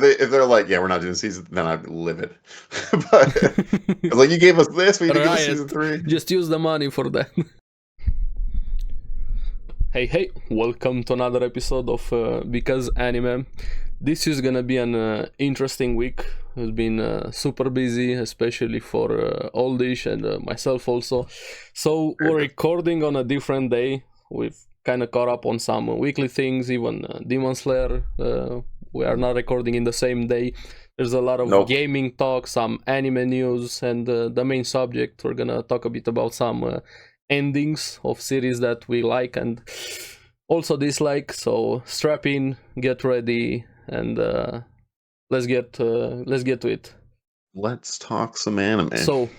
if they're like, yeah, we're not doing season, then I'd live it. But it's like, you gave us this, we need to give us season 3. Just use the money for that. Hey, welcome to another episode of Because Anime. This is gonna be an interesting week. It's been super busy, especially for Oldish and myself also. So we're recording on a different day. We've kind of caught up on some weekly things, even Demon Slayer. We are not recording in the same day. There's a lot of gaming talk, some anime news, and the main subject, we're gonna talk a bit about some endings of series that we like and also dislike. So strap in, get ready, and let's get to it. Let's talk some anime. So,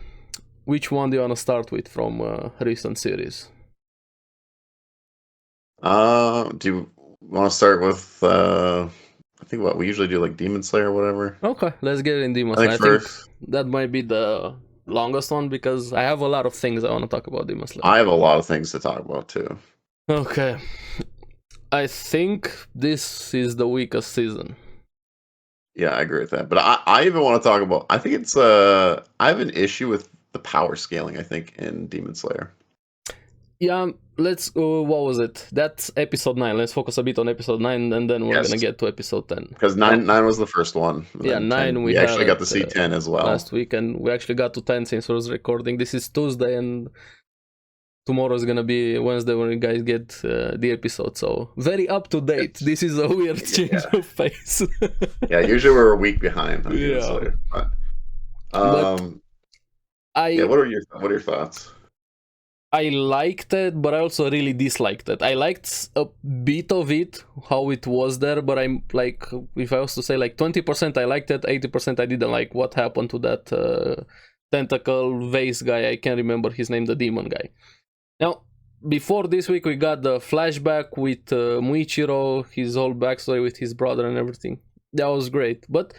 which one do you want to start with from recent series? Do you want to start with I think what we usually do, like Demon Slayer or whatever? Okay, let's get in Demon Slayer. I think that might be the longest one because I have a lot of things I want to talk about Demon Slayer. I have a lot of things to talk about too. Okay. I think this is the weakest season. Yeah, I agree with that. But I even want to talk about, I think it's I have an issue with the power scaling, I think, in Demon Slayer. Yeah, let's what was it? That's episode 9. Let's focus a bit on episode 9 and then we're gonna get to episode 10. Because 9 was the first one. Yeah, 9 we actually got to see 10 as well last week, and we actually got to 10 since I was recording. This is Tuesday and tomorrow is gonna be Wednesday when you guys get the episode, so very up to date. This is a weird change of pace. Yeah, usually we're a week behind. Yeah. But what are your thoughts? I liked it, but I also really disliked it. I liked a bit of it, how it was there, but I'm like, if I was to say like 20% I liked it, 80% I didn't like what happened to that tentacle vase guy. I can't remember his name, the demon guy. Now, before this week, we got the flashback with Muichiro, his whole backstory with his brother and everything. That was great. But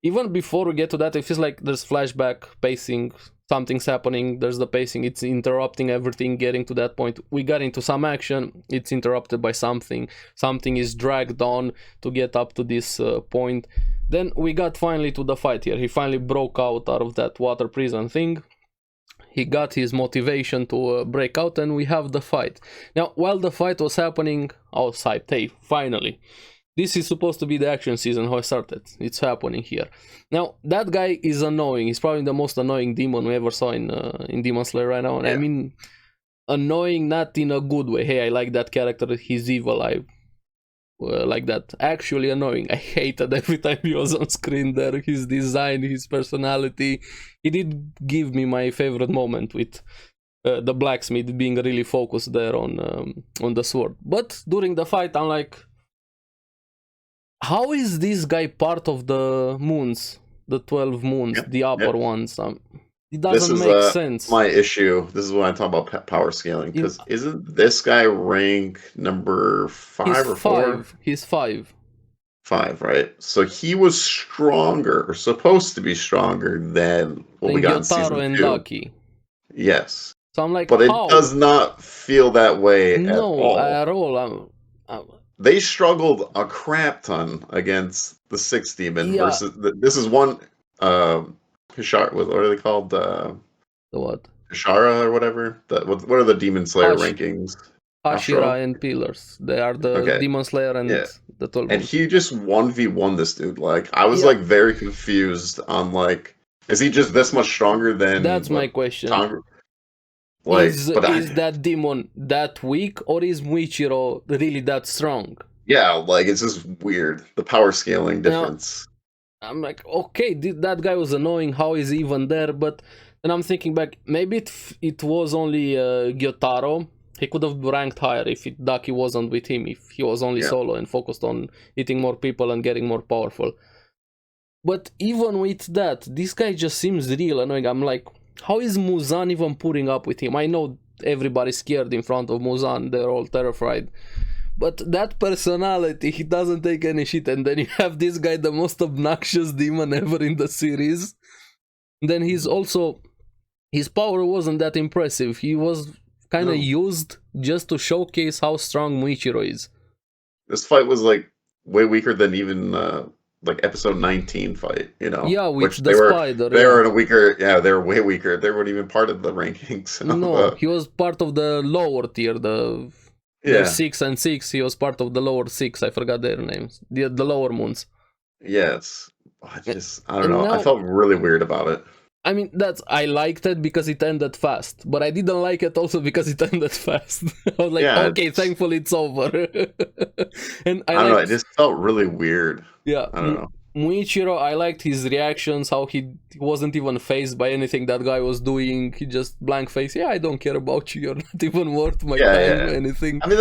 even before we get to that, it feels like there's flashback pacing. Something's happening. There's the pacing. It's interrupting everything, getting to that point. We got into some action. It's interrupted by something. Something is dragged on to get up to this point. Then we got finally to the fight here. He finally broke out of that water prison thing. He got his motivation to break out, and we have the fight. Now, while the fight was happening outside, hey, finally. This is supposed to be the action season, how I started. It's happening here. Now, that guy is annoying. He's probably the most annoying demon we ever saw in Demon Slayer right now. And I mean, annoying not in a good way. Hey, I like that character. He's evil. I like that. Actually annoying. I hated every time he was on screen there. His design, his personality. He did give me my favorite moment with the blacksmith being really focused there on the sword. But during the fight, I'm like, how is this guy part of the moons, the 12 moons, the upper ones? It doesn't make sense. My issue. This is when I talk about power scaling, because isn't this guy rank number 5 or 4? He's 5. 5, right? So he was stronger, or supposed to be stronger than what we got in season 2. And Lucky. Yes. So I'm like, but it does not feel that way at all. No, at all. They struggled a crap ton against the 6th demon versus this is one Hishara. What are they called? The what? Hishara or whatever. What are the Demon Slayer rankings? Hashira and Pillars. They are the Demon Slayer and the 12. And he just 1v1 this dude. Like, I was like very confused on like, is he just this much stronger than? That's my question. Like, is that demon that weak, or is Muichiro really that strong? Yeah, like, it's just weird, the power scaling difference. Now, I'm like, okay, that guy was annoying, how is he even there? But then I'm thinking back, maybe it was only Gyotaro. He could have ranked higher if Daki wasn't with him, if he was only solo and focused on hitting more people and getting more powerful. But even with that, this guy just seems real annoying. I'm like, how is Muzan even putting up with him? I know everybody's scared in front of Muzan. They're all terrified. But that personality, he doesn't take any shit. And then you have this guy, the most obnoxious demon ever in the series. Then he's also... His power wasn't that impressive. He was kind of used just to showcase how strong Muichiro is. This fight was like way weaker than even like episode 19 fight, Yeah, with which the spider. they Yeah. were in a weaker, they were way weaker. They weren't even part of the rankings. No, he was part of the lower tier. There's 6 and 6. He was part of the lower 6. I forgot their names. The lower moons. Yes, I don't And know. I now- felt really weird about it. I mean, I liked it because it ended fast, but I didn't like it also because it ended fast. I was like, Yeah, okay, thankfully it's over. And I don't know. It just felt really weird. yeah, I don't know. Muichiro, I liked his reactions, how he wasn't even fazed by anything that guy was doing. He just blank face. Yeah, I don't care about you. You're not even worth my time. Anything. I mean,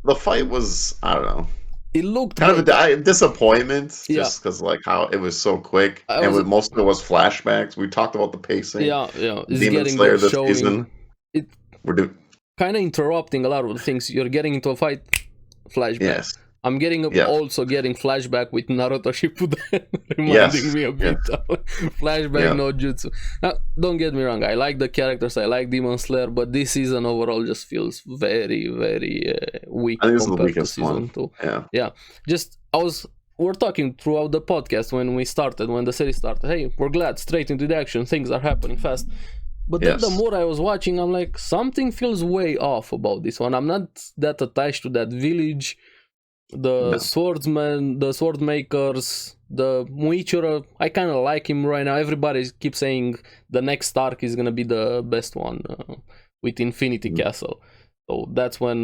the fight was, I don't know. It looked kind of a disappointment, Yeah. just because like how it was so quick, I was- and most of it was flashbacks. We talked about the pacing. Yeah. It's Demon getting Slayer this showing. season. It We're doing kind of interrupting a lot of things. You're getting into a fight, flashback. yes, I'm also getting flashback with Naruto Shippuden, reminding Yes, me a bit. Flashback Yeah. no jutsu. Now, don't get me wrong, I like the characters, I like Demon Slayer, but this season overall just feels very, very weak I think this is the compared to weakest season one. 2. Yeah, We're talking throughout the podcast when the series started. Hey, we're glad, straight into the action, things are happening fast. But then the Yes. more I was watching, I'm like, something feels way off about this one. I'm not that attached to that village, the No. swordsmen, the sword makers, the Muichiro. I kind of like him right now. Everybody keeps saying the next arc is gonna be the best one with Infinity Castle. So that's when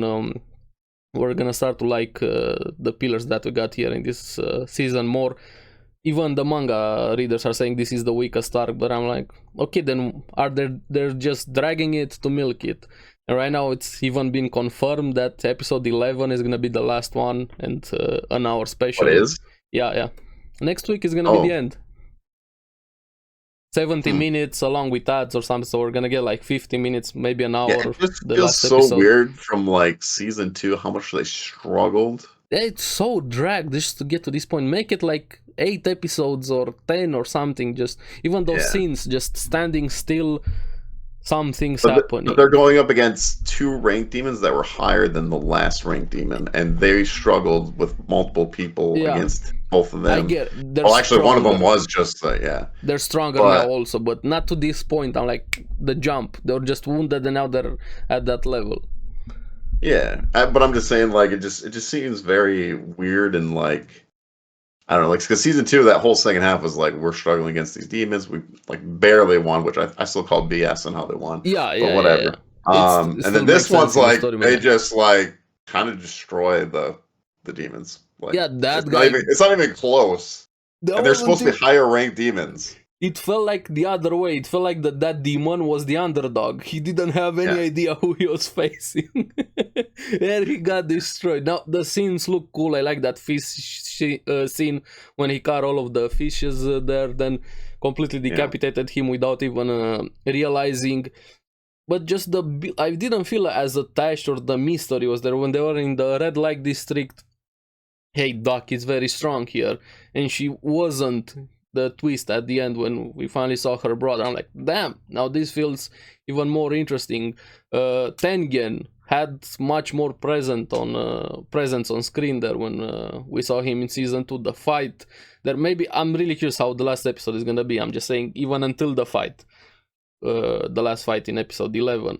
we're gonna start to like the pillars that we got here in this season more. Even the manga readers are saying this is the weakest arc, but I'm like, okay, then they're just dragging it to milk it. And right now it's even been confirmed that episode 11 is gonna be the last one, and an hour special. what is? Yeah. Next week is gonna be the end. 70 minutes along with ads or something, so we're gonna get like 50 minutes, maybe an hour. Yeah, it just the feels last so episode. weird from like season 2 how much they struggled. It's so dragged just to get to this point. Make it like 8 episodes or 10 or something. Just even those scenes, just standing still, something's happening. But they're going up against 2 ranked demons that were higher than the last ranked demon, and they struggled with multiple people against both of them. I get. Well, actually, one of them was just They're stronger now also, but not to this point. I'm like the jump. They're just wounded, and now they're at that level. Yeah, but I'm just saying, like, it just seems very weird and like, I don't know, like, because season 2, that whole second half was like we're struggling against these demons. We like barely won, which I still call BS on how they won. Yeah, but whatever. Yeah. And then this one's like they just like kind of destroy the demons. Like, that it's guy. It's not even close. And they're supposed to be higher ranked demons. It felt like the other way. It felt like that demon was the underdog. He didn't have any idea who he was facing. And he got destroyed. Now, the scenes look cool. I like that fish scene when he caught all of the fishes there, then completely decapitated him without even realizing. But just I didn't feel as attached, or the mystery was there when they were in the red light district. Hey, Doc is very strong here. And she wasn't. The twist at the end when we finally saw her brother, I'm like, damn, now this feels even more interesting. Tengen had much more presence on screen there when we saw him in season 2. The fight there, maybe I'm really curious how the last episode is gonna be. I'm just saying, even until the fight, the last fight in episode 11.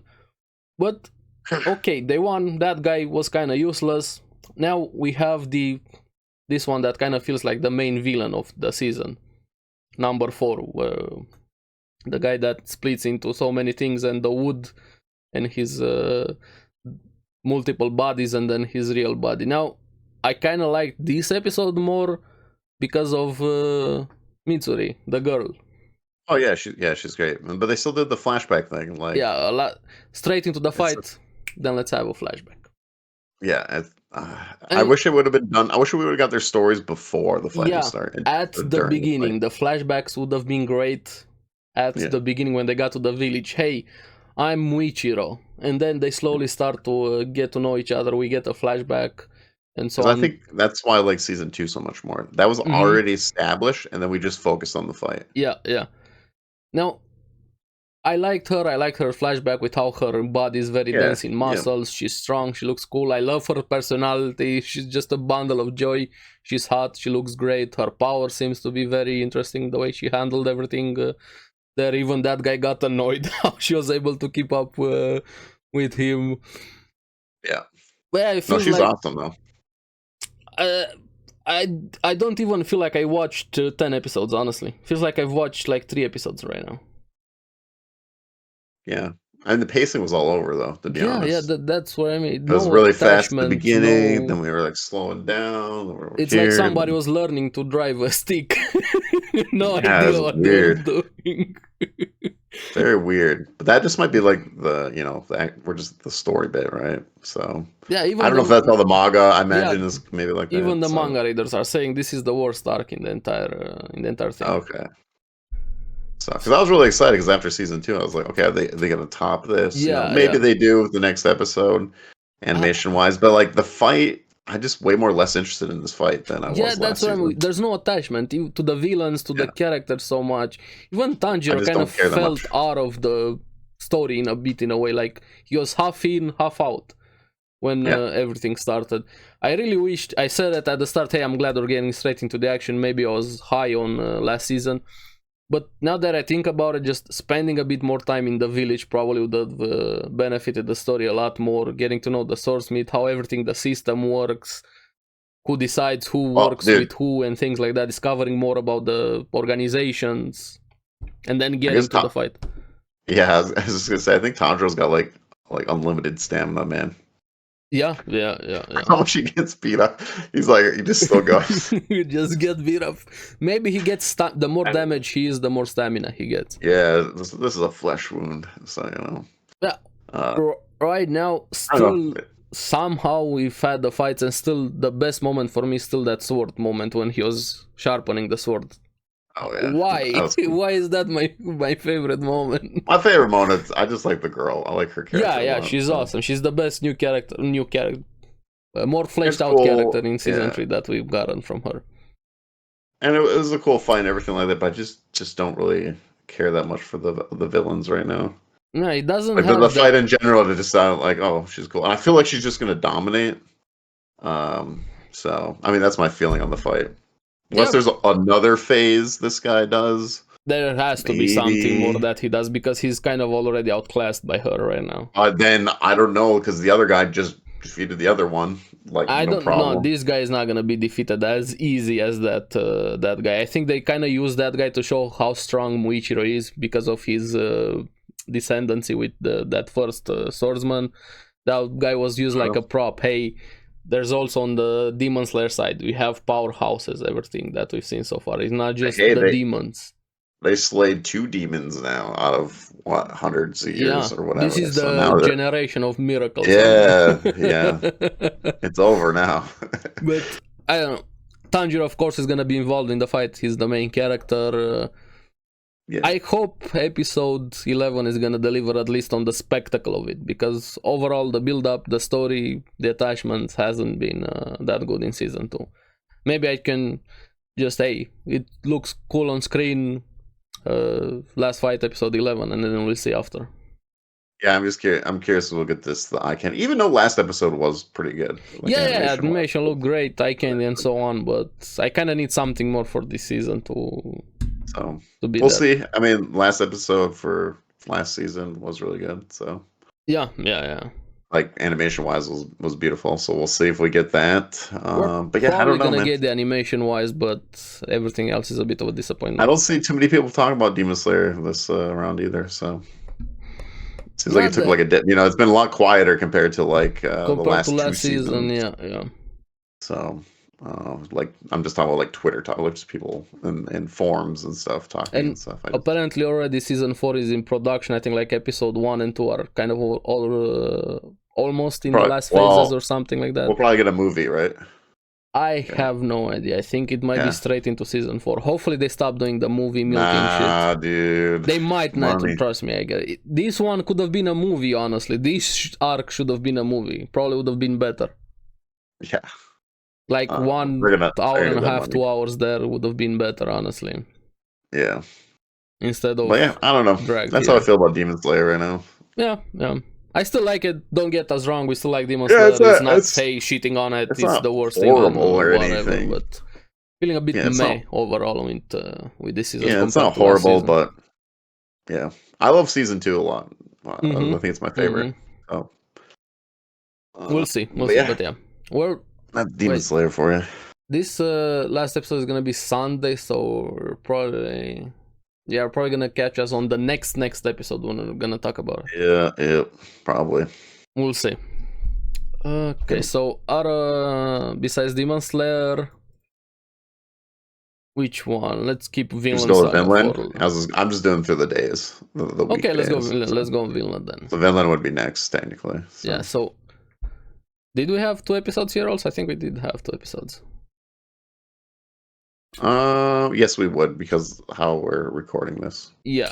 But okay, they won. That guy was kind of useless. Now we have this one that kind of feels like the main villain of the season. Number 4, the guy that splits into so many things, and the wood and his multiple bodies, and then his real body. Now, I kind of like this episode more because of Mitsuri, the girl. Oh yeah, she's great. But they still did the flashback thing, like a lot straight into the fight. Then let's have a flashback. Yeah, I wish it would have been done. I wish we would have got their stories before the fight would start. At the beginning, the flashbacks would have been great. At the beginning, when they got to the village, hey, I'm Muichiro, and then they slowly start to get to know each other. We get a flashback, and so on. I think that's why I like season 2 so much more. That was already established, and then we just focused on the fight. Yeah. Now, I liked her. I like her flashback with how her body is very Yeah, dense in muscles. She's strong. She looks cool. I love her personality. She's just a bundle of joy. She's hot. She looks great. Her power seems to be very interesting. The way she handled everything. There, even that guy got annoyed how she was able to keep up with him. yeah. But I No, feel she's like awesome though. I don't even feel like I watched 10 episodes. Honestly, feels like I've watched like 3 episodes right now. Yeah, and the pacing was all over though. To be Yeah, honest, that's what I mean. it was No really fast at the attachment, beginning. no. Then we were like slowing down. Then we were It's like here. somebody was learning to drive a stick. No Yeah, it idea was what they were weird. doing. Very weird. But that just might be like we're just the story bit, right? So Yeah, I even don't know if that's how the manga I yeah, imagine is maybe like even that. the So manga readers are saying this is the worst arc in the entire thing. okay. So because I was really excited because after season 2, I was like, okay, are they gonna top this? Yeah, Maybe yeah. they do with the next episode, animation wise. But like the fight, I just way more less interested in this fight than I Yeah, was that's last what I season. mean. There's no attachment to the villains, to the Yeah. characters so much. Even I Tanjiro just kind don't of care that felt much. out of the story in a way. Like he was half in, half out when Yeah. everything started. I really wished, I said that at the start, hey, I'm glad we're getting straight into the action. Maybe I was high on last season. But now that I think about it, just spending a bit more time in the village probably would have benefited the story a lot more. Getting to know the source meat, how everything, the system works, who decides who Oh, works dude, with who, and things like that. Discovering more about the organizations, and then I guess getting to the fight. yeah, I was just gonna say I think Tanjiro's got like unlimited stamina, man. Yeah. How much he gets beat up, he's like he just still goes. You just get beat up. Maybe he gets the more damage he is, the more stamina he gets. Yeah, this is a flesh wound, so Yeah. Uh, Right now, I don't still know. somehow we've had the fights, and still the best moment for me is still that sword moment when he was sharpening the sword. Oh yeah, Why? that was cool. Why is that my favorite moment? My favorite moment. I just like the girl. I like her character a Yeah, lot. she's So. awesome. She's the best new character, more fleshed It's out character cool. in season Yeah, 3 that we've gotten from her. and it was a cool fight and everything like that. But I just don't really care that much for the villains right now. No, it doesn't Like the have fight that. in general, to just sound like, oh, she's cool. And I feel like she's just gonna dominate. So I mean, that's my feeling on the fight. Unless Yep, there's another phase this guy does, there has to be something more maybe. that he does because he's kind of already outclassed by her right now. Then I don't know because the other guy just defeated the other one, like I no don't know. problem. This guy is not gonna be defeated as easy as that guy. I think they kind of use that guy to show how strong Muichiro is because of his descendancy with that first swordsman. That guy was used like a prop. Hey, there's also on the Demon Slayer side, we have powerhouses, everything that we've seen so far. It's not just Hey, the demons. they slayed 2 demons now out of what hundreds of Yeah, years or this whatever. is So the now that generation of miracles. yeah, yeah, it's over now. But I don't know. Tanjiro, of course, is gonna be involved in the fight. He's the main character. Yeah, I hope episode 11 is gonna deliver at least on the spectacle of it, because overall the build-up, the story, the attachments hasn't been that good in season 2. Maybe I can just, hey, it looks cool on screen, last fight episode 11, and then we'll see after. yeah. I'm just curious. I'm curious if we'll get this. The eye candy, even though last episode was pretty good. Like Yeah, animation-wise. animation looked great, eye candy and so on, but I kind of need something more for this season So to be we'll that. see. I mean, last episode for last season was really good. So Yeah. like animation wise was beautiful. So we'll see if we get that. We're But yeah, I probably don't know, gonna man. get the animation wise, but everything else is a bit of a I disappointment. don't see too many people talking about Demon Slayer this round either. So seems like Not it took that like a dip. It's been a lot quieter compared to like the compared last to 2 last season, seasons. yeah. So like I'm just talking about like Twitter talk, like just people in forums and stuff talking and And stuff. apparently already season 4 is in production. I think like episode 1 and 2 are kind of all almost in the last phases or something like that. We'll probably get a movie, right? I have no idea. I think it might be straight into season 4. Hopefully they stop doing the movie milking shit. Dude. They might not, Money. trust me. I get it. This one could have been a movie, honestly. This arc should have been a movie. Probably would have been better. Yeah. Like They're gonna 1 hour earn and a that half, money. 2 hours there would have been better, honestly. Yeah. instead of But yeah, I don't know. dragged That's here. how I feel about Demon Slayer right now. Yeah. I still like it. Don't get us wrong. We still like Demon Yeah, Slayer. It's not it's hey shitting on it. it's It's not the worst horrible even or whatever. anything. But feeling a bit Yeah, it's meh not- overall with this season Yeah, compared it's not to last horrible, season. but yeah, I love season 2 a lot. Mhm. I think it's my favorite. Oh, We'll see. but Yeah. yeah, But yeah. Well, that's Demon wait. Slayer for you. This last episode is gonna be Sunday, so we're probably gonna catch us on the next episode when we're gonna talk about it. Yeah, probably. We'll see. Okay, so besides Demon Slayer, which one? Let's keep Vinland Just go with Saga Vinland. I'm just doing through the days. The okay, let's go weekdays, Vinland. so. Let's go Vinland then. So Vinland would be next, technically. So. Yeah. So, did we have 2 episodes here? Also, I think we did have 2 episodes. Yes, we would because how we're recording this. Yeah.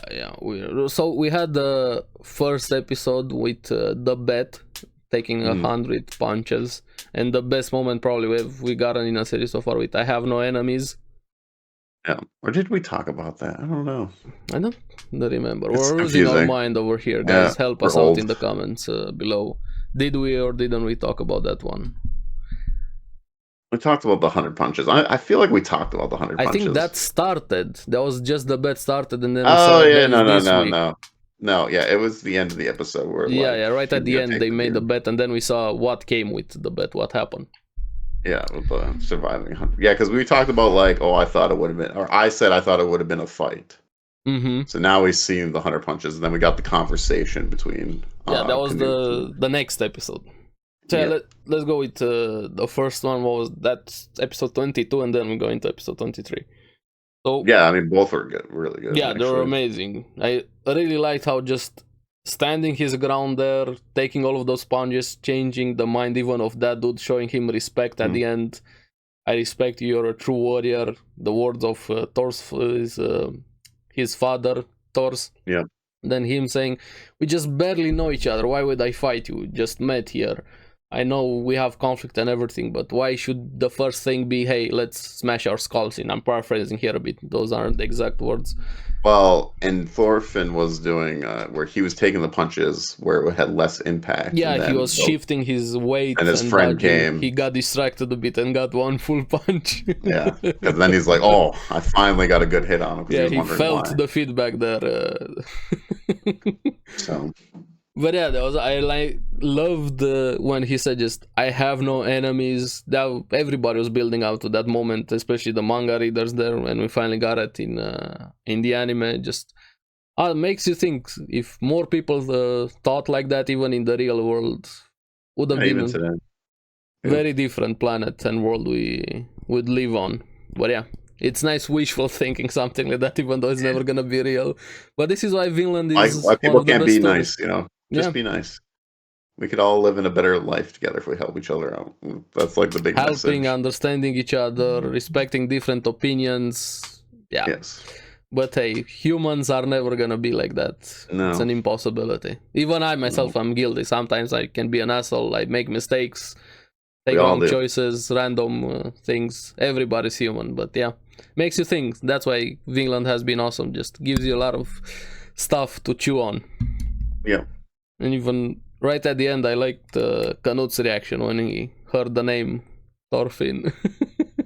So we had the first episode with the bet taking 100 punches, and the best moment probably we gotten in a series so far with I have no enemies. Yeah, or did we talk about that? I don't know. I don't remember. It's We're losing our confusing. mind over here, guys. Yeah, Help we're us out old. in the comments below. Did we or didn't we talk about that one? We talked about the 100 punches. I feel like we talked about the 100 punches. I think that started. That was just the bet started, and then oh we yeah, saw no, yeah, it was the end of the episode where right at the end they made the bet, and then we saw what came with the bet, what happened. Yeah, with the surviving 100. Yeah, because we talked about I thought it would have been, or I said I thought it would have been a fight. Mm-hmm. So now we've seen the 100 punches, and then we got the conversation between. That was the next episode. So let's go with the first one. Was that episode 22, and then we go into episode 23. So yeah, I mean both were good, really good. Yeah, they were amazing. I really liked how just standing his ground there, taking all of those punches, changing the mind even of that dude, showing him respect at the end. I respect you, you're a true warrior. The words of Thor's his father, Thor's. Yeah. Then him saying, "We just barely know each other. Why would I fight you? Just met here. I know we have conflict and everything, but why should the first thing be, hey, let's smash our skulls in?" I'm paraphrasing here a bit. Those aren't the exact words. Well, and Thorfinn was doing where he was taking the punches where it had less impact. Yeah, he was shifting his weight. And his friend came. He got distracted a bit and got one full punch. Yeah, and then he's like, "Oh, I finally got a good hit on him." Yeah, he felt the feedback there. So. But yeah, I loved when he said just I have no enemies. That everybody was building out to that moment, especially the manga readers there when we finally got it in the anime. Just makes you think if more people thought like that, even in the real world, would have been a very different planet and world we would live on. But yeah, it's nice wishful thinking something like that, even though it's never gonna be real. But this is why Vinland is why people one of the can't best be stories. nice, Just be nice. We could all live in a better life together if we help each other out. That's like the big helping, message. understanding each other, respecting different opinions. Yeah. Yes. But hey, humans are never gonna be like that. No. It's an impossibility. Even I myself, I'm guilty. Sometimes I can be an asshole. I make mistakes, take wrong choices, random things. Everybody's human, but yeah, makes you think. That's why Vinland has been awesome. Just gives you a lot of stuff to chew on. Yeah. And even right at the end, I liked Knut's reaction when he heard the name Thorfinn.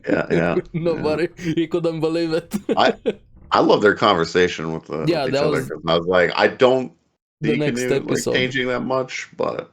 Yeah. Nobody, he couldn't believe it. I love their conversation with each other. I was like, I don't think it's changing that much, but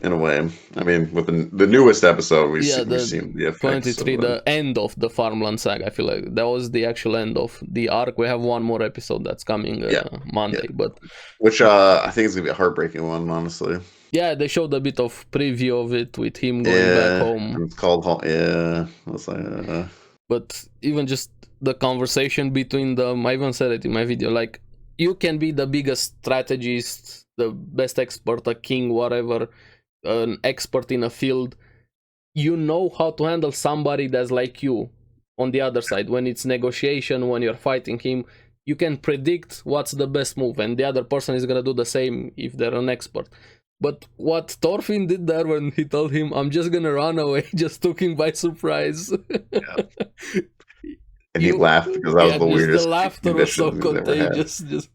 in a way, I mean, with the newest episode, we've seen the effects. 23, the end of the Farmland Saga. I feel like that was the actual end of the arc. We have one more episode that's coming Monday, but which I think is gonna be a heartbreaking one, honestly. Yeah, they showed a bit of preview of it with him going back home. It's called home. Yeah, I was like, But even just the conversation between them, I even said it in my video. Like, you can be the biggest strategist, the best expert, a king, whatever. An expert in a field, you know how to handle somebody that's like you on the other side. When it's negotiation, when you're fighting him, you can predict what's the best move, and the other person is gonna do the same if they're an expert. But what Thorfinn did there when he told him, "I'm just gonna run away," just took him by surprise. And he laughed because that was the just weirdest the laughter was so mission he's ever had. contagious, just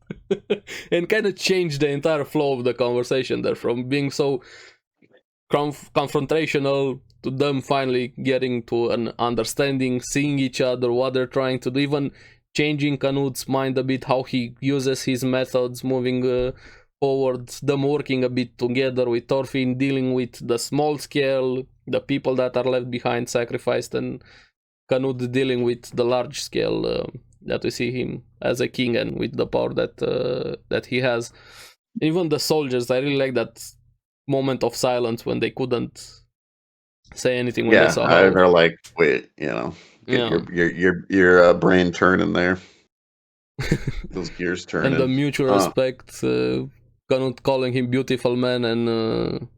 and kind of changed the entire flow of the conversation there, from being so confrontational to them finally getting to an understanding, seeing each other, what they're trying to do, even changing Knut's mind a bit, how he uses his methods, moving forward, them working a bit together with Thorfinn, dealing with the small scale, the people that are left behind, sacrificed, and Knut dealing with the large scale that we see him as a king and with the power that he has. Even the soldiers, I really like that moment of silence when they couldn't say anything when they saw how they're like, wait, get your brain turning there. Those gears turning. And the mutual respect, Knut calling him beautiful man and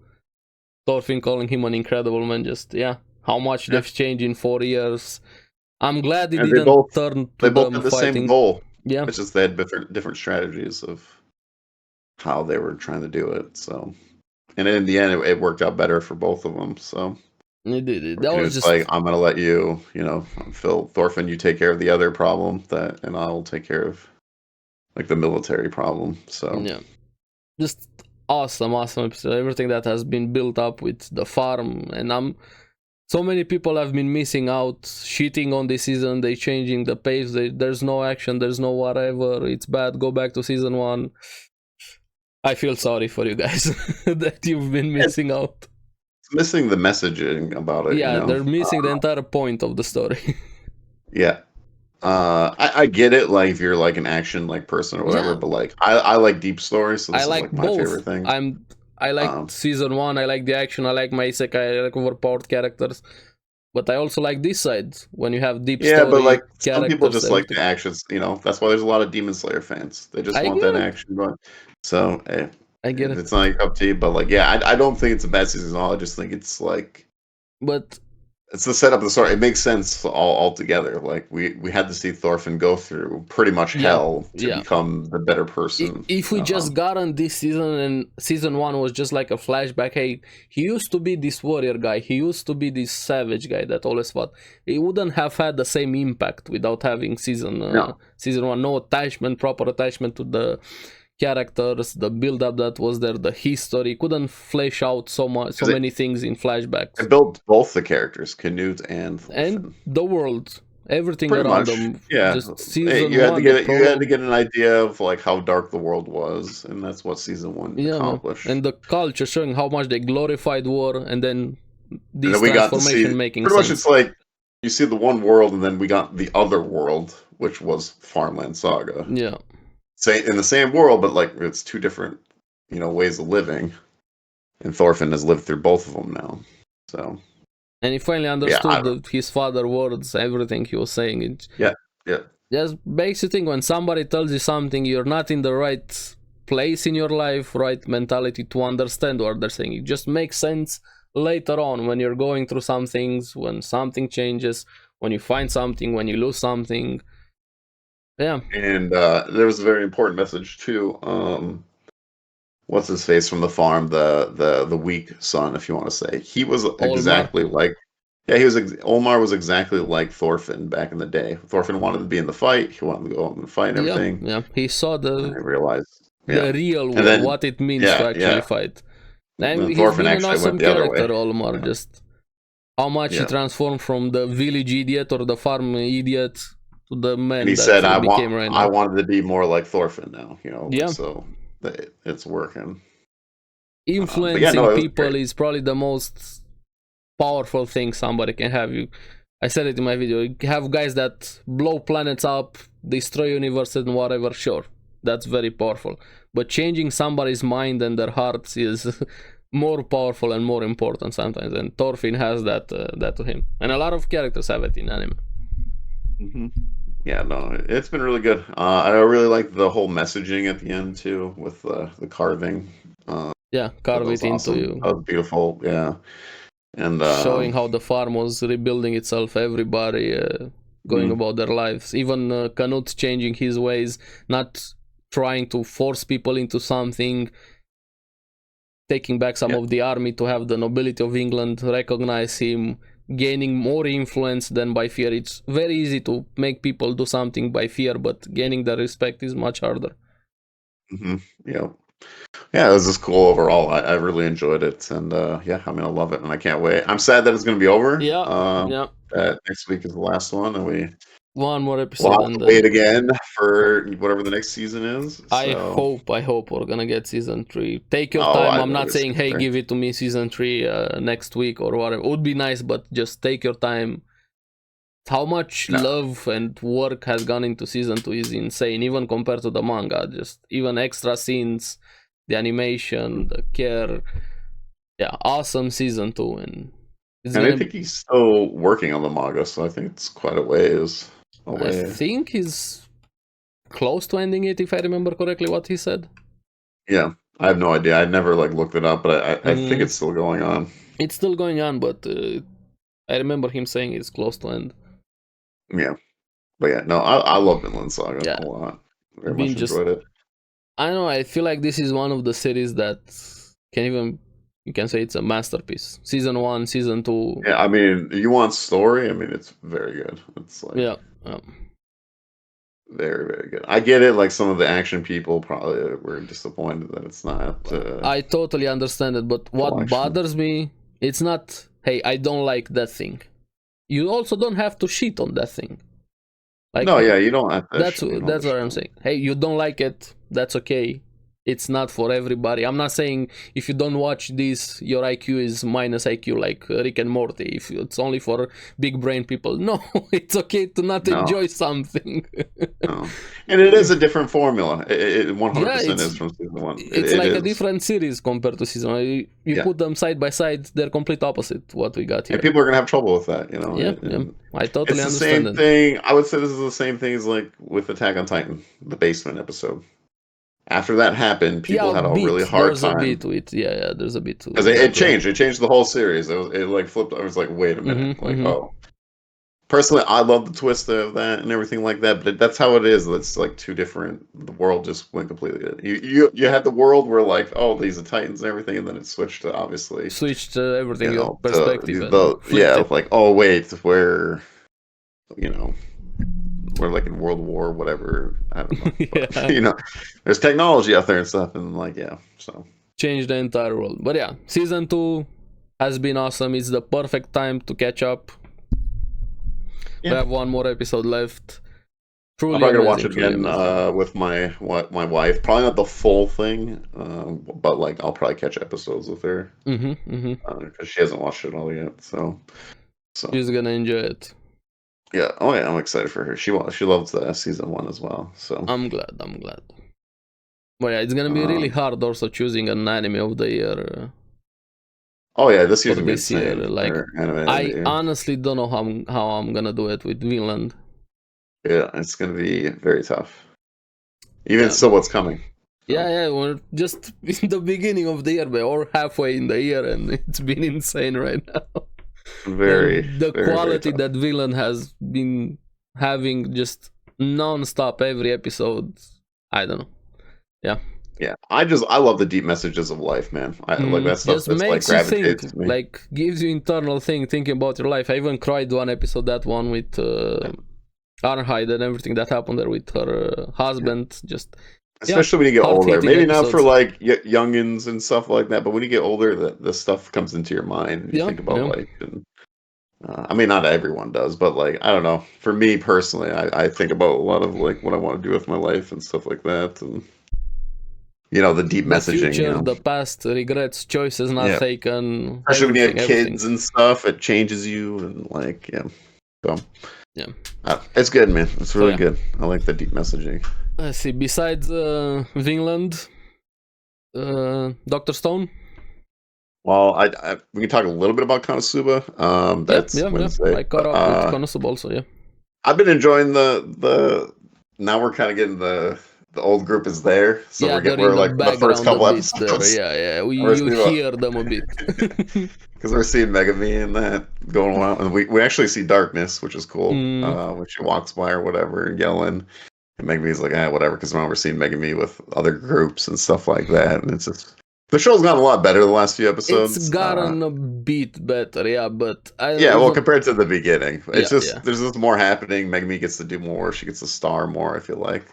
Thorfinn calling him an incredible man. Just how much they've changed in 4 years. I'm glad it didn't turn to they both them had the fighting. same goal. Yeah, it's just they had different strategies of how they were trying to do it. So, and in the end, it worked out better for both of them. So it did. That was just like, I'm gonna let you, Thorfinn, you take care of the other problem and I'll take care of like the military problem. So yeah, just awesome episode. Everything that has been built up with the farm, and so many people have been missing out, shitting on this season. They changing the pace. There's no action. There's no whatever. It's bad. Go back to season 1. I feel sorry for you guys that you've been missing out. It's missing the messaging about it. Yeah, they're missing the entire point of the story. Yeah. I get it, like if you're like an action like person or whatever, but like I like deep stories, so this is like my favorite thing. I like season 1, I like the action, I like my isekai, I like overpowered characters, but I also like this side when you have deep story. But like some people just like the actions, that's why there's a lot of Demon Slayer fans. They just want that action going. So I get it. It's not up to you, but like I don't think it's a bad season at all. I just think it's like, but it's the setup of the story. It makes sense all together. Like we had to see Thorfinn go through pretty much hell to become the better person. If we just got on this season and season 1 was just like a flashback, hey, he used to be this warrior guy, he used to be this savage guy that always fought, it wouldn't have had the same impact without having season 1. No attachment, proper attachment to the characters, the build-up that was there, the history couldn't flesh out so many things in flashbacks. It built both the characters, Knut and Thorfinn. And the world, everything pretty around much, them. Yeah, just season you had 1, you had to get an idea of like how dark the world was, and that's what season 1 accomplished. And the culture showing how much they glorified war, and then this and then transformation making pretty sense. Much it's like you see the one world, and then we got the other world, which was Vinland Saga. Yeah. In the same world, but like it's two different, ways of living, and Thorfinn has lived through both of them now. So, and he finally understood his father's words, everything he was saying. Yeah. Just makes you think when somebody tells you something, you're not in the right place in your life, right mentality to understand what they're saying. It just makes sense later on when you're going through some things, when something changes, when you find something, when you lose something. Yeah. And there was a very important message too. What's his face from the farm, the weak son, if you want to say. He was exactly like Olmar was exactly like Thorfinn back in the day. Thorfinn wanted to be in the fight, he wanted to go out and fight and everything. Yeah. He saw I realized the real world, what it means to actually fight. And he's Thorfinn been an awesome character, Olmar, just how much he transformed from the village idiot or the farm idiot to the man. And he said, I wanted to be more like Thorfinn now, so it's working. Influencing people is probably the most powerful thing somebody can have. I said it in my video, you have guys that blow planets up, destroy universes and whatever, sure, that's very powerful. But changing somebody's mind and their hearts is more powerful and more important sometimes, and Thorfinn has that to him. And a lot of characters have it in anime. Mm-hmm. Yeah, no, it's been really good. I really like the whole messaging at the end too, with the carving. Carve it into you. That was beautiful. Yeah, and showing how the farm was rebuilding itself. Everybody going about their lives. Even Knut changing his ways, not trying to force people into something. Taking back some of the army to have the nobility of England recognize him, gaining more influence than by fear. It's very easy to make people do something by fear, but gaining the respect is much harder. Yeah. Yeah, it was just cool overall. I really enjoyed it, and yeah, I mean, I love it, and I can't wait. I'm sad that it's going to be over. Yeah. Next week is the last one, and One more we'll episode have and to then wait again for whatever the next season is. I So, hope we're gonna get season 3. Take your oh, time. I I'm know not it's saying, hey, there. give it to me season 3 next week or whatever. It would be nice, but just take your time. How much No. love and work has gone into season 2 is insane, even compared to the manga. Just even extra scenes, the animation, the care. Yeah, awesome season 2, and it's And I gonna. think he's still working on the manga, so I think it's quite a ways I away. think he's close to ending it, if I remember correctly what he said. Yeah, I have no idea. I never like looked it up, but I think Mm. it's still going on. It's still going on, but I remember him saying it's close to end. Yeah, but yeah, no, I love Vinland Saga Yeah. a lot. Very Been much just- enjoyed it. I don't know, I feel like this is one of the series that you can say it's a masterpiece. Season 1, season 2. Yeah, I mean, you want story? I mean, it's very good. It's like Yeah. very, very good. I get it. Like some of the action people probably were disappointed that it's not. I totally understand it, but what action. bothers me, it's not, hey, I don't like that thing. You also don't have to shit on that thing. Like, no, hey, yeah, you don't have to. that's what I'm saying. Hey, you don't like it, that's okay. It's not for everybody. I'm not saying if you don't watch this, your IQ is minus IQ like Rick and Morty. If it's only for big brain people, no, it's okay to not enjoy something. No. And it is a different formula. It 100% Yeah, is from season 1. It's like a different series compared to season 1. You put them side by side, they're complete opposite what we got here. And people are gonna have trouble with that, you know. Yeah, I totally it's the understand same thing. I would say this is the same thing as like with Attack on Titan, the basement episode. After that happened, people had a really hard there's time. There's a bit to it. Yeah, there's a bit to it. Because it changed. It changed the whole series. It like flipped. I was like, wait a minute. Oh. Personally, I love the twist of that and everything like that, but that's how it is. It's like two different. The world just went completely. You had the world where like, oh, these are Titans and everything, and then it switched to obviously everything, your perspective. Like, oh wait, we're like in World War, whatever. I don't know. But, there's technology out there and stuff, and like, so change the entire world. But yeah, season 2 has been awesome. It's the perfect time to catch up. We have one more episode left. Truly I'm probably gonna watch it again with my wife. Probably not the full thing, but like I'll probably catch episodes with her because she hasn't watched it all yet. So she's gonna enjoy it. Yeah. Oh yeah, I'm excited for her. She loves the season 1 as well. So I'm glad. But yeah, it's gonna be really hard also choosing an anime of the year. Oh yeah, this year's gonna be insane. Year. Like, I honestly don't know how I'm gonna do it with Vinland. Yeah, it's gonna be very tough. Even still, what's coming? So. Yeah, we're just in the beginning of the year, or halfway in the year, and it's been insane right now. The quality that Vinland has been having just non-stop every episode. I don't know. Yeah, I love the deep messages of life, man. I like that stuff. Just makes you think, like gives you internal thinking about your life. I even cried one episode, that one with Arnheid and everything that happened there with her husband. Just especially when you get older. Maybe not for like youngins and stuff like that, but when you get older, the stuff comes into your mind. And you think about life. And, I mean, not everyone does, but like I don't know. For me personally, I think about a lot of like what I want to do with my life and stuff like that, and the deep messaging. Future, the past, regrets, choices not taken. Especially when you have kids and stuff, it changes you and like So it's good, man. It's really good. I like the deep messaging. Let's see. Besides Vinland, Dr. Stone. Well, we can talk a little bit about Konosuba. That's Wednesday. I caught up with Konosuba also. Yeah, I've been enjoying the. Now we're kind of getting the old group is there, so we're like the first couple episodes. There. You hear them a bit because we're seeing Megumin and that going on, and we actually see Darkness, which is cool. When she walks by or whatever, yelling, and Megumin's like, whatever. Because now we're seeing Megumin with other groups and stuff like that, and it's The show's gotten a lot better the last few episodes. It's gotten a bit better, yeah, but I yeah, well, even, compared to the beginning, it's yeah, just there's just more happening. Megumi gets to do more. She gets to star more. I feel like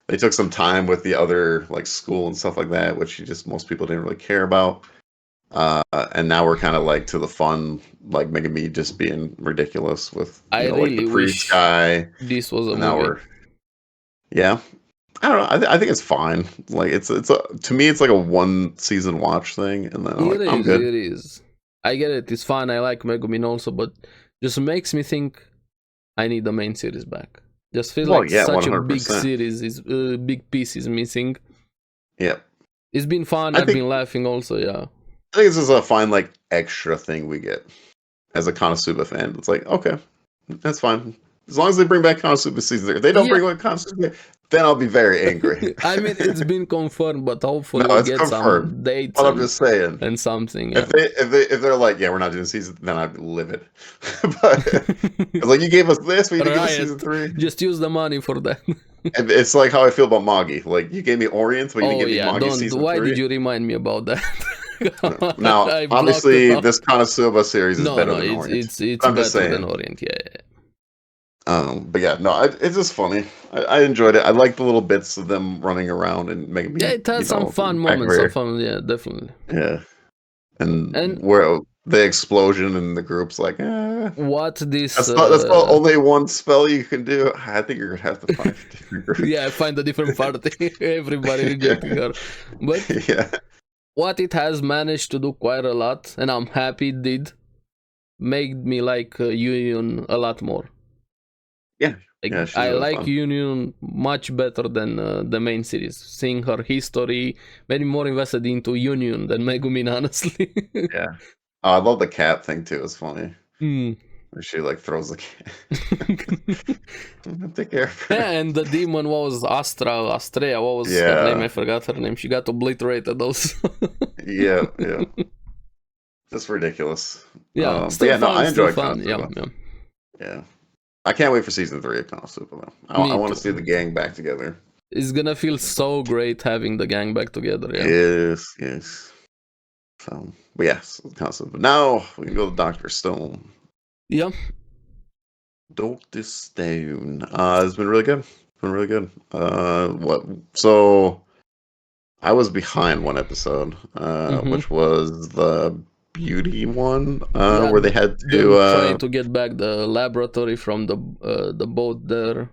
they took some time with the other like school and stuff like that, which most people didn't really care about. And now we're kind of like to the fun, like Megumi just being ridiculous with I like the really priest wish guy. this was a And now movie. yeah. I don't know. I think it's fine. Like it's a, to me it's like a one season watch thing, and then I'm good. It is. I get it. It's fun. I like Megumin also, but just makes me think I need the main series back. Just feels Well, like yeah, such a 100%. big series is big piece is missing. Yeah, It's been fun. I've been laughing also. Yeah. I think this is a fine like extra thing we get as a Konosuba fan. It's like okay, that's fine. As long as they bring back Konosuba season 3. If they don't bring back Konosuba, then I'll be very angry. I mean, it's been confirmed, but hopefully No, we'll it's get confirmed. some dates. But I'm just saying. And something. Yeah. If they're like, yeah, we're not doing season, then I'd be livid. But like you gave us this, we need to give us season 3. Just use the money for that. And it's like how I feel about Magi. Like you gave me Orient, but you didn't give me Magi season 3. Why did you remind me about that? Now, obviously, this Konosuba series is better than Orient. It's better than Orient. Yeah. But yeah, no, it's just funny. I enjoyed it. I like the little bits of them running around and making me. Yeah, it has some fun moments. Some fun, yeah, definitely. Yeah, and where the explosion and the group's like, what this? That's not only one spell you can do. I think you're gonna have to find a different group. Yeah, find a different party. Everybody rejecting her, but yeah, what it has managed to do quite a lot, and I'm happy it did, made me like Union a lot more. Yeah, I like fun. Union much better than the main series. Seeing her history made me more invested into Union than Megumin, honestly. Yeah. Oh, I love the cat thing too. It's funny. Where she like throws the cat. Take care of her. Yeah, and the demon was Astrea. What was her name? I forgot her name. She got obliterated also. yeah. That's ridiculous. Yeah, I enjoy Konosuba. Yeah. I can't wait for season 3 of Konosuba though. I want to see the gang back together. It's gonna feel so great having the gang back together. Yeah. Yes. So, but yes, Konosuba. Now we can go to Dr. Stone. Yeah. Dr. Stone. It's been really good. So I was behind one episode, which was the beauty one, where they had to trying to get back the laboratory from the boat there.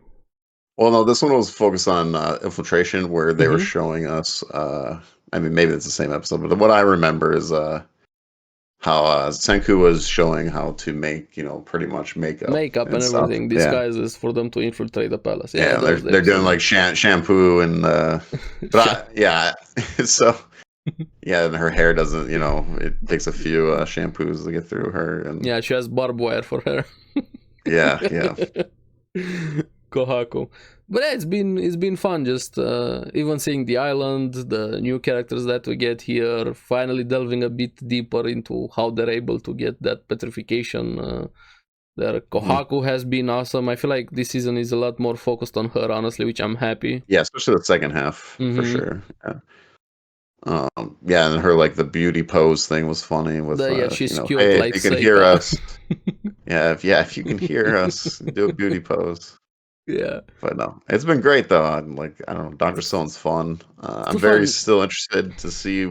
Well, no, this one was focused on infiltration, where they were showing us. I mean, maybe it's the same episode, but what I remember is how Senku was showing how to make, pretty much makeup and everything, disguises for them to infiltrate the palace. Yeah, they're doing like shampoo and so. Yeah, and her hair doesn't, it takes a few shampoos to get through her. And yeah, she has barbed wire for hair. yeah. Kohaku. But yeah, it's been fun, just even seeing the island, the new characters that we get here, finally delving a bit deeper into how they're able to get that petrification. There, Kohaku has been awesome. I feel like this season is a lot more focused on her, honestly, which I'm happy. Yeah, especially the second half, for sure. Yeah. And her like the beauty pose thing was funny. With she's cute. Hey, if you can hear us, if you can hear us, do a beauty pose. Yeah, but no, it's been great though. I don't know. Dr. Stone's fun. I'm still interested to see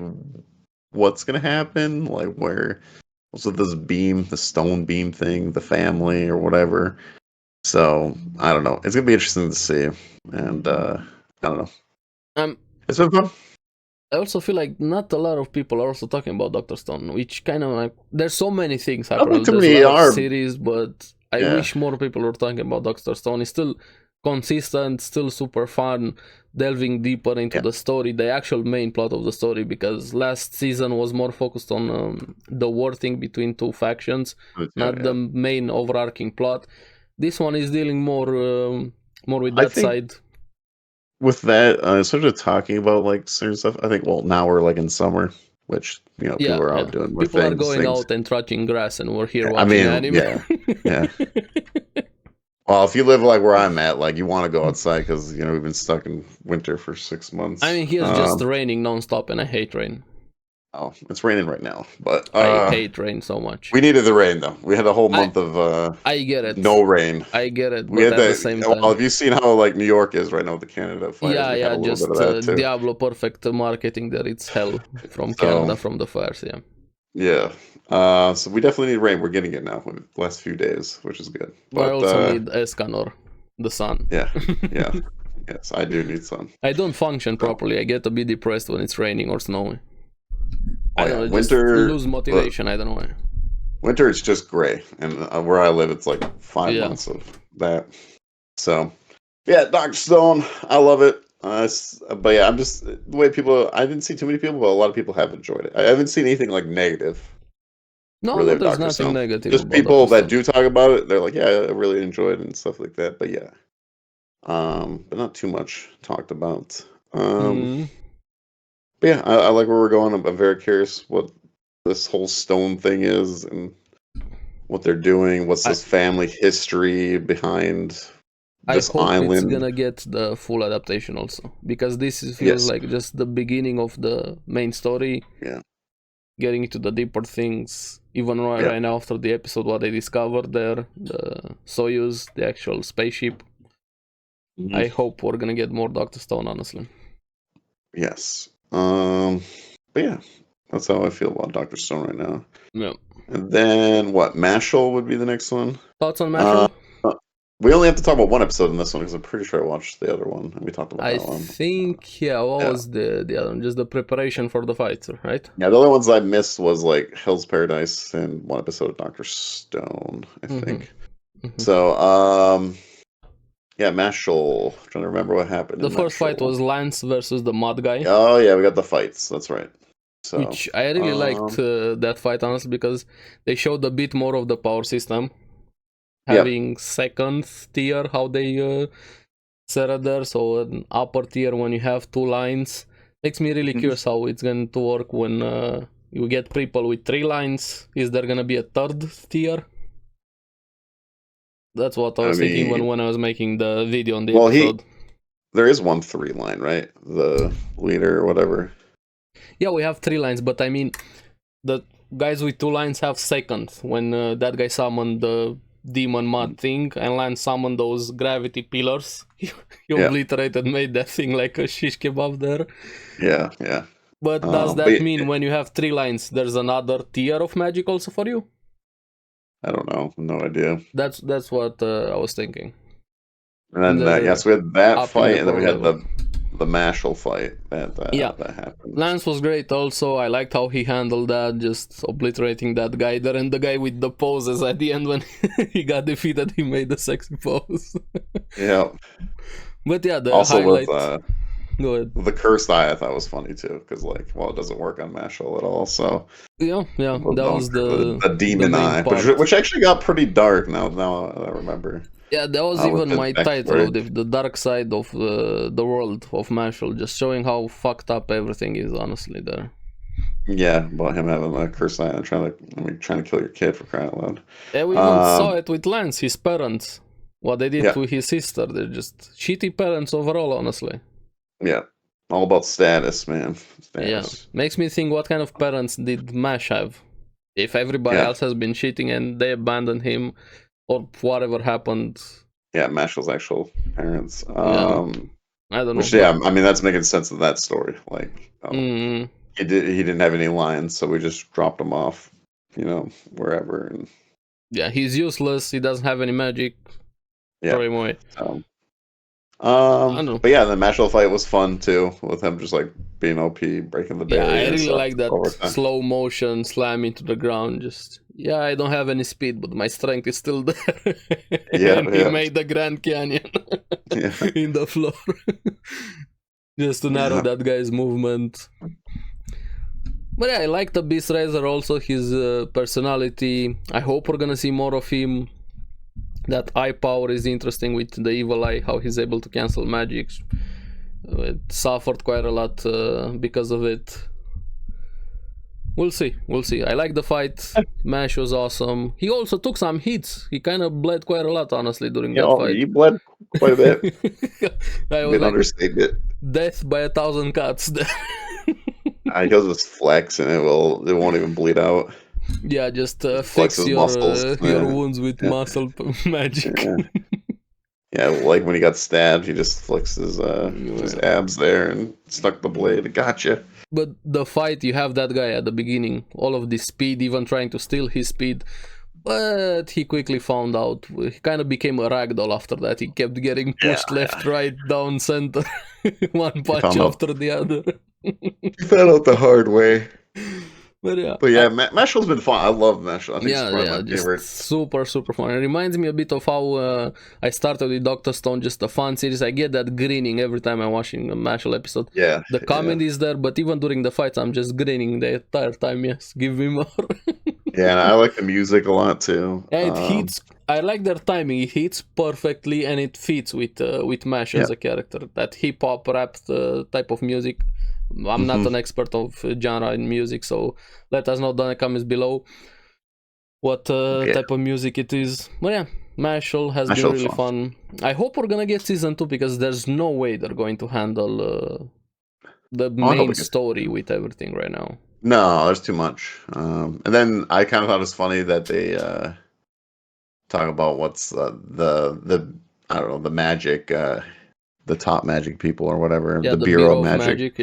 what's gonna happen. Like what's with this beam, the stone beam thing, the family or whatever. So I don't know. It's gonna be interesting to see, and I don't know. It's been fun. I also feel like not a lot of people are also talking about Dr. Stone, which kind of like there's so many things happening. There's a lot of series, but I wish more people were talking about Dr. Stone. It's still consistent, still super fun, delving deeper into the story, the actual main plot of the story, because last season was more focused on the war thing between two factions, not the main overarching plot. This one is dealing more with that side. With that, sort of talking about like certain stuff, I think, now we're like in summer, which, people are out doing more things. People are going out and touching grass, and we're here watching anime. Yeah. Well, if you live like where I'm at, like you want to go outside because, we've been stuck in winter for 6 months. I mean, here's just raining nonstop, and I hate rain. Oh, it's raining right now, but I hate rain so much. we needed the rain though. We had a whole month of I get it. no rain. I get it, We but had at the that. same Well, time, have you seen how like New York is right now with the Canada fires? yeah, We had yeah, a little bit just of that too. Diablo perfect marketing there. It's hell from So Canada from the fires. Yeah, yeah, so we definitely need rain. We're getting it now in the last few days, which is good. but I But also need Escanor, the sun. yeah, yeah, yes, I do need sun. I don't function So, properly. I get a bit depressed when it's raining or snowing. oh I yeah, don't know, just winter. lose motivation. I don't know why. Winter, it's just gray, and where I live, it's like 5 months Yeah, of that. So, yeah, Doctor Stone, I love it. But yeah, I'm just the way people. I didn't see too many people, but a lot of people have enjoyed it. I haven't seen anything like negative no, really no, of there's Doctor nothing Stone. negative Just about people Doctor that Stone. do talk about it, they're like, yeah, I really enjoyed it and stuff like that. But yeah, but not too much talked about. Mm, But yeah, I like where we're going. I'm very curious what this whole stone thing is and what they're doing. What's I this family history behind I this hope it's island? gonna get the full adaptation also, because feels Yes. like just the beginning of the main story, Yeah. getting into the deeper things. Even Yeah. right now after the episode, what they discovered there, the Soyuz, the actual spaceship. Mhm. I hope we're gonna get more Doctor Stone, honestly. Yes. But yeah, that's how I feel about Doctor Stone right now. Yeah. And then what? MASHLE would be the next one. Thoughts on Uh, MASHLE? we only have to talk about one episode in this one because I'm pretty sure I watched the other one and we talked about I that one. think, yeah, what Yeah. was the other one? Just the preparation for the fight, right? Yeah, the other ones I missed was like Hell's Paradise and one episode of Doctor Stone, I Mm-hmm. think. Mm-hmm. So, yeah, MASHLE. I'm trying to remember what happened The in first fight MASHLE. was Lance versus the Mud Guy. Oh yeah, we got the fights. That's right. So, Which I really liked that fight, honestly, because they showed a bit more of the power system. yeah. Having second tier, how they set it there, so an upper tier when you have two lines. Makes me really Mhm. curious how it's going to work when you get people with 3 lines. Is there going to be a third tier? That's what I was thinking when I was making the video on the episode. There is one 3 line, right? The leader or whatever. Yeah, we have 3 lines, but I mean, the guys with 2 lines have second. When that guy summoned the demon mud thing, and Lance summoned those gravity pillars, he obliterated, made that thing like a shish kebab there. Yeah, yeah. But does that mean when you have 3 lines, there's another tier of magic also for you? I don't know. No idea. That's what I was thinking. And then yes, we had that fight, and then we had level. the MASHLE fight that happened. Lance was great also. I liked how he handled that, just obliterating that guy there, and the guy with the poses at the end when he got defeated, he made the sexy pose. Yeah. But yeah, the also highlight... Go ahead. The cursed eye I thought was funny too, because like, well, it doesn't work on MASHLE at all. So yeah, that was the demon eye, which actually got pretty dark. Now I remember. Yeah, that was even my title of the dark side of the world of MASHLE, just showing how fucked up everything is, honestly, there. Yeah, about him having a cursed eye and trying to kill your kid, for crying out loud. Yeah, we even saw it with Lance, his parents. What they did to his sister. They're just shitty parents overall, honestly. Yeah. All about status, man. Status. Yeah. Makes me think, what kind of parents did MASH have? If everybody else has been cheating and they abandoned him, or whatever happened. Yeah, MASHLE's actual parents. I don't know. Which, yeah, I mean, that's making sense of that story. Like, he didn't have any lines, so we just dropped him off, wherever. And yeah, he's useless. He doesn't have any magic. Yeah. Throw him away. But yeah, the MASHLE fight was fun too, with him just like being OP, breaking the barrier. Yeah, I really like that slow motion slam into the ground. Just I don't have any speed, but my strength is still there. And he made the Grand Canyon in the floor, just to narrow that guy's movement. But yeah, I like the Beast Razor also, his personality. I hope we're gonna see more of him. That eye power is interesting with the evil eye, how he's able to cancel magic. It suffered quite a lot because of it. We'll see. I like the fight. MASH was awesome. He also took some hits. He kind of bled quite a lot, honestly, during that fight. He bled quite a bit. I was understatement. Death by 1,000 cuts. He'll just flex and it won't even bleed out. Yeah, just Flex fix his muscles. your Yeah. wounds with Yeah. muscle magic. Yeah. Yeah, like when he got stabbed, he just flicks his abs there and stuck the blade. Gotcha. But the fight, you have that guy at the beginning, all of this speed, even trying to steal his speed. But he quickly found out. He kind of became a ragdoll after that. He kept getting pushed left, right, down, center. One punch after the other. He found out the hard way. But yeah. But yeah, MASHLE's been fun. I love MASHLE. I think it's probably my favorite. Super, super fun. It reminds me a bit of how I started with Dr. Stone, just a fun series. I get that grinning every time I'm watching a MASHLE episode. Yeah. The comedy is there, but even during the fights, I'm just grinning the entire time. Yes, give me more. Yeah, and I like the music a lot too. Yeah, it hits. I like their timing. It hits perfectly, and it fits with MASH as a character. That hip hop rap type of music. I'm not an expert of genre in music, so let us know down in the comments below what type of music it is. But yeah, MASHLE has been really fun. I hope we're gonna get season 2 because there's no way they're going to handle the main story with everything right now. No, there's too much. And then I kind of thought it was funny that they talk about what's the I don't know, the magic, the top magic people or whatever, the Bureau of Magic.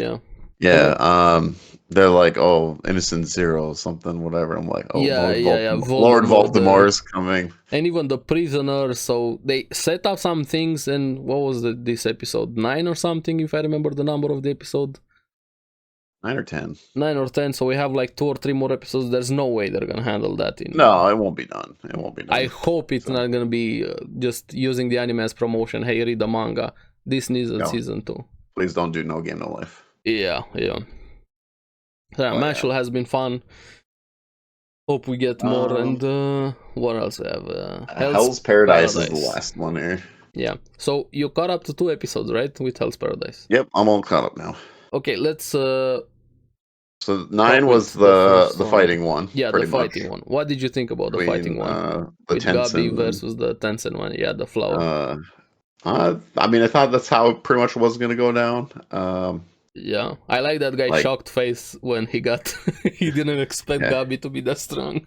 Yeah, they're like, oh, Innocent Zero, something, whatever. I'm like, oh, Lord Voldemort's coming. And even the prisoner, so they set up some things, and what was this episode? 9 or something, if I remember the number of the episode? 9 or 10. 9 or 10, so we have like 2 or 3 more episodes. There's no way they're gonna handle that. No, it won't be done. It won't be done. I hope it's not gonna be just using the anime as promotion. Hey, read the manga. This needs a season 2. Please don't do No Game No Life. Yeah. So MASHLE has been fun. Hope we get more. And what else we have? Hell's Paradise is the last one here. Yeah. So you caught up to 2 episodes, right? With Hell's Paradise. Yep, I'm all caught up now. Okay, let's. So 9 was the fighting one. Yeah, the fighting one. What did you think about the fighting one? With Gabi versus the Tencent one. Yeah, the flower. I mean, I thought that's how it pretty much was going to go down. Yeah, I like that guy shocked face when he got. He didn't expect Gabi to be that strong.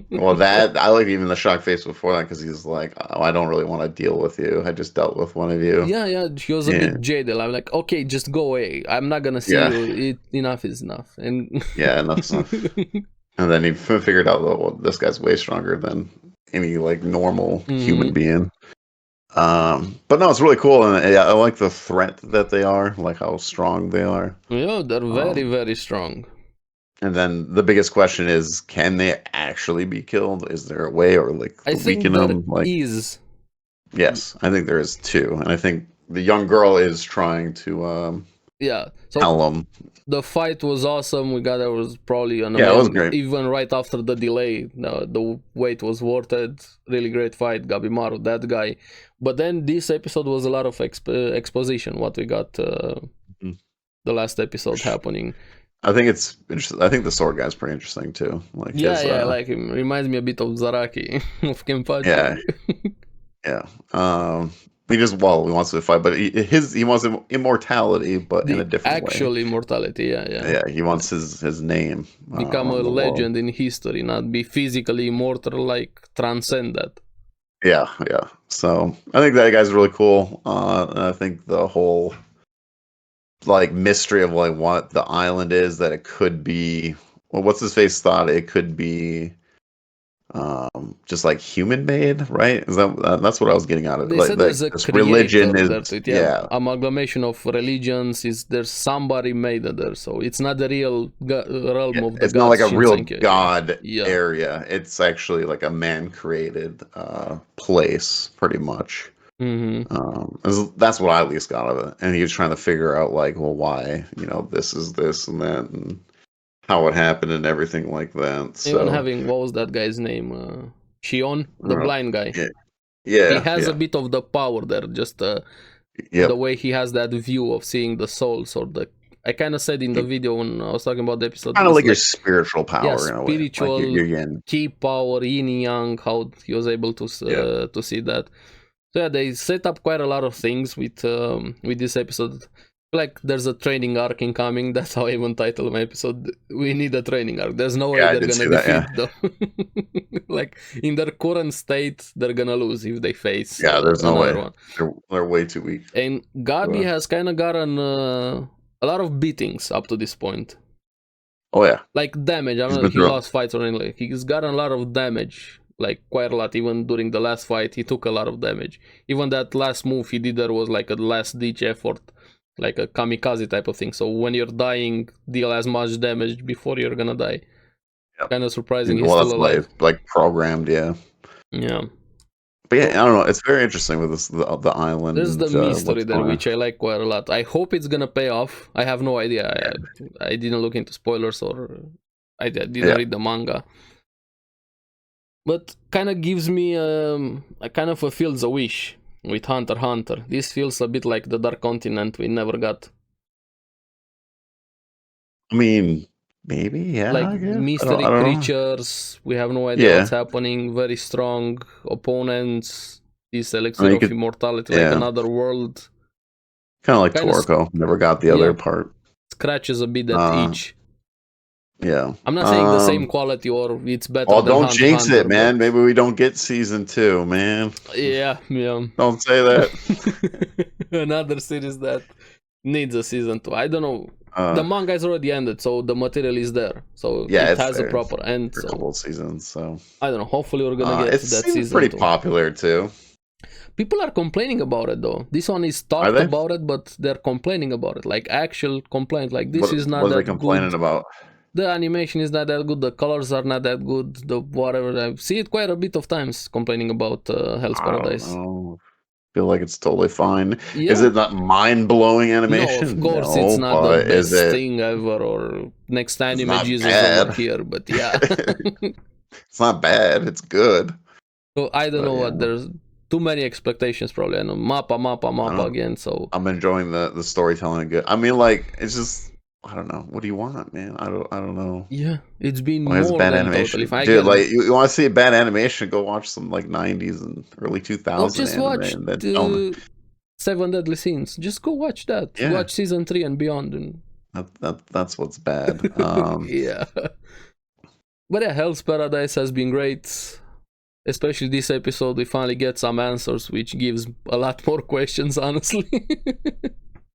Well, I like even the shocked face before that because he's like, oh, I don't really want to deal with you. I just dealt with one of you. Yeah, he was a bit jaded. I'm like, okay, just go away. I'm not gonna see you. Enough is enough. And yeah, enough's enough. And then he figured out, well, this guy's way stronger than any like normal human being. But no, it's really cool, and I like the threat that they are, like how strong they are. Yeah, they're very, very strong. And then the biggest question is, can they actually be killed? Is there a way, or like weaken them? Like, yes, I think there is too, and I think the young girl is trying to tell them. The fight was awesome. There was probably an it was great. Even right after the delay, the wait was worth it. Really great fight, Gabimaru, that guy. But then this episode was a lot of exposition. What we got the last episode happening. I think it's interesting. I think the sword guy's pretty interesting too. Like I like him. Reminds me a bit of Zaraki of Kenpachi. Yeah. He wants to fight, but he wants immortality, but in a different way. Actual immortality, yeah. He wants his name. Become a legend in history, not be physically immortal, like transcend that. Yeah. So I think that guy's really cool. And I think the whole like mystery of like what the island is, that it could be. Well, what's his face thought it could be. Just like human made, right? Is that's what I was getting out of it? They said there's a religion is amalgamation of religions. There's somebody made it there, so it's not the real realm of the it's gods. Not like a real god area. It's actually like a man-created place, pretty much. That's what I at least got out of it. And he was trying to figure out like, well, why this is this and that, and how it happened and everything like that. Even having, what was that guy's name? Shion, the blind guy. Yeah. He has a bit of the power there, just the way he has that view of seeing the souls, or I kind of said in the video when I was talking about the episode. Kind of like your spiritual power, in a way. Spiritual, like key power, yin yang, how he was able to see that. So yeah, they set up quite a lot of things with this episode. Like there's a training arc incoming. That's how I even title my episode. We need a training arc. There's no way Yeah, I they're did gonna see that, defeat them. Like in their current state, they're gonna lose if they face Yeah, there's no another way. one. They're way too weak. And Gabi has kind of gotten a lot of beatings up to this point. Oh yeah, Like damage. I He's don't know been if he through- lost fights or anything. Like, he's gotten a lot of damage. Like quite a lot. Even during the last fight, he took a lot of damage. Even that last move he did there was like a last ditch effort. Like a kamikaze type of thing. So when you're dying, deal as much damage before you're gonna die. Yep. Kind of surprising he's well, still that's alive. like programmed, yeah. Yeah. But yeah, I don't know. It's very interesting with this the island. There's the mystery what's there, going on. which I like quite a lot. I hope it's gonna pay off. I have no idea. I didn't look into spoilers or I didn't read the manga. But kind of gives me I kind of fulfills a wish with Hunter x Hunter. This feels a bit like the Dark Continent we never got. I mean, maybe, yeah. Like I guess. mystery I don't know. creatures, we have no idea what's happening. Very strong opponents. This elixir of immortality, like another world. Kind of like Toriko. Never got the other part. Scratches a bit at each. Yeah. I'm not saying the same quality or it's better. Oh, than don't Hunter jinx Hunter, it, man. Maybe we don't get season 2, man. Yeah. Don't say that. Another series that needs a season 2. I don't know. The manga is already ended, so the material is there. So yeah, it has a proper end. For a couple of seasons, so I don't know. Hopefully we're gonna get that season. It's pretty popular too. People are complaining about it though. This one is talked about it, but they're complaining about it. Like actual complaint. Like this is not that good. What are they complaining about? The animation is not that good. The colors are not that good. The whatever. I see it quite a bit of times complaining about Hell's Paradise. I feel like it's totally fine. Yeah. Is it not mind-blowing animation? No, of course it's not the best thing ever or next anime Jesus over here, but yeah. It's not bad. It's good. So I don't know what there's too many expectations probably. I know Mappa again. So I'm enjoying the storytelling. Good. I mean, like it's just I don't know. What do you want, man? I don't know. Yeah, it's been more bad than animation. Totally. Dude, like you want to see a bad animation? Go watch some like 90s and early 2000s. Or just watch the 7 Deadly Sins. Just go watch that. Yeah. Watch season 3 and beyond. And that's what's bad. Yeah. But yeah, Hell's Paradise has been great. Especially this episode, we finally get some answers, which gives a lot more questions, honestly.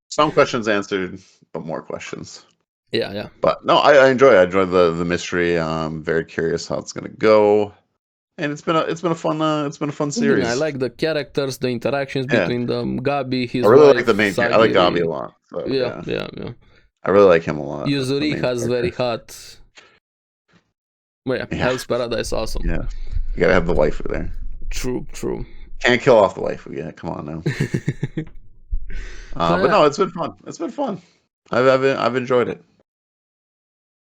Some questions answered, but more questions. Yeah. But no, I enjoy the mystery. I'm very curious how it's gonna go, and it's been a fun series. I like the characters, the interactions between them. Gabi, his I really wife, like the main. I like Gabi a lot. So, yeah. I really like him a lot. Yuzuriha's very hot. Well, yeah, Hell's Paradise, awesome. Yeah, you gotta have the waifu there. True. Can't kill off the waifu. Yeah, come on now. But no, it's been fun. It's been fun. I've enjoyed it.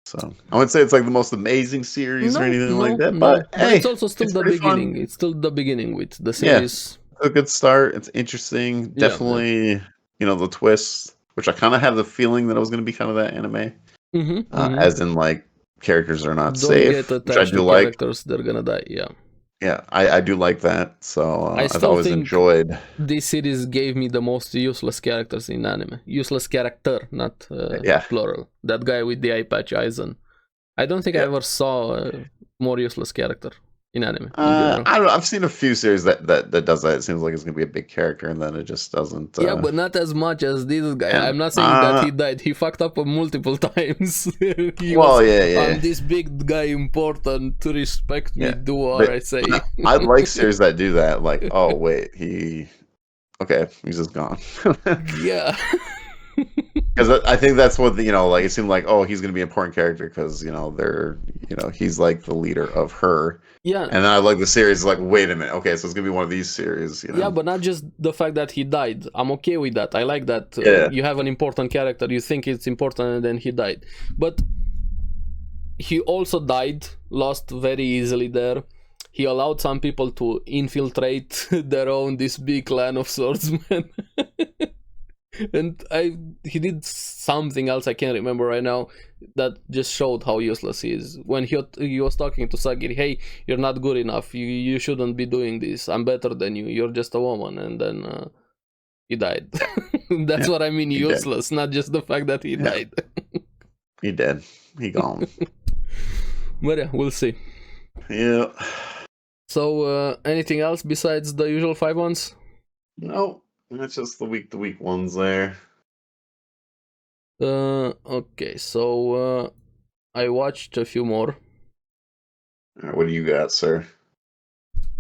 So I wouldn't say it's like the most amazing series or anything like that, but hey, it's also still the beginning. Fun. It's still the beginning with the series. Yeah, a good start. It's interesting. Definitely, the twists, which I kind of had the feeling that it was going to be kind of that anime, as in like characters are not safe, which I do like. Characters, they're gonna die. Yeah, I do like that. So I've always enjoyed. This series gave me the most useless characters in anime. Useless character, not plural. That guy with the eye patch, Aizen. I don't think I ever saw a more useless character in anime. I don't know. I've seen a few series that does that. It seems like it's gonna be a big character, and then it just doesn't. Yeah, but not as much as this guy. I'm not saying that he died. He fucked up multiple times. I'm this big guy, important to respect me. Do what I say. I like series that do that. Like, oh wait, he's just gone. Yeah. Because I think that's what like it seemed like. Oh, he's gonna be an important character because he's like the leader of her. Yeah. And then I like the series. Like, wait a minute. Okay, so it's gonna be one of these series. Yeah, but not just the fact that he died. I'm okay with that. I like that. You have an important character. You think it's important, and then he died. But he also died. Lost very easily there. He allowed some people to infiltrate this big clan of swordsmen. And he did something else I can't remember right now that just showed how useless he is. When he was talking to Sagiri, hey, you're not good enough. You shouldn't be doing this. I'm better than you. You're just a woman. And then he died. That's what I mean, useless, not just the fact that he died. He dead. He gone. But yeah, we'll see. Yeah. So, anything else besides the usual 5 ones? No, that's just the week ones there. Okay, so I watched a few more. All right, what do you got, sir?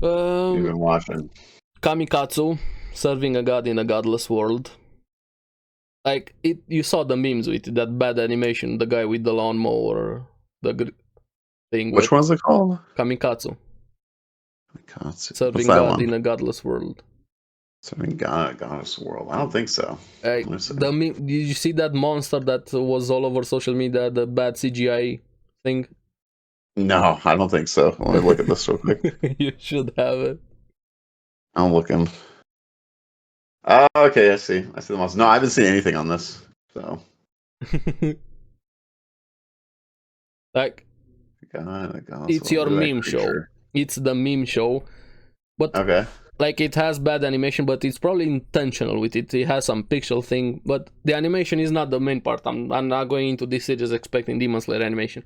You've been watching Kamikatsu, serving a god in a godless world. Like you saw the memes with it, that bad animation, the guy with the lawnmower, the thing. Which one's it called? Kamikatsu. Kamikatsu. Serving God in a godless world. Serving God, godless world. I don't think so. Did you see that monster that was all over social media, the bad CGI thing? No, I don't think so. Let me look at this real quick. You should have it. I'm looking. Okay, I see the monster. No, I haven't seen anything on this. So. Like, it's your meme show. It's the meme show, but okay. Like, it has bad animation, but it's probably intentional with it. It has some pixel thing, but the animation is not the main part. I'm not going into this series expecting Demon Slayer animation.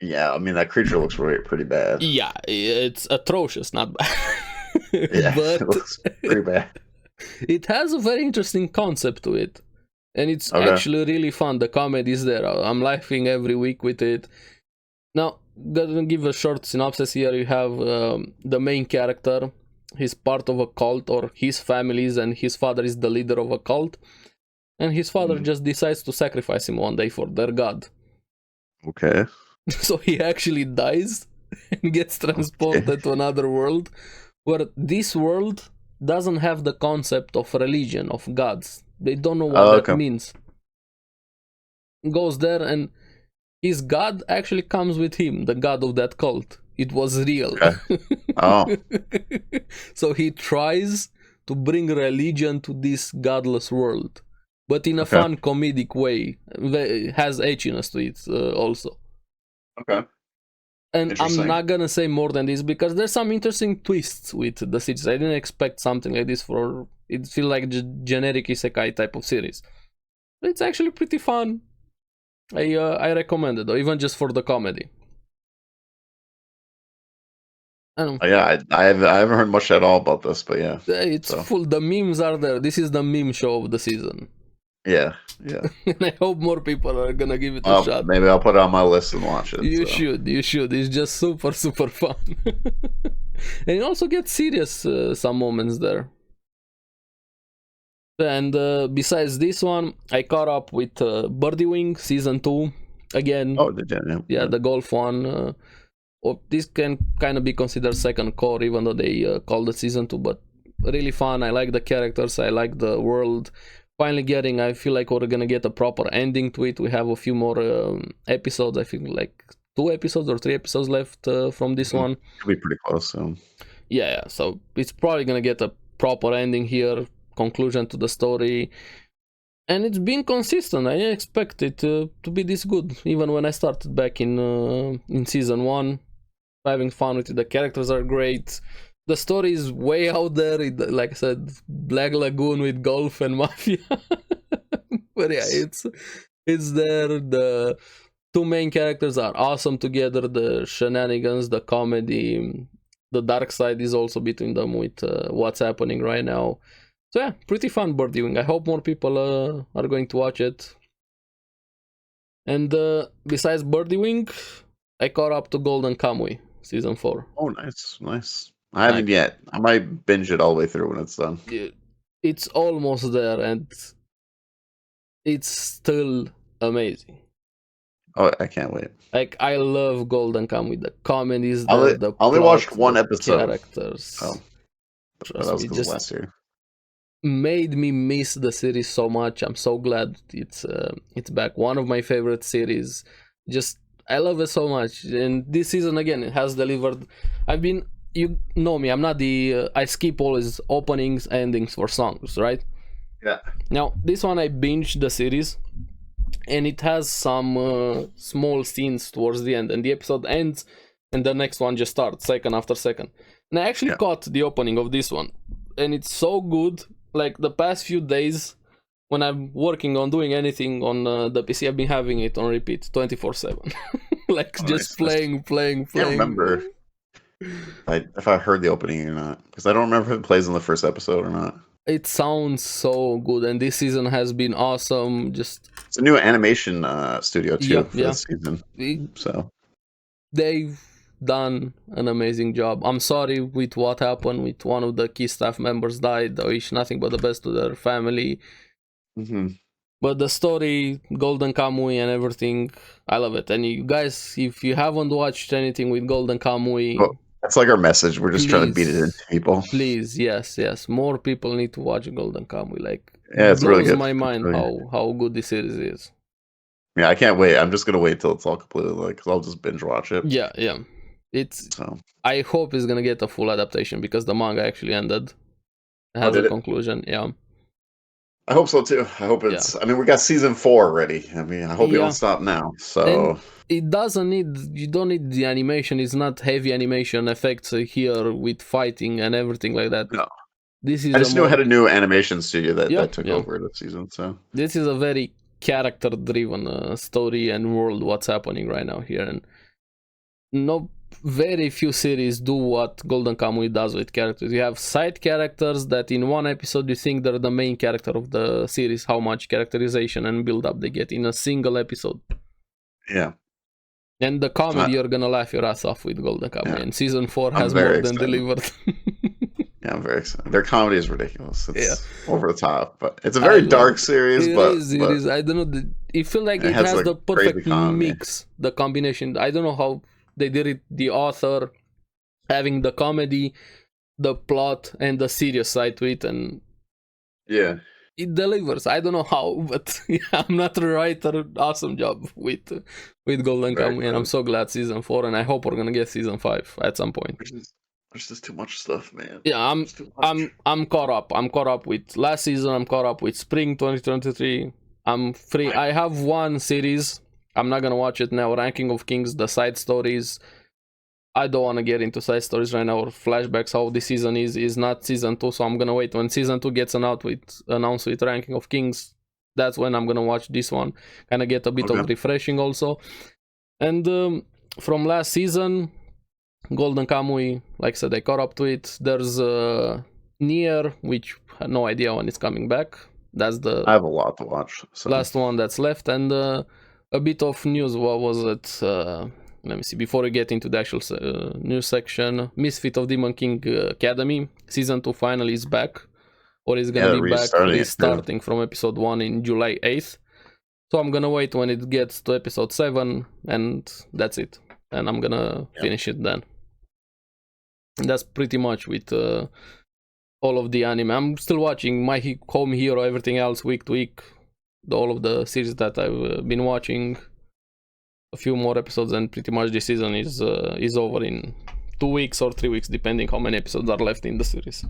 Yeah, I mean, that creature looks pretty bad. Yeah, it's atrocious, not bad. Yeah, but it looks pretty bad. It has a very interesting concept to it, and it's actually really fun. The comedy is there. I'm laughing every week with it. Now, gonna give a short synopsis here. You have the main character. He's part of a cult, or his family is, and his father is the leader of a cult. And his father just decides to sacrifice him one day for their god. Okay. So he actually dies and gets transported to another world, where this world doesn't have the concept of religion, of gods. They don't know what that means. Goes there, and his god actually comes with him, the god of that cult. It was real. Okay. Oh. So he tries to bring religion to this godless world, but in a fun, comedic way. It has edginess to it also. Okay. And I'm not gonna say more than this, because there's some interesting twists with the series. I didn't expect something like this for it. Feels like generic isekai type of series. It's actually pretty fun. I recommend it, though, even just for the comedy. I don't know. Yeah, I haven't heard much at all about this, but yeah, it's full. The memes are there. This is the meme show of the season. Yeah. And I hope more people are gonna give it a shot. Maybe I'll put it on my list and watch it. You should. It's just super fun. And it also gets serious some moments there. And besides this one, I caught up with Birdie Wing Season 2 again. Oh, did you? Yeah, the golf one. This can kind of be considered second core, even though they called it Season 2, but really fun. I like the characters, I like the world. Finally I feel like we're gonna get a proper ending to it. We have a few more episodes, I think like 2 episodes or 3 episodes left from this one. Could be pretty close, so. Yeah, so it's probably gonna get a proper ending here, conclusion to the story. And it's been consistent. I didn't expect it to be this good, even when I started back in Season 1. Having fun with it. The characters are great. The story is way out there. Like I said, Black Lagoon with golf and mafia. But yeah, it's there. The 2 main characters are awesome together. The shenanigans, the comedy, the dark side is also between them with what's happening right now. So yeah, pretty fun Birdie Wing. I hope more people are going to watch it. And besides Birdie Wing, I caught up to Golden Kamuy Season 4. Oh, nice. I haven't yet. I might binge it all the way through when it's done. It's almost there, and it's still amazing. Oh, I can't wait. Like, I love Golden Kamuy. The comedies, I only watched one episode. Characters. Oh, that was because last year. Made me miss the series so much. I'm so glad it's back. One of my favorite series. I love it so much. And this season again, it has delivered. You know me, I'm not I skip always openings, endings for songs, right? Yeah. Now this one I binged the series, and it has some small scenes towards the end, and the episode ends and the next one just starts second after second. And I actually caught the opening of this one, and it's so good like the past few days when I'm working on doing anything on the PC, I've been having it on repeat 24/7. Like just playing. I can't remember if I heard the opening or not, because I don't remember if it plays in the first episode or not. It sounds so good, and this season has been awesome. Just it's a new animation studio too for this season. So they've done an amazing job. I'm sorry with what happened with one of the key staff members died. I wish nothing but the best to their family. But the story, Golden Kamuy and everything, I love it. And you guys, if you haven't watched anything with Golden Kamuy, that's like our message. We're just trying to beat it into people. Please, yes. More people need to watch Golden Kamuy. Like, yeah, it's really good. It blows my mind how good this series is. Yeah, I can't wait. I'm just gonna wait till it's all completely because I'll just binge watch it. Yeah. I hope it's gonna get a full adaptation because the manga actually ended. It has a conclusion. Yeah. I hope so too. I hope it's. I mean, we got season 4 ready. I mean, I hope you don't stop now. So and it doesn't need. You don't need the animation. It's not heavy animation effects here with fighting and everything like that. No. This is. I just knew I had a new animation studio that took over this season. So this is a very character-driven story and world. What's happening right now here, and very few series do what Golden Kamuy does with characters. You have side characters that in one episode you think they're the main character of the series, how much characterization and build up they get in a single episode. Yeah. And the comedy, you're gonna laugh your ass off with Golden Kamuy. And season 4 has more than delivered. Yeah, I'm very excited. Their comedy is ridiculous. It's over the top, but it's a very dark series. It is. I don't know. It feels like it has the perfect mix, the combination. I don't know how they did it. The author having the comedy, the plot, and the serious side to it, and it delivers. I don't know how, but I'm not a writer. Awesome job with Golden Kamuy, and I'm so glad season 4, and I hope we're gonna get season 5 at some point. There's just too much stuff, man. Yeah, I'm caught up. I'm caught up with last season. I'm caught up with spring 2023. I'm free. I have one series. I'm not gonna watch it now. Ranking of Kings, the side stories. I don't want to get into side stories right now or flashbacks. How this season is not season 2, so I'm gonna wait when season 2 gets announced with Ranking of Kings. That's when I'm gonna watch this one. Kind of get a bit of refreshing also. And from last season, Golden Kamuy, like I said, I caught up to it. There's Nier, which I had no idea when it's coming back. That's the. I have a lot to watch. So. Last one that's left, and a bit of news. What was it? Let me see. Before we get into the actual news section, Misfit of Demon King Academy season 2 finally is back, or is gonna be back restarting from episode 1 in July 8th. So I'm gonna wait when it gets to episode 7, and that's it. And I'm gonna finish it then. And that's pretty much with all of the anime. I'm still watching My Home Hero, everything else week to week. All of the series that I've been watching. A few more episodes, and pretty much this season is over in 2 weeks or 3 weeks, depending how many episodes are left in the series.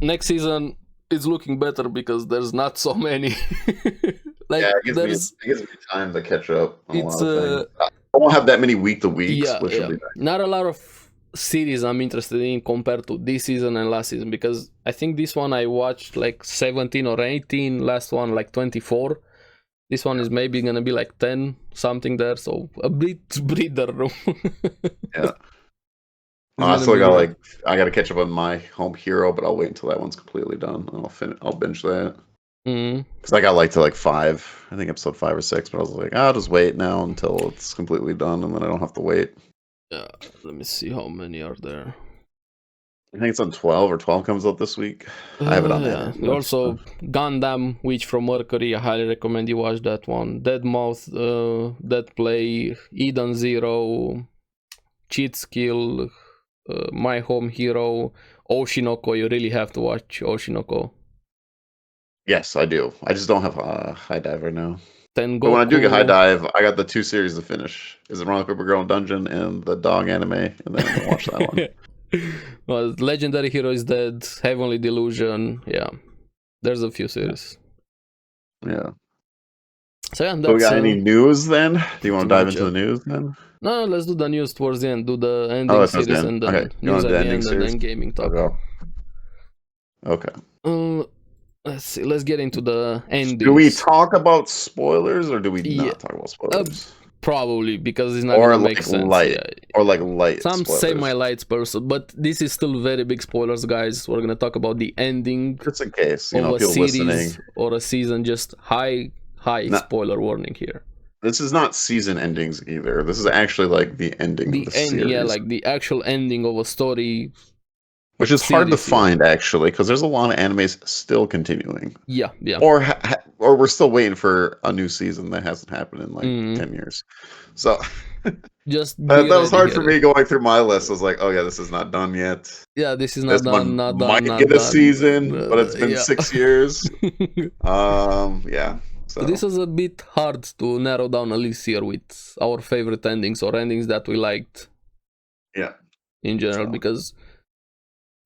Next season is looking better because there's not so many. It gives me time to catch up on a lot of things. I won't have that many week to weeks, which will be nice. Not a lot of series I'm interested in compared to this season and last season, because I think this one I watched like 17 or 18, last one like 24. This one is maybe gonna be like 10 something there, so a bit breather room. I still got I gotta catch up on My Home Hero, but I'll wait until that one's completely done. I'll binge that. Because I got to 5, I think episode 5 or 6, but I was like, I'll just wait now until it's completely done, and then I don't have to wait. Yeah, let me see how many are there. I think it's on 12, or 12 comes out this week. I have it on there. Also, Gundam, Witch from Mercury, I highly recommend you watch that one. Deadmau5, Dead Play, Eden Zero, Cheat Skill, My Home Hero, Oshinoko. You really have to watch Oshinoko. Yes, I do. I just don't have a High Dive right now. Tengoku. But when I do get High Dive, I got the 2 series to finish. Is it Wrong Paper Girl Dungeon and the dog anime, and then I'm gonna watch that one. Well, Legendary Hero is Dead, Heavenly Delusion, there's a few series. Yeah. So that's, we got any news then? Do you want to dive into the news then? No, let's do the news towards the end. Do the ending series and then news at the end, and then gaming talk. Okay. Let's see. Let's get into the endings. Do we talk about spoilers or do we Yeah. not talk about spoilers? Probably, because it's not Or gonna like make sense. light, Yeah. or like light. Some spoilers. semi-light spoilers, but this is still very big spoilers, guys. We're gonna talk about the ending Just in case, of a people series listening. or a season. Just high spoiler warning here. This is not season endings either. This is actually like the ending of the series. Yeah, like the actual ending of a story. Which is hard to find, actually, because there's a lot of animes still continuing. Yeah, yeah. Or we're still waiting for a new season that hasn't happened in like 10 years. So just that was hard for me going through my list. I was like, oh yeah, this is not done yet. Yeah, this is not done. Not done. Might get a season, but it's been 6 years. Yeah. So this is a bit hard to narrow down a list here with our favorite endings or endings that we liked. Yeah. In general, because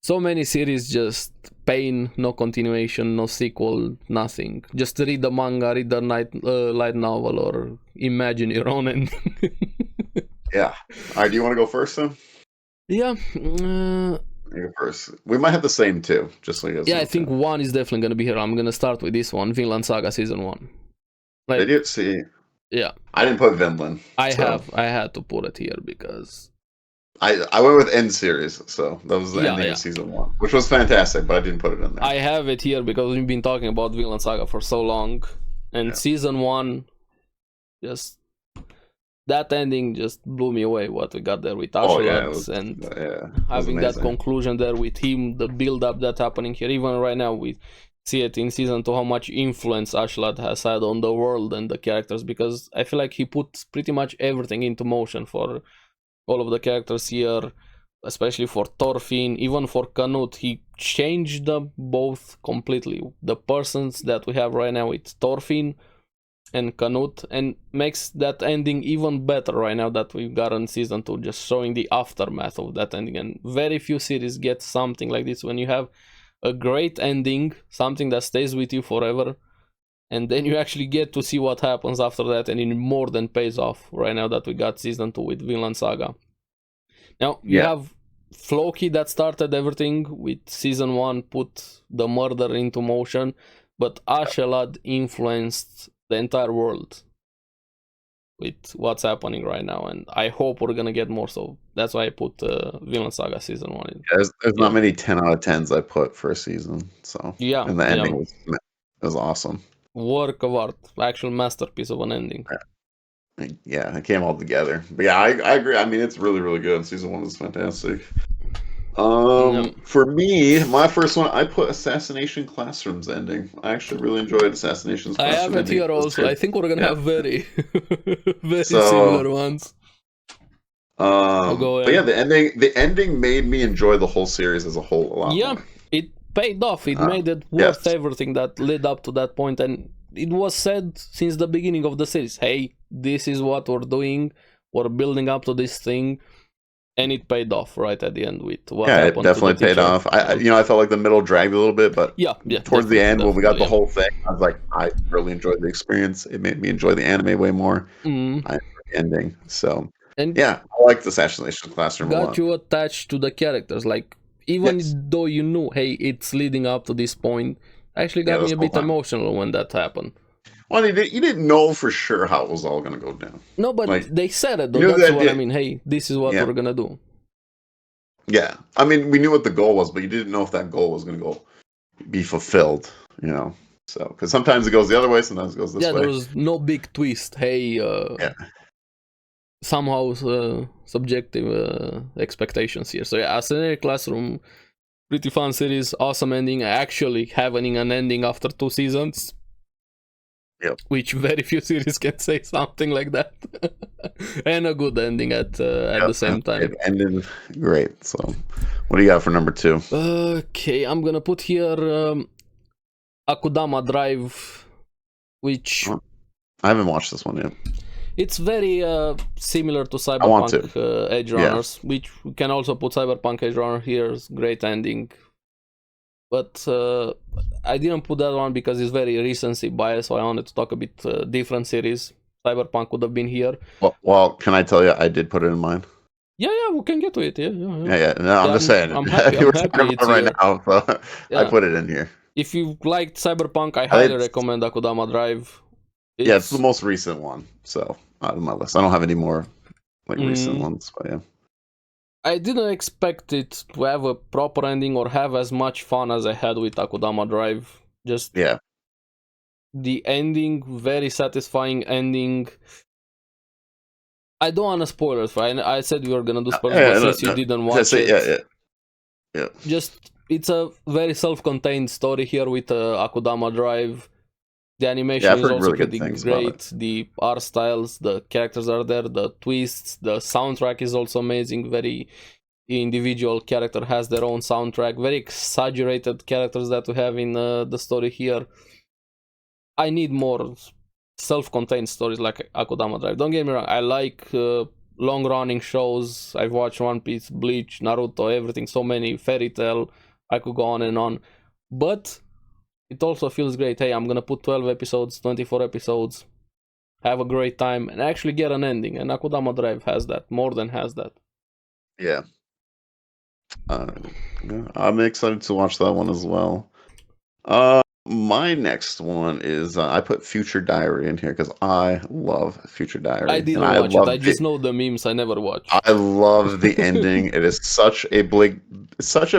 so many series just pain, no continuation, no sequel, nothing. Just read the manga, read the light novel, or imagine your own ending. Yeah. All right, do you want to go first then? Yeah. You go first. We might have the same too, just so you guys know. I think one is definitely going to be here. I'm going to start with this one, Vinland Saga Season 1. Like, did you see? Yeah. I didn't put Vinland. I had to put it here because I went with end series, so that was the ending of season 1, which was fantastic, but I didn't put it in there. I have it here because we've been talking about Vinland Saga for so long, and season 1, just that ending just blew me away. What we got there with Ashland and having that conclusion there with him, the build up that's happening here. Even right now, we see it in season 2 how much influence Ashland has had on the world and the characters, because I feel like he put pretty much everything into motion for all of the characters here, especially for Thorfinn, even for Canute. He changed them both completely. The persons that we have right now with Thorfinn and Canute, and makes that ending even better right now that we've got in season 2, just showing the aftermath of that ending. And very few series get something like this, when you have a great ending, something that stays with you forever, and then you actually get to see what happens after that, and it more than pays off right now that we got season 2 with Vinland Saga. Now, you have Floki that started everything with season 1, put the murder into motion, but Ashelad influenced the entire world with what's happening right now, and I hope we're gonna get more, so that's why I put Vinland Saga season 1 in. There's not many 10 out of 10s I put for a season, so and the ending was awesome. Work of art, actual masterpiece of an ending. Yeah, it came all together. But yeah, I agree. I mean, it's really, really good. Season 1 is fantastic. For me, my first one, I put Assassination Classroom's ending. I actually really enjoyed Assassination Classroom. I have it here also. I think we're gonna have very, very similar ones. But yeah, the ending made me enjoy the whole series as a whole a lot more. It paid off. It made it worth everything that led up to that point, and it was said since the beginning of the series, hey, this is what we're doing, we're building up to this thing, and it paid off right at the end with what happened. It definitely paid off. I felt like the middle dragged a little bit, but towards the end, when we got the whole thing, I was like, I really enjoyed the experience. It made me enjoy the anime way more. I enjoyed the ending, so and I like the Assassination Classroom a lot. Got you attached to the characters, like, even though you knew, hey, it's leading up to this point, actually got me a bit emotional when that happened. Well, you didn't know for sure how it was all going to go down. No, but they said it, though. That's what I mean. Hey, this is what we're going to do. Yeah. I mean, we knew what the goal was, but you didn't know if that goal was going to be fulfilled, So, because sometimes it goes the other way, sometimes it goes this way. Yeah, there was no big twist. Hey, somehow subjective expectations here. So yeah, Assassination Classroom, pretty fun series, awesome ending. Actually having an ending after 2 seasons, which very few series can say something like that, and a good ending at the same time. It ended great. So, what do you got for number 2? Okay, I'm gonna put here Akudama Drive, which I haven't watched this one yet. It's very similar to Cyberpunk Edge Runners, which we can also put Cyberpunk Edge Runner here. Great ending. But I didn't put that one because it's very recency bias, so I wanted to talk a bit different series. Cyberpunk would have been here. Well, can I tell you, I did put it in mine. Yeah, we can get to it. Yeah. Yeah. No, I'm just saying. I'm happy. If you were talking It's about it right here. now, so I Yeah. put it in here. If you liked Cyberpunk, I I highly think- recommend Akudama Drive. Yeah, it's the most recent one, so out of my list. I don't have any more like recent Mm. ones, but yeah. I didn't expect it to have a proper ending or have as much fun as I had with Akudama Drive. Just Yeah. the ending, very satisfying ending. I don't want to spoil it. I said we were gonna do spoilers, but since you didn't watch it, yeah. just it's a very self-contained story here with Akudama Drive. The animation I've is heard also really good pretty things about great. The art styles, the characters are there, the twists, the soundtrack is also amazing. Very individual character has their own soundtrack. Very exaggerated characters that we have in the story here. I need more self-contained stories like Akudama Drive. Don't get me wrong, I like long-running shows. I've watched One Piece, Bleach, Naruto, everything, so many, Fairy Tail. I could go on and on. But it also feels great. Hey, I'm gonna put 12 episodes, 24 episodes, have a great time, and actually get an ending. And Akudama Drive has that, more than has that. Yeah. I'm excited to watch that one as well. My next one is I put Future Diary in here because I love Future Diary. I didn't watch it. I just know the memes. I never watched. I love the ending. It is such a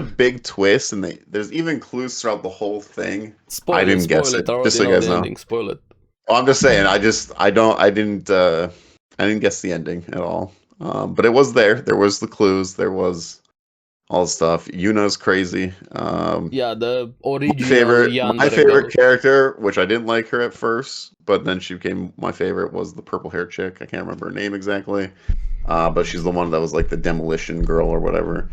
big twist, and there's even clues throughout the whole thing. I didn't guess it. Just so you guys know. Ending. Spoil it. Well, I'm just saying. I didn't guess the ending at all. But it was there. There was the clues. There was all the stuff. Yuna's crazy. Yeah, the original my favorite character, which I didn't like her at first, but then she became my favorite, was the purple hair chick. I can't remember her name exactly, but she's the one that was like the demolition girl or whatever.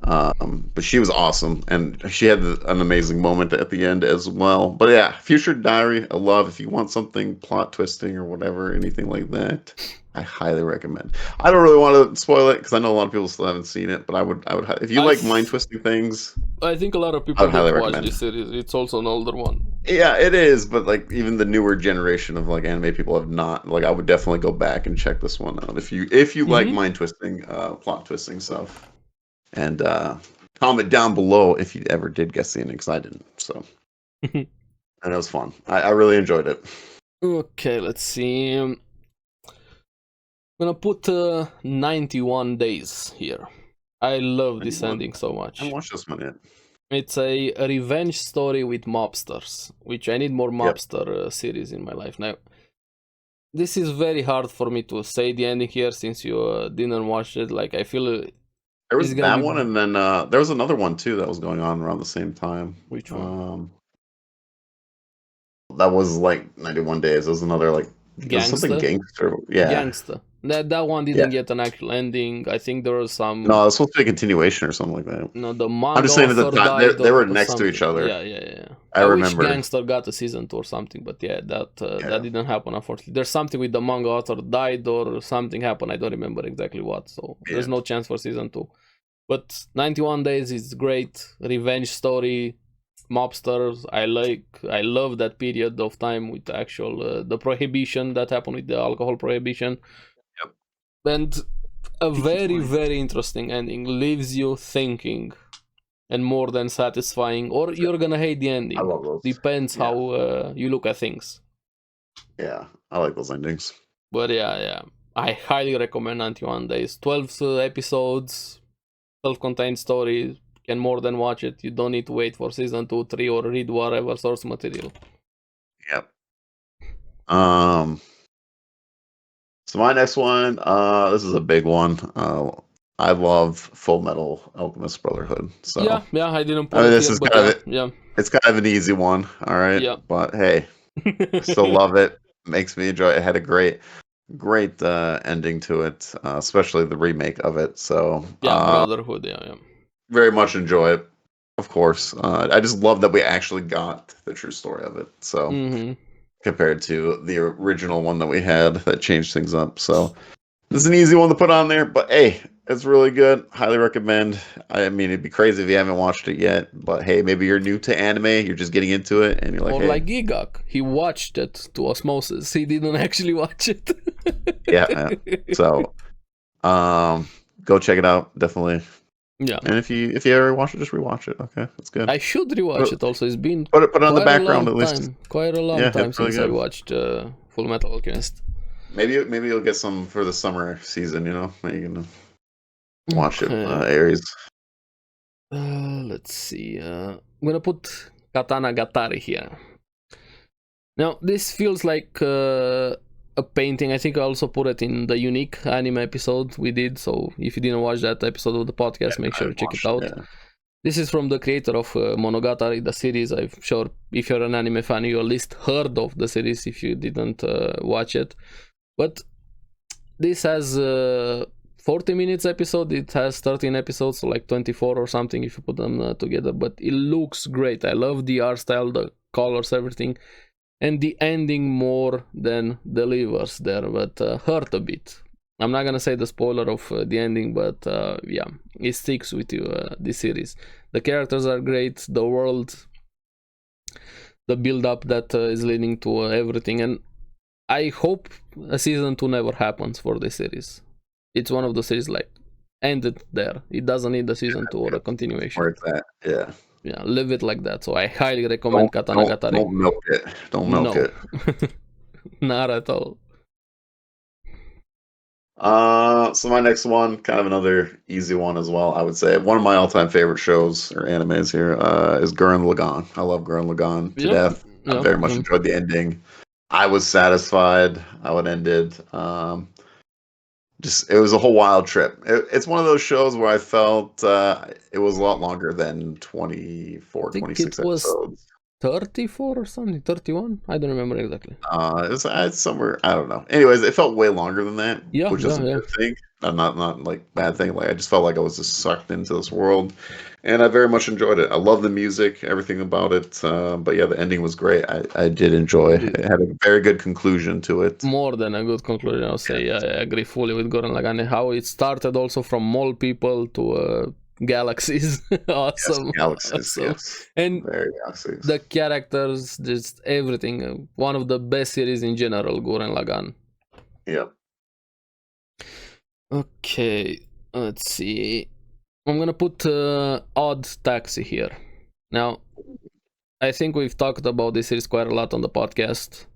But she was awesome, and she had an amazing moment at the end as well. But yeah, Future Diary, I love. If you want something plot twisting or whatever, anything like that, I highly recommend. I don't really want to spoil it because I know a lot of people still haven't seen it, but I would. If you like mind twisting things, I think a lot of people don't watch this series. It's also an older one. Yeah, it is, but like even the newer generation of like anime people have not. Like, I would definitely go back and check this one out if you like mind twisting, plot twisting stuff. And comment down below if you ever did guess the ending, because I didn't. So, and it was fun. I really enjoyed it. Okay, let's see. I'm gonna put 91 Days here. I love this ending so much. I haven't watched this one yet. It's a revenge story with mobsters, which I need more mobster series in my life now. This is very hard for me to say the ending here since you didn't watch it. Like, I feel there was that one, and then there was another one too that was going on around the same time. Which one? That was like 91 Days. It was another like something gangster. Yeah, gangster. That one didn't get an actual ending. I think there was some. No, it was supposed to be a continuation or something like that. No, the manga. I'm just saying at the time they were next to each other. Yeah. I remember. Wish Gangster got a season 2 or something, but that didn't happen, unfortunately. There's something with the manga author died or something happened. I don't remember exactly what. So there's no chance for season 2. But 91 Days is great. Revenge story. Mobsters. I love that period of time with the actual the prohibition that happened with the alcohol prohibition. Yep. And a very, very interesting ending. Leaves you thinking, and more than satisfying. Or you're gonna hate the ending. I love those. Depends how you look at things. Yeah, I like those endings. But yeah, I highly recommend 91 Days. 12 episodes, self-contained story. Can more than watch it. You don't need to wait for season 2, 3, or read whatever source material. Yep. So my next one, this is a big one. I love Full Metal Alchemist Brotherhood. So yeah, I didn't put it this here, is but kind of yeah. It's kind of an easy one, all right. Yeah. But hey, still love it. Makes me enjoy it. It had a great ending to it, especially the remake of it. So Brotherhood. Yeah. Very much enjoy it. Of course, I just love that we actually got the true story of it. So compared to the original one that we had that changed things up. So this is an easy one to put on there, but hey, it's really good. Highly recommend. I mean, it'd be crazy if you haven't watched it yet, but hey, maybe you're new to anime, you're just getting into it, and you're like, or hey. like Gigak, he watched it to osmosis. He didn't actually watch it. yeah. So, go check it out. Definitely. Yeah. And if you ever watch it, just rewatch it. Okay, that's good. I should rewatch it also. It's been put it on the quite a background long at least. time. Quite a long Yeah, time it's really since I good. watched Full Metal Alchemist. Maybe you'll get some for the summer season. You know, you can watch it. Okay. Aries. Let's see. I'm gonna put Katana Gatari here. Now this feels like a painting. I think I also put it in the unique anime episode we did. So if you didn't watch that episode of the podcast, make sure to check it out. Yeah. This is from the creator of Monogatari, the series. I'm sure if you're an anime fan, you at least heard of the series if you didn't watch it. But this has 40 minutes episode. It has 13 episodes, so like 24 or something if you put them together. But it looks great. I love the art style, the colors, everything. And the ending more than delivers there, but hurt a bit. I'm not gonna say the spoiler of the ending, but yeah, it sticks with you, this series. The characters are great, the world, the build-up that is leading to everything, and I hope a season 2 never happens for this series. It's one of the series like, ended there. It doesn't need a season 2 or a continuation. Where it's at, yeah. Yeah, leave it like that. So I highly recommend Katana Gatari. Don't milk it. Don't milk it. Not at all. So my next one, kind of another easy one as well, I would say. One of my all-time favorite shows or animes here is Gurren Lagann. I love Gurren Lagann to death. I very much enjoyed the ending. I was satisfied how it ended. It was a whole wild trip. It's one of those shows where I felt it was a lot longer than 24, 26 episodes. 34 or something, 31? I don't remember exactly. It's somewhere, I don't know. Anyways, it felt way longer than that, which is a good thing. Not like bad thing. Like I just felt like I was just sucked into this world, and I very much enjoyed it. I love the music, everything about it. But yeah, the ending was great. I did enjoy it. It had a very good conclusion to it. More than a good conclusion, I'll say. Yeah, I agree fully with Gurren Lagann. How it started also from mole people to galaxies. Awesome. Yes, galaxies, awesome. Yes. And very galaxies. The characters, just everything. One of the best series in general, Gurren Lagann. Yep. Okay, let's see. I'm gonna put Odd Taxi here. Now, I think we've talked about this series quite a lot on the podcast.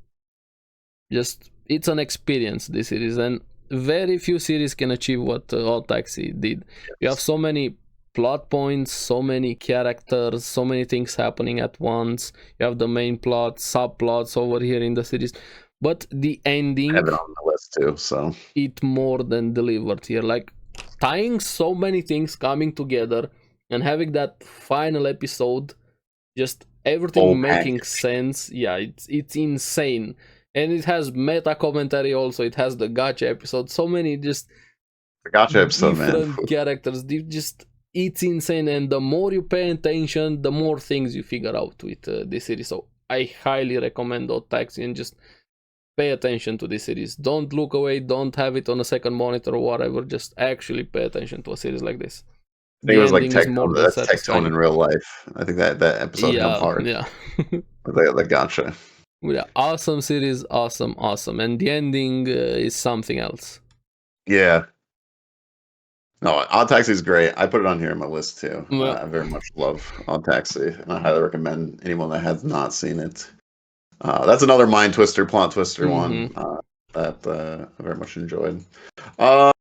Just, it's an experience, this series, and very few series can achieve what Odd Taxi did. You have so many plot points, so many characters, so many things happening at once. You have the main plot, subplots over here in the series, but the ending, I have it on the list too, so it more than delivered here. Like tying so many things coming together and having that final episode, just everything making sense. Yeah, it's insane. And it has meta commentary also. It has the gacha episode. So many just the gacha episode, different characters. It's insane. And the more you pay attention, the more things you figure out with this series. So I highly recommend Odd Taxi and just pay attention to this series. Don't look away. Don't have it on a second monitor or whatever. Just actually pay attention to a series like this. I think it was like Tectone in real life. I think that episode hit hard. Yeah. the gacha. Yeah, awesome series, awesome, and the ending is something else. Yeah. No, Odd Taxi is great. I put it on here on my list too. Yeah. I very much love Odd Taxi, and I highly recommend anyone that has not seen it. That's another mind twister, plot twister one that I very much enjoyed.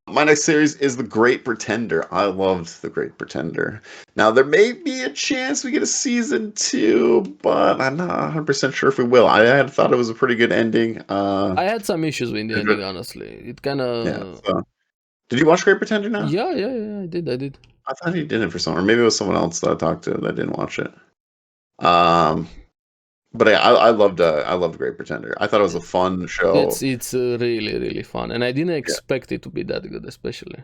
My next series is The Great Pretender. I loved The Great Pretender. Now, there may be a chance we get a season 2, but I'm not 100% sure if we will. I had thought it was a pretty good ending. I had some issues with the ending, honestly. It kind of... Yeah, so. Did you watch Great Pretender now? Yeah, I did. I thought you didn't for someone, or maybe it was someone else that I talked to that didn't watch it. But yeah, I loved Great Pretender. I thought it was a fun show. It's really, really fun, and I didn't expect it to be that good, especially.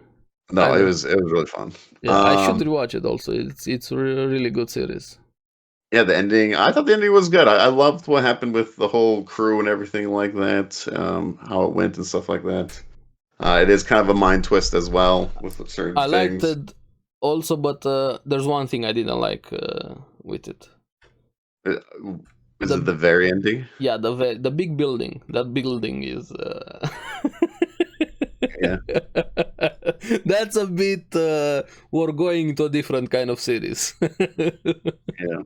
No, it was really fun. Yeah, I should rewatch it also. It's a really good series. Yeah, the ending. I thought the ending was good. I loved what happened with the whole crew and everything like that. How it went and stuff like that. It is kind of a mind twist as well with certain things. I liked it also, but there's one thing I didn't like with it. Is it the very ending? Yeah, the big building. That building is... Yeah. That's a bit. We're going to a different kind of series. Yeah.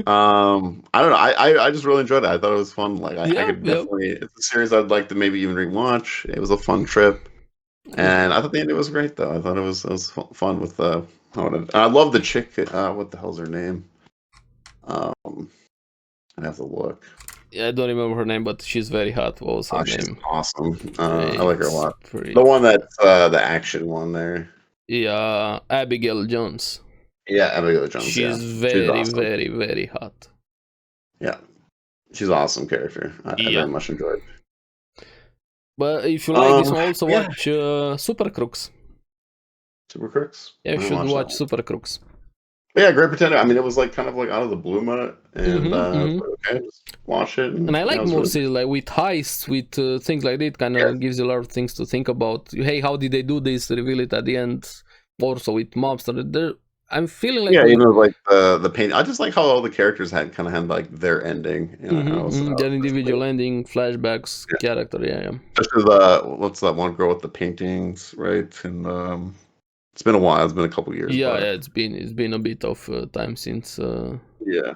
I don't know. I just really enjoyed it. I thought it was fun. Like I could definitely. It's a series I'd like to maybe even rewatch. It was a fun trip, and I thought the ending was great though. I thought it was fun with I love the chick. What the hell's her name? I have to look. Yeah, I don't remember her name, but she's very hot. What was her She's name? awesome. I like her a lot. Pretty. The one that's the action one there. Yeah, Abigail Jones. Yeah, Abigail Jones. She's yeah. very, awesome. very, very hot. Yeah, she's an awesome character. I very much enjoyed. But if you like this one, also watch Super Crooks. Super Crooks? Yeah, you should watch Super Crooks. Yeah, Great Pretender. I mean, it was like kind of like out of the blue mode, and okay, just watch it. And I like more series like with heists, with things like that. Kind of gives you a lot of things to think about. Hey, how did they do this? Reveal it at the end. Also with mobster, I'm feeling like even like the pain. I just like how all the characters had like their ending. You know, their individual ending, flashbacks, character. Yeah. Especially what's that one girl with the paintings, right? And it's been a while. It's been a couple years. Yeah, it's been a bit of time since. Yeah,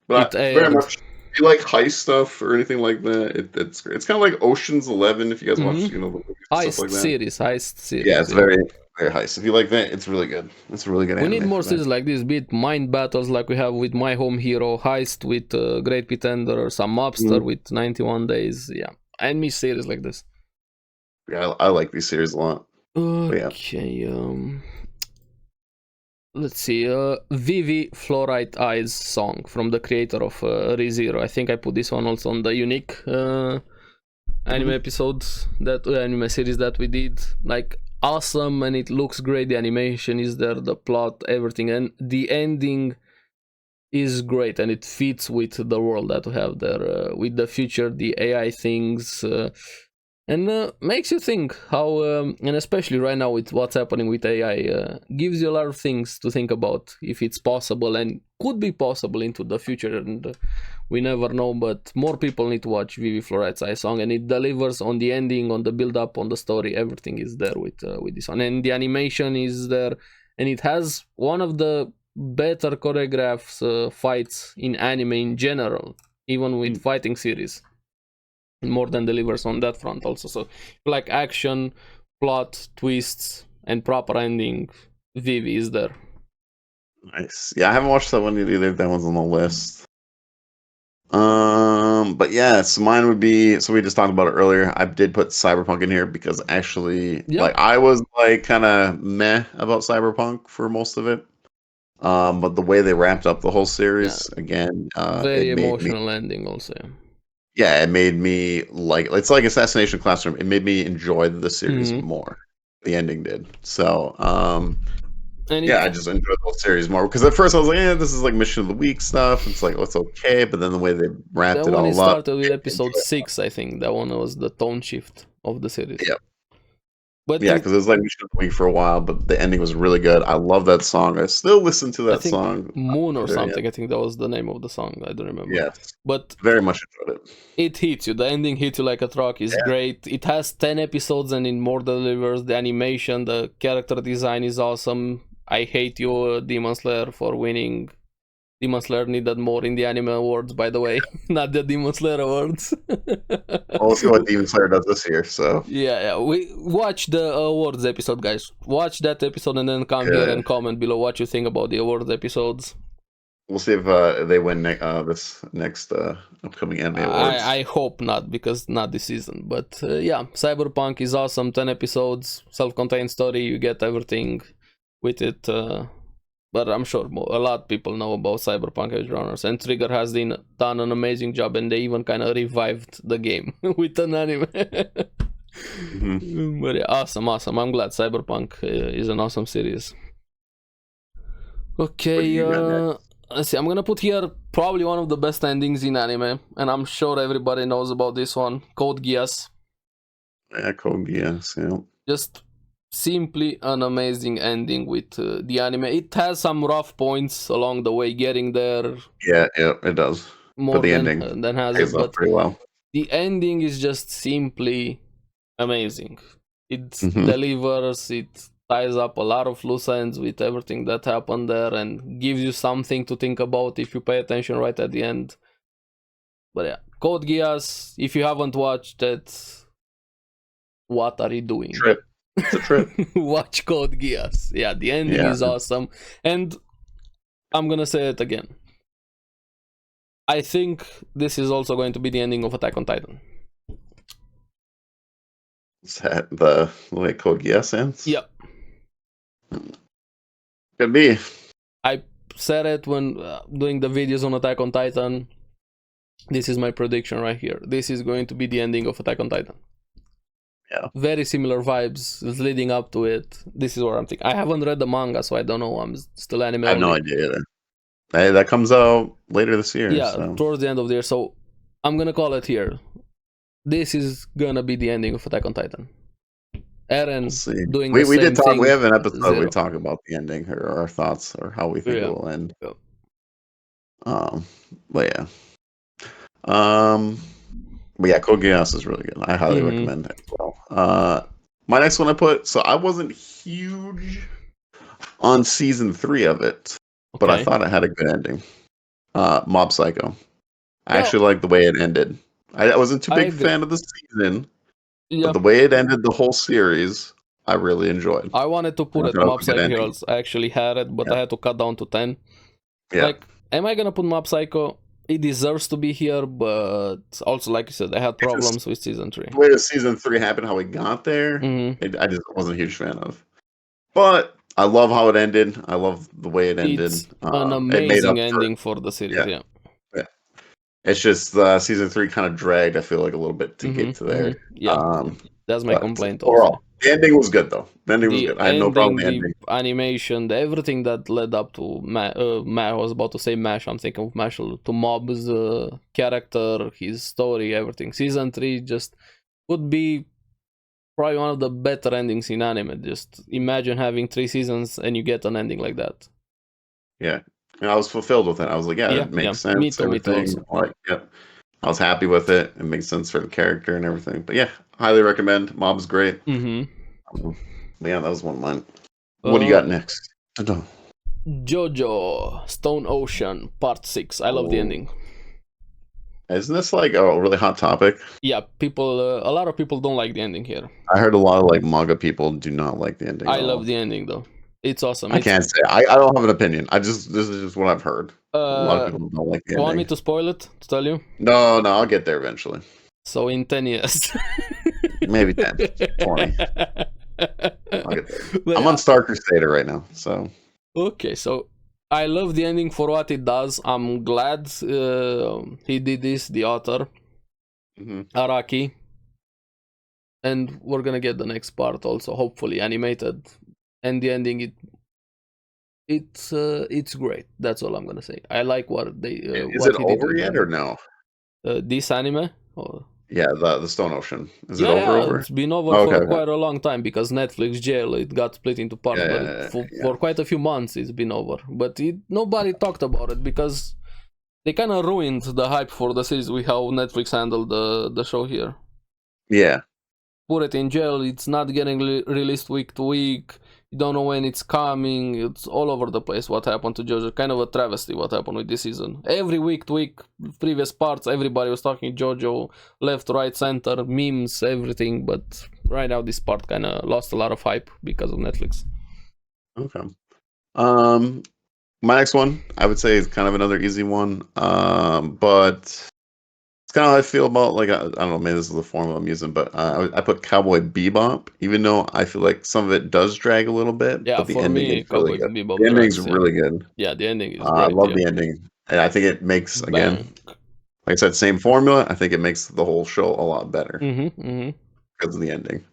but very much. If you like heist stuff or anything like that, it's kind of like Ocean's 11. If you guys watch, the movies, heist stuff like that. Heist series. Yeah, it's very very heist. If you like that, it's really good. It's a really good. We need more series like this. Be it mind battles like we have with My Home Hero, heist with Great Pretender, some mobster with 91 Days. Yeah, and me series like this. Yeah, I like these series a lot. Okay, let's see. Vivi Fluorite Eyes song from the creator of ReZero. I think I put this one also on the unique anime episodes, anime series that we did. Like, awesome, and it looks great. The animation is there, the plot, everything, and the ending is great, and it fits with the world that we have there, with the future, the AI things. And makes you think how, and especially right now with what's happening with AI, gives you a lot of things to think about if it's possible and could be possible into the future, and we never know. But more people need to watch Vivi Fluorite's Eye song, and it delivers on the ending, on the build-up, on the story. Everything is there with this one, and the animation is there, and it has one of the better choreographs fights in anime in general, even with fighting series. More than delivers on that front also. So like action, plot, twists, and proper ending, Vivi is there. Nice. Yeah, I haven't watched that one either. That one's on the list. But yeah, so mine would be, so we just talked about it earlier. I did put Cyberpunk in here because actually like I was like kind of meh about Cyberpunk for most of it. But the way they wrapped up the whole series again, very emotional ending also. Yeah, it made me like, it's like Assassination Classroom. It made me enjoy the series more. The ending did. So, I just enjoyed the whole series more. Because at first I was like, this is like Mission of the Week stuff. It's like, it's okay. But then the way they wrapped it all up. Started with episode 6, I think. That one was the tone shift of the series. Yeah. But because it was like Mission of the Week for a while, but the ending was really good. I love that song. I still listen to that song. Moon or something. I think that was the name of the song. I don't remember. Yes. But very much enjoyed it. It hits you. The ending hits you like a truck. Is great. It has 10 episodes and in more delivers. The animation, the character design is awesome. I hate you, Demon Slayer, for winning. Demon Slayer needed more in the anime awards, by the way. Not the Demon Slayer awards. We'll see what Demon Slayer does this year, so. Yeah. We watch the awards episode, guys. Watch that episode and then come here and comment below what you think about the awards episodes. We'll see if they win this next upcoming anime awards. I hope not, because not this season. But Cyberpunk is awesome. 10 episodes, self-contained story. You get everything with it. But I'm sure a lot of people know about Cyberpunk Edge Runners, and Trigger has done an amazing job, and they even kind of revived the game with an anime. But yeah, awesome. I'm glad Cyberpunk is an awesome series. Okay, let's see. I'm gonna put here probably one of the best endings in anime, and I'm sure everybody knows about this one. Code Geass. Yeah, Code Geass. Yeah. Just simply an amazing ending with the anime. It has some rough points along the way getting there. Yeah, it does. More the than, ending than has it, but pretty well. The ending is just simply amazing. It Mhm. delivers, it ties up a lot of loose ends with everything that happened there and gives you something to think about if you pay attention right at the end. But yeah, Code Geass, if you haven't watched it, what are you doing? Trip. It's a trip. Watch Code Geass. Yeah, the ending Yeah. is awesome. And I'm gonna say it again. I think this is also going to be the ending of Attack on Titan. Is that the way Code Geass ends? Yeah. Could be. I said it when doing the videos on Attack on Titan. This is my prediction right here. This is going to be the ending of Attack on Titan. Yeah. Very similar vibes leading up to it. This is what I'm thinking. I haven't read the manga, so I don't know. I'm still anime I have no only. idea either. Hey, that comes out later this year. Yeah, so. towards the end of the year. So I'm gonna call it here. This is gonna be the ending of Attack on Titan. Eren We'll see. doing We the same did talk. thing. We have an episode where we Zero. talk about the ending or our thoughts or how we think Yeah. it will end. Yeah. But yeah. But yeah, Code Geass is really good. I highly recommend it as well. My next one I put. So I wasn't huge on season 3 of it, but I Okay. thought it had a good ending. Mob Psycho. I Well, actually liked the way it ended. I wasn't too I big agree. fan of the season, Yeah. but the way it ended the whole series, I really enjoyed. I wanted to put I it thought it Mob was a good Psycho ending. Heroes. I actually had it, but Yeah. I had to cut down to 10. Yeah. Like, am I gonna put Mob Psycho? It deserves to be here, but also, like you said, I had problems with season 3. The way the season 3 happened, how we got there, I just wasn't a huge fan of. But I love how it ended. I love the way it ended. It's an It made amazing up ending for the series, yeah. It's just season 3 kind of dragged, I feel like, a little bit to get to there. Yeah, that's my but complaint overall, also. the ending was good, though. The ending was good. I had no problem with the the ending. animation, everything that led up to I was about to say MASH, I'm thinking of MASHLE, to Mob's character, his story, everything. Season 3 just would be probably one of the better endings in anime. Just imagine having 3 seasons and you get an ending like that. Yeah. And I was fulfilled with it. I was like, yeah, it makes sense. Me too everything. also. Like, yeah. I was happy with it. It makes sense for the character and everything. But yeah, highly recommend. Mob's great. Yeah, that was one of mine. What do you got next? I don't know. JoJo Stone Ocean Part 6. I love the ending. Isn't this like a really hot topic? Yeah, a lot of people don't like the ending here. I heard a lot of like manga people do not like the ending. I love the ending though. It's awesome. I can't say. I don't have an opinion. This is just what I've heard. A lot of people don't like the ending. Want me to spoil it? To tell you? No, I'll get there eventually. So in 10 years. Maybe 10, 20. I'll get there. I'm on Star Crusader right now, so. Okay, so I love the ending for what it does. I'm glad he did this, the author, Araki. And we're gonna get the next part also, hopefully animated. And the ending, it's great. That's all I'm gonna say. I like what they. Is what it he did over yet or no? This anime? Or... Yeah, the Stone Ocean. Is it over? It's been over for quite a long time because Netflix jail, it got split into parts. For quite a few months it's been over. But nobody talked about it because they kind of ruined the hype for the series with how Netflix handled the show here. Yeah. Put it in jail, it's not getting released week to week. You don't know when it's coming. It's all over the place what happened to JoJo. Kind of a travesty what happened with this season. Every week to week, previous parts, everybody was talking JoJo, left, right, center, memes, everything. But right now this part kind of lost a lot of hype because of Netflix. Okay. My next one, I would say, is kind of another easy one. But it's kind of how I feel about, like, I don't know, maybe this is the formula I'm using, but I put Cowboy Bebop, even though I feel like some of it does drag a little bit. Yeah, but the for ending me, is really Cowboy good. Bebop The ending's drags, really good. Yeah, the ending is great. I love the ending. And I think it makes, again, like I said, same formula. I think it makes the whole show a lot better because of the ending.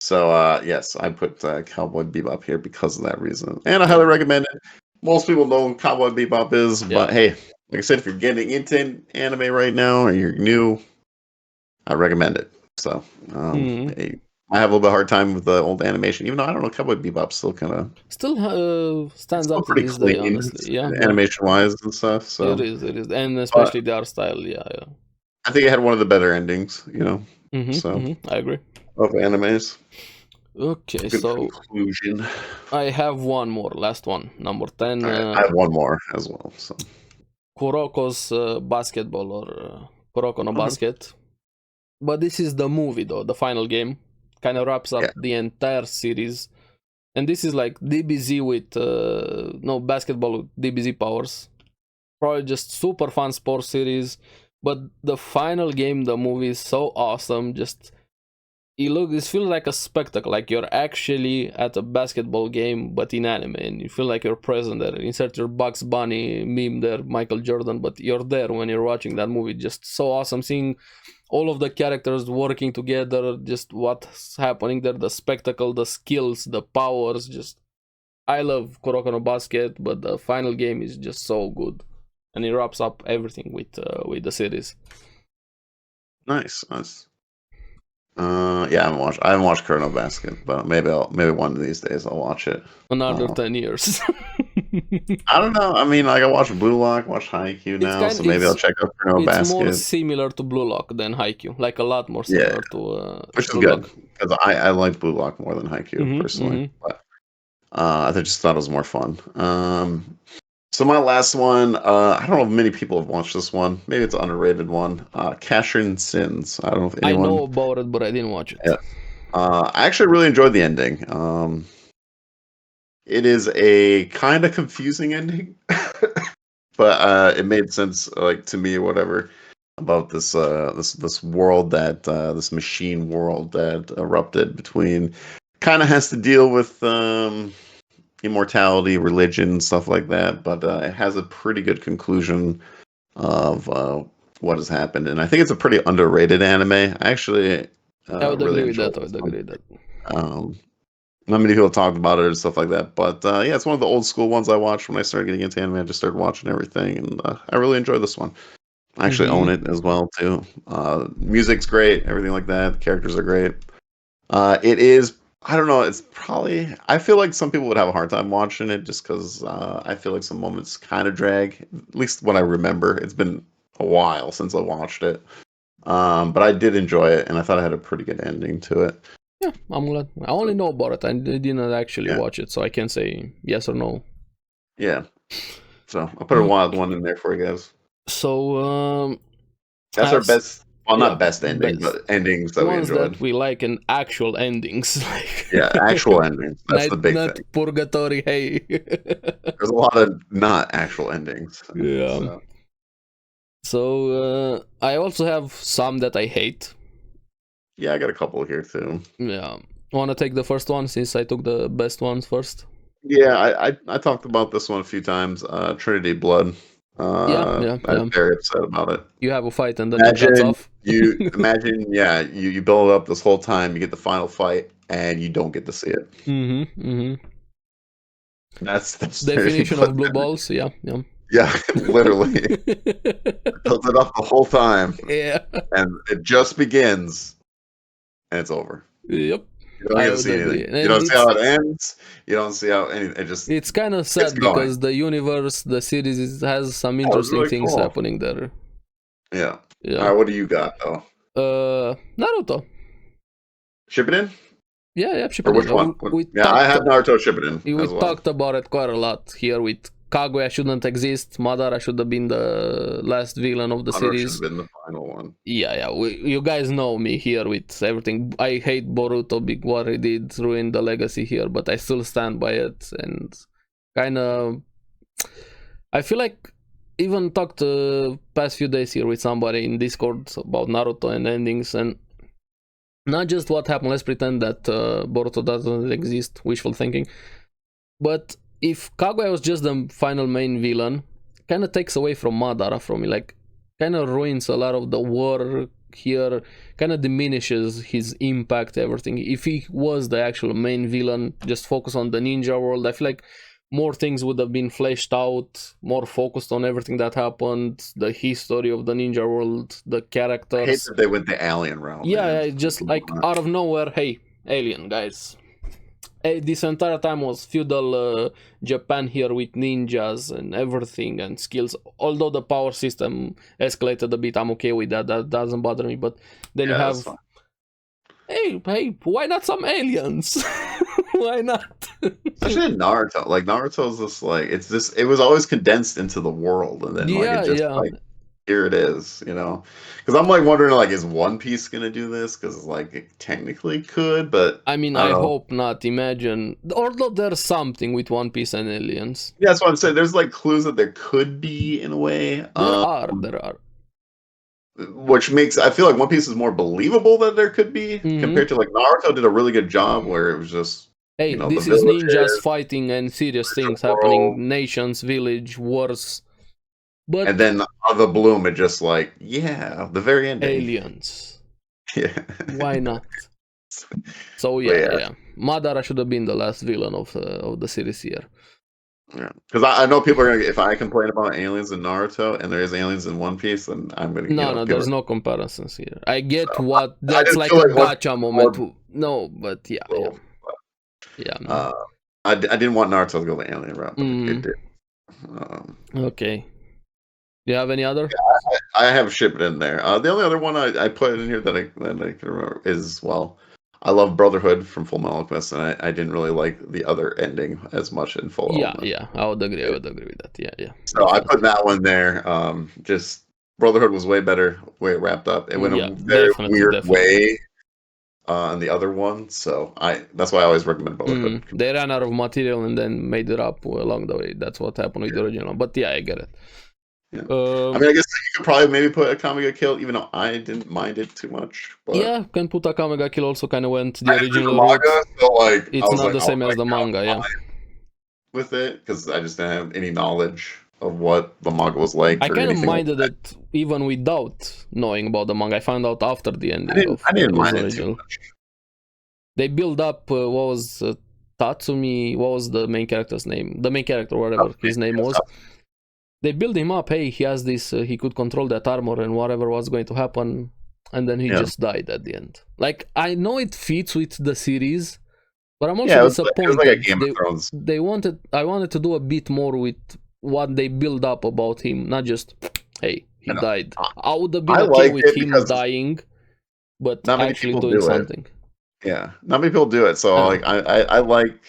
So, yes, I put Cowboy Bebop here because of that reason. And I highly recommend it. Most people know what Cowboy Bebop is, but hey, like I said, if you're getting into anime right now or you're new, I recommend it. So, I have a little bit hard time with the old animation, even though I don't know, Cowboy Bebop still kind of stands up pretty this clean, day, honestly. Yeah, animation wise and stuff. So it is, and especially the art style. Yeah. I think it had one of the better endings, So I agree. of animes. Okay, Good so conclusion. I have one more, last one, number 10. I have one more as well. So Kuroko's basketball or Kuroko no okay. Basket. But this is the movie though, the final game. Kind of wraps up Yeah. the entire series. And this is like DBZ with, no, basketball with DBZ powers. Probably just super fun sports series. But the final game, the movie is so awesome. Just, it feels like a spectacle. Like you're actually at a basketball game, but in anime. And you feel like you're present there. Insert your Bugs Bunny meme there, Michael Jordan. But you're there when you're watching that movie. Just so awesome. Seeing all of the characters working together, just what's happening there, the spectacle, the skills, the powers, just I love Kuroko no Basket, but the final game is just so good, and it wraps up everything with the series. Nice. Yeah, I haven't watched Kuroko no Basket, but maybe one of these days I'll watch it. Another 10 years. I don't know. I mean, like I watched Blue Lock, watch Haikyuu now, so maybe I'll check out Kuroko no Basket. It's more similar to Blue Lock than Haikyuu, like a lot more similar to which is Blue good Lock. because I like Blue Lock more than Haikyuu personally. But I just thought it was more fun. So my last one, I don't know if many people have watched this one. Maybe it's an underrated one. Cashin Sins. I don't know if anyone. I know about it, but I didn't watch it. Yeah. I actually really enjoyed the ending. It is a kind of confusing ending, but it made sense, like to me, or whatever, about this this world that this machine world that erupted between. Kind of has to deal with immortality, religion, stuff like that, but it has a pretty good conclusion of what has happened, and I think it's a pretty underrated anime. I actually I would really agree with that. Not many people talked about it and stuff like that, but yeah, it's one of the old school ones I watched when I started getting into anime. I just started watching everything, and I really enjoyed this one. I actually own it as well too. Music's great, everything like that. The characters are great. It is. I don't know. It's probably. I feel like some people would have a hard time watching it just because I feel like some moments kind of drag. At least what I remember. It's been a while since I watched it. But I did enjoy it, and I thought I had a pretty good ending to it. Yeah, I'm glad. I only know about it. I didn't actually watch it, so I can't say yes or no. Yeah. So I'll put a wild one in there for you guys. So that's our best. Well, not best ending, but endings that we enjoyed. That we like, and actual endings. Yeah, actual endings. That's the big not thing. Purgatory. Hey, there's a lot of not actual endings. Yeah. So I also have some that I hate. Yeah, I got a couple here too. Yeah, want to take the first one since I took the best ones first. Yeah, I talked about this one a few times. Trinity Blood. I'm very upset about it. You have a fight and then it cuts off. You build it up this whole time, you get the final fight, and you don't get to see it. That's definition of blue balls. Yeah, literally. Built it up the whole time. Yeah, and it just begins, and it's over. Yep. You don't get to see anything. You don't see how it ends. You don't see how anything. It's kind of sad because the universe, the series, has some interesting things happening there. Yeah. All right. What do you got though? Naruto. Shippuden? Yeah, Shippuden. Or which one? I have Naruto Shippuden. We talked about it quite a lot here with Kaguya shouldn't exist. Madara should have been the last villain of the series. Should have been the final one. Yeah. You guys know me here with everything. I hate Boruto. Big what he did ruined the legacy here, but I still stand by it. And kind of, I feel like even talked past few days here with somebody in Discord about Naruto and endings, and not just what happened. Let's pretend that Boruto doesn't exist. Wishful thinking, but if Kaguya was just the final main villain, kind of takes away from Madara from me, like kind of ruins a lot of the war here, kind of diminishes his impact, everything. If he was the actual main villain, just focus on the ninja world, I feel like more things would have been fleshed out, more focused on everything that happened, the history of the ninja world, the characters. I hate that they went the alien route. Yeah, just like out of nowhere, hey, alien guys. This entire time was feudal Japan here with ninjas and everything and skills. Although the power system escalated a bit, I'm okay with that. That doesn't bother me. But then you have hey, why not some aliens? Why not? Especially in Naruto. Like Naruto's just like it was always condensed into the world, and then like it just like here it is, you know. Because I'm like wondering, like, is One Piece gonna do this? Because like it technically could, but I mean, I hope not. Imagine, although there's something with One Piece and aliens. Yeah, that's what I'm saying. There's like clues that there could be in a way. There are. Which makes I feel like One Piece is more believable that there could be compared to like Naruto did a really good job where it was just hey, this is ninjas fighting and serious things happening, nations, village, wars. But and then out of the bloom, it just like the very ending. Aliens. Yeah. Why not? So yeah. Madara should have been the last villain of the series here. Yeah, because I know people are gonna. If I complain about aliens in Naruto and there is aliens in One Piece, then I'm gonna. No, there's no comparisons here. I get what that's like a gacha moment. No, but yeah. I didn't want Naruto to go the alien route, but it did. Okay. Do you have any other? Yeah, I have shit in there. The only other one I put in here that I can remember is I love Brotherhood from Full Metal Alchemist, and I didn't really like the other ending as much in Full. Yeah, I would agree. I would agree with that. Yeah. So I put that one there. Just Brotherhood was way better, way it wrapped up. It went a very weird way on the other one, so that's why I always recommend Brotherhood. They ran out of material and then made it up along the way. That's what happened with the original. But yeah, I get it. Yeah. I mean, I guess you could probably maybe put Akame ga Kill, even though I didn't mind it too much. But yeah, can put Akame ga Kill also kind of went the original route. So like, it's not the same as the manga, yeah. With it, because I just didn't have any knowledge of what the manga was like. I kind of minded it even without knowing about the manga. I found out after the ending. I didn't mind it too much. They build up, what was Tatsumi, what was the main character's name? The main character, whatever his name was. They build him up, hey, he has this, he could control that armor and whatever was going to happen, and then he just died at the end. Like, I know it fits with the series, but I'm also disappointed. It was like a Game of Thrones. I wanted to do a bit more with what they build up about him, not just, hey, he died. I would have been okay with him dying, but actually doing something. Yeah, not many people do it, so like I like.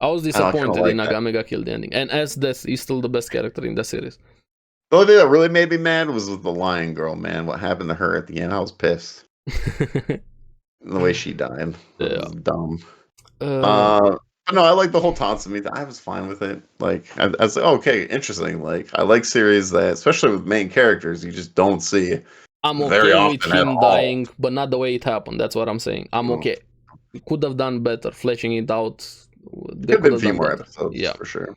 I was disappointed in Akame ga Kill the ending, and as death is still the best character in the series. The only thing that really made me mad was with the lion girl, man. What happened to her at the end? I was pissed. The way she died. It was dumb. But no, I like the whole Tatsumi. I was fine with it. Like, I was like, okay, interesting. Like, I like series that, especially with main characters, you just don't see. I'm okay with him dying, but not the way it happened. That's what I'm saying. I'm okay. Could have done better, fleshing it out. There could have been a few more episodes, for sure.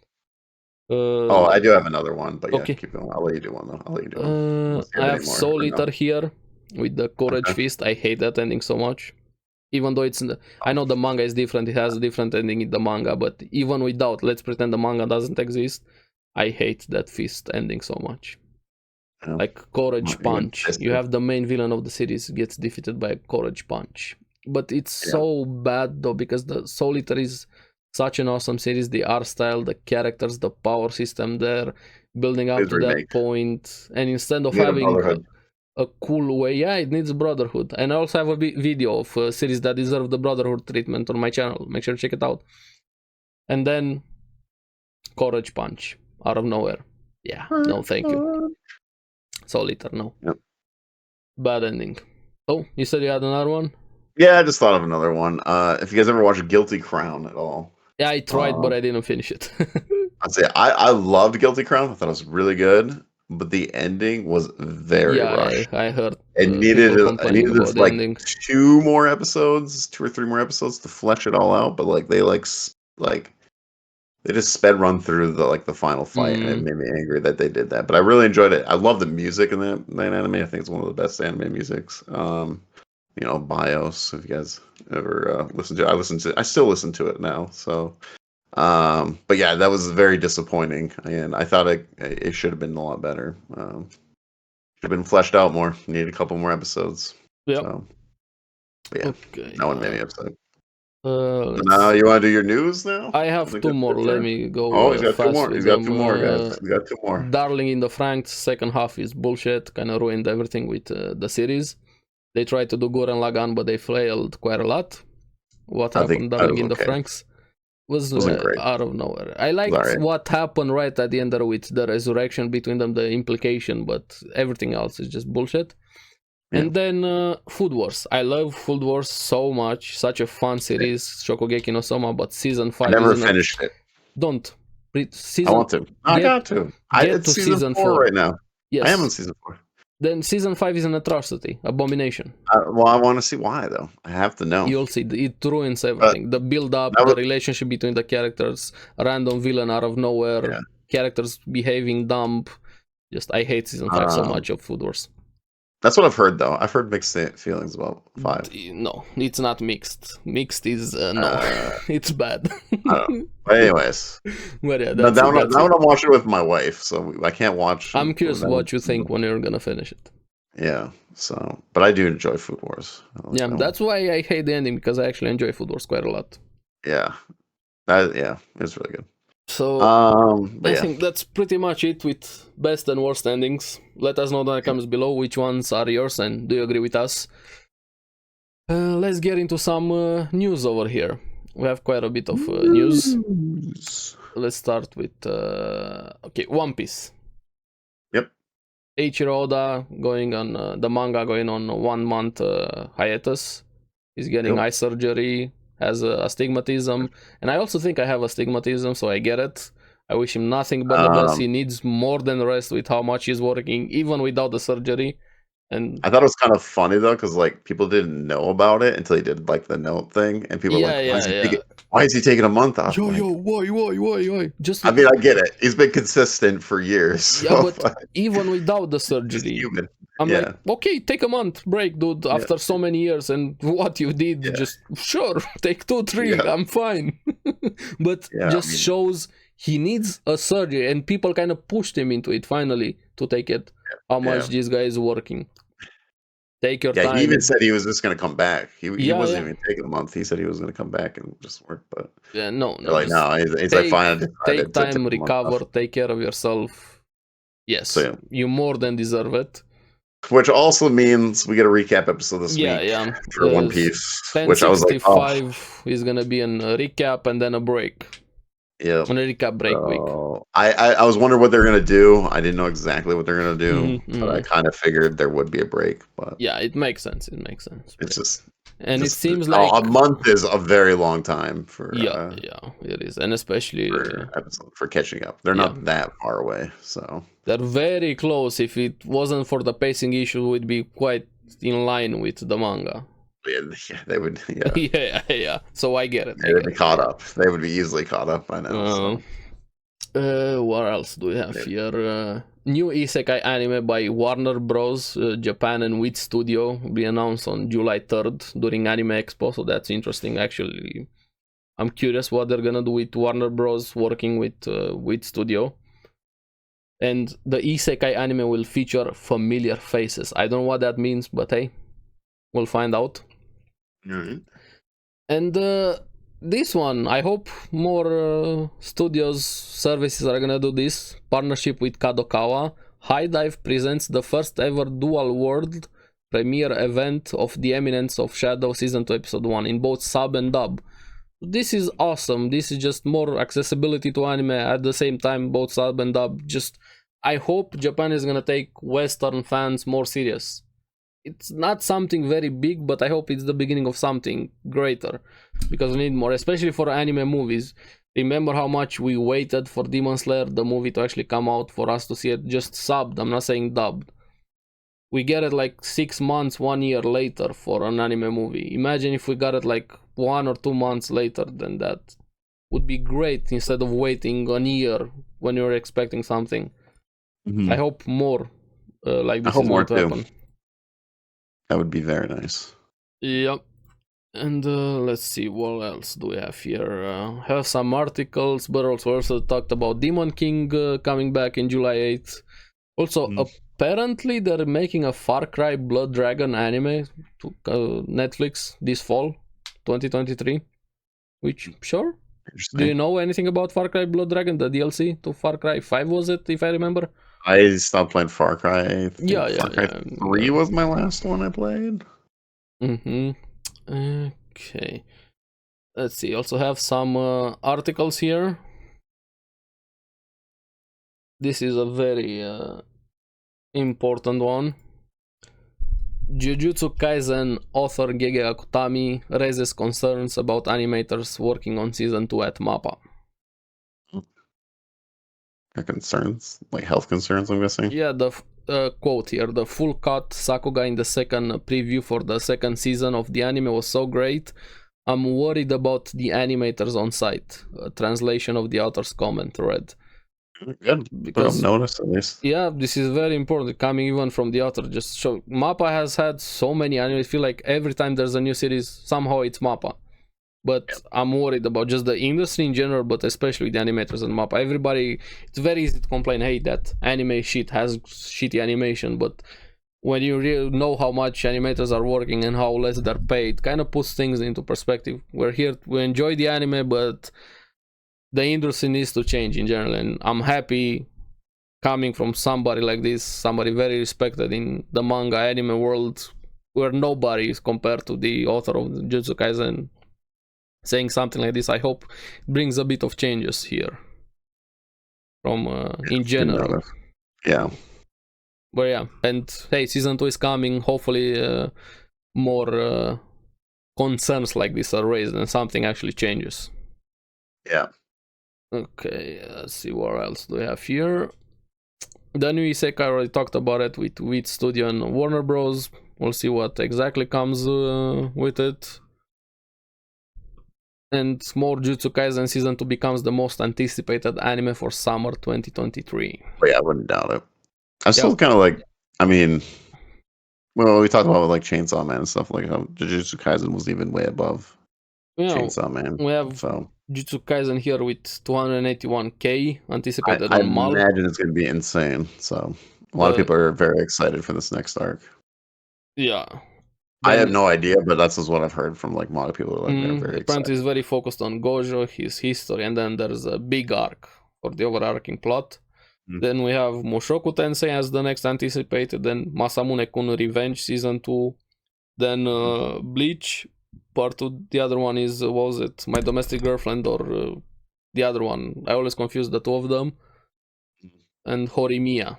I do have another one, but yeah, keep going. I'll let you do one, though. I'll let you do one. I have Soul Eater here with the Courage Fist. I hate that ending so much. Even though I know the manga is different, it has a different ending in the manga, but even without, let's pretend the manga doesn't exist, I hate that Fist ending so much. Like Courage Punch. You have the main villain of the series gets defeated by a Courage Punch. But it's so bad, though, because the Soul Eater is such an awesome series. The art style, the characters, the power system there, building up to that point. And instead of having a cool way, it needs Brotherhood. And I also have a video of a series that deserve the Brotherhood treatment on my channel. Make sure to check it out. And then Courage Punch out of nowhere. Yeah, no thank you. Soul Eater, no. Yep. Bad ending. Oh, you said you had another one? Yeah, I just thought of another one. If you guys ever watched Guilty Crown at all. Yeah, I tried, but I didn't finish it. I'd say I loved Guilty Crown. I thought it was really good, but the ending was very rushed. I heard. It needed like 2 more episodes, 2 or 3 more episodes to flesh it all out. But like they they just sped run through the final fight, and it made me angry that they did that. But I really enjoyed it. I love the music in that anime. I think it's one of the best anime musics. BIOS, if you guys ever listen to it. I still listen to it now, so but yeah, that was very disappointing, and I thought it should have been a lot better. Should have been fleshed out more. Need a couple more episodes. So, that one made me upset. Now you want to do your news now? I have 2 more. Let me go. Oh, he's got 2 more. He's got 2 more, guys. He's got 2 more. Darling in the Franxx second half is bullshit. Kind of ruined everything with the series. They tried to do Gurren Lagann, but they failed quite a lot. What I think happened that during was in the okay. Franks was Wasn't great. out of nowhere. I liked Sorry. what happened right at the end there with the resurrection between them, the implication, but everything else is just bullshit. Yeah. And then Food Wars. I love Food Wars so much. Such a fun series, Shokugeki no Soma, but season 5 I never is finished it. Don't. I Season want to. I got to. get It's to season 4 right now. Yes. I am on season 4. Then season 5 is an atrocity, abomination. Well, I want to see why though. I have to know. You'll see, it ruins everything. The build up, the relationship between the characters, random villain out of nowhere, characters behaving dumb. Just, I hate season 5 so much of Food Wars. That's what I've heard though. I've heard mixed feelings about 5. No, it's not mixed. Mixed is no, it's bad. But anyways, but yeah, now I'm watching with my wife, so I can't watch. I'm curious what you think when you're gonna finish it. Yeah. So, but I do enjoy Food Wars. Yeah, that's why I hate the ending, because I actually enjoy Food Wars quite a lot. Yeah. It's really good. So I think that's pretty much it with best and worst endings. Let us know in the comments below which ones are yours and do you agree with us. Let's get into some news over here. We have quite a bit of news. Let's start with One Piece. Yep. Eiichiro Oda going on the manga going on 1 month hiatus. He's getting eye surgery. Has astigmatism, and I also think I have astigmatism, so I get it. I wish him nothing but the best. He needs more than the rest with how much he's working, even without the surgery. And I thought it was kind of funny though, because like people didn't know about it until he did like the note thing, and people were like, why is he taking a month off? Why? Just I mean, I get it. He's been consistent for years. So, but even without the surgery, I'm like, okay, take a month break, dude, after so many years, and what you did, just, sure, take 2, 3, I'm fine. But shows he needs a surgery, and people kind of pushed him into it, finally, to take it, how much this guy is working. Take your time. He even said he was just going to come back. He wasn't even taking a month. He said he was going to come back and just work, but... no. Like, no, he's like, fine. Take time, recover, take care of yourself. Yes, so, you more than deserve it. Which also means we get a recap episode this week for One Piece. Which I was like, is gonna be a recap and then a break. Yeah, a recap break week. I was wondering what they're gonna do. I didn't know exactly what they're gonna do, but I kind of figured there would be a break. But yeah, it makes sense. It's just. And it seems like a month is a very long time for it is, and especially for catching up. They're not that far away, so they're very close. If it wasn't for the pacing issue, we'd be quite in line with the manga. Yeah, they would. Yeah. So I get it. They'd be caught up. They would be easily caught up by now. What else do we have here? New isekai anime by Warner Bros. Japan and Wit Studio will be announced on July 3rd during Anime Expo, so that's interesting. Actually, I'm curious what they're gonna do with Warner Bros. Working with Wit Studio. And the isekai anime will feature familiar faces. I don't know what that means, but hey, we'll find out. And this one, I hope more studios, services are gonna do this. Partnership with Kadokawa. High Dive presents the first ever dual world premiere event of The Eminence of Shadow Season 2 Episode 1 in both sub and dub. This is awesome. This is just more accessibility to anime at the same time, both sub and dub. Just, I hope Japan is gonna take Western fans more serious. It's not something very big, but I hope it's the beginning of something greater, because we need more, especially for anime movies. Remember how much we waited for Demon Slayer, the movie, to actually come out, for us to see it just subbed. I'm not saying dubbed. We get it like 6 months, 1 year later for an anime movie. Imagine if we got it like 1 or 2 months later, then that would be great, instead of waiting a year when you're expecting something. I hope more like this is going to happen. That would be very nice. Yep. And let's see, what else do we have here? Have some articles, but also talked about Demon King coming back in July 8th. Also, apparently they're making a Far Cry Blood Dragon anime to Netflix this fall, 2023. Which, sure. Do you know anything about Far Cry Blood Dragon, the DLC to Far Cry 5, was it, if I remember? I stopped playing Far Cry. Far Cry 3 was my last one I played. Okay. Let's see. Also have some articles here. This is a very important one. Jujutsu Kaisen author Gege Akutami raises concerns about animators working on season 2 at MAPPA. Concerns, like health concerns, I'm guessing. Yeah, the quote here: the full cut Sakuga in the second preview for the second season of the anime was so great. I'm worried about the animators on site. Translation of the author's comment read. Good. Because put notice at least. Yeah, this is very important. Coming even from the author, just show MAPPA has had so many anime. I feel like every time there's a new series, somehow it's MAPPA. But yeah. I'm worried about just the industry in general, but especially the animators and MAPPA. Everybody, it's very easy to complain, hey, that anime shit has shitty animation, but when you really know how much animators are working and how less they're paid, kind of puts things into perspective. We're here, we enjoy the anime, but the industry needs to change in general, and I'm happy coming from somebody like this, somebody very respected in the manga anime world, where nobody is compared to the author of Jujutsu Kaisen, saying something like this. I hope it brings a bit of changes here from in general. Yeah. But yeah, and hey, season 2 is coming. Hopefully more concerns like this are raised and something actually changes. Yeah. Okay, let's see what else do we have here. The new isekai, I already talked about it with Wit Studio and Warner Bros. We'll see what exactly comes with it. And more Jujutsu Kaisen season 2 becomes the most anticipated anime for summer 2023. But yeah, I wouldn't doubt it. I'm still kind of like, I mean, well, we talked about like Chainsaw Man and stuff, like how Jujutsu Kaisen was even way above Chainsaw Man. We have Jujutsu Kaisen here with 281k anticipated I on MAL. I imagine it's going to be insane. So a lot of people are very excited for this next arc. Yeah. I have no idea, but that's just what I've heard from like a lot of people. Like they're very excited. Apparently, it's very focused on Gojo, his history, and then there's a big arc for the overarching plot. Then we have Mushoku Tensei as the next anticipated, then Masamune-kun Revenge Season 2, then Bleach Part 2, the other one is, what was it, My Domestic Girlfriend, or the other one, I always confuse the two of them, and Horimiya.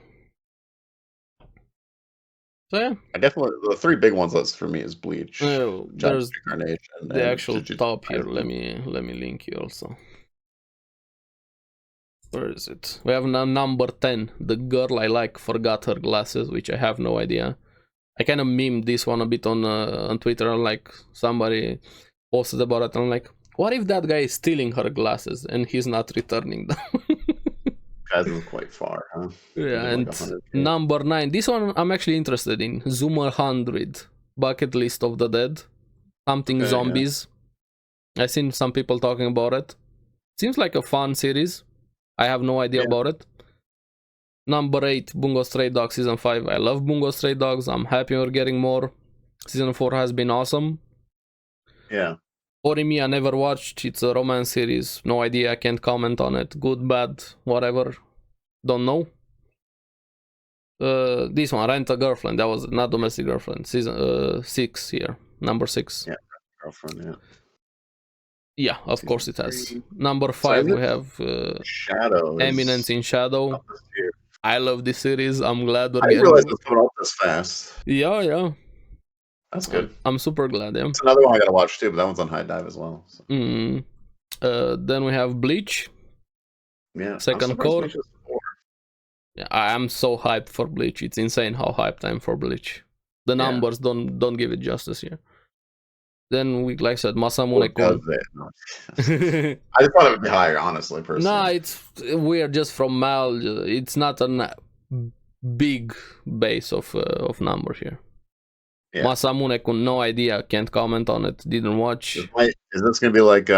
So yeah. I definitely, the three big ones that's for me is Bleach, there's Carnation, the actual top here, let me link you also. Where is it? We have now number 10. The girl I like forgot her glasses, which I have no idea. I kind of memed this one a bit on Twitter. Like somebody posted about it. And I'm like, what if that guy is stealing her glasses and he's not returning them? Guys is quite far, huh? Yeah, and like number 9. This one I'm actually interested in. Zoomer 100. Bucket List of the Dead. Something zombies. Yeah. I've seen some people talking about it. Seems like a fun series. I have no idea about it. Number 8, Bungo Stray Dogs Season 5. I love Bungo Stray Dogs. I'm happy we're getting more. Season 4 has been awesome. Yeah. Horimiya I never watched. It's a romance series. No idea. I can't comment on it. Good, bad, whatever. Don't know. This one, Rent a Girlfriend. That was not Domestic Girlfriend. Season 6 here. Number 6. Yeah, Girlfriend, yeah. Yeah, of Season course it has. 3. Number 5, we have Shadow. Eminence in Shadow. I love this series. I'm glad we're getting... I didn't realize it's coming up this fast. Yeah. That's good. I'm super glad, yeah. It's another one I gotta watch too, but that one's on High Dive as well. So. Then we have Bleach. Yeah. Second core. Yeah, I am so hyped for Bleach. It's insane how hyped I am for Bleach. The numbers don't give it justice here. Then we, like I said, Masamune-kun. I just thought it would be higher, honestly, personally. Nah, it's weird just from Mal. It's not a big base of number here. Yeah. Masamune-kun, no idea. Can't comment on it. Didn't watch. Is this gonna be like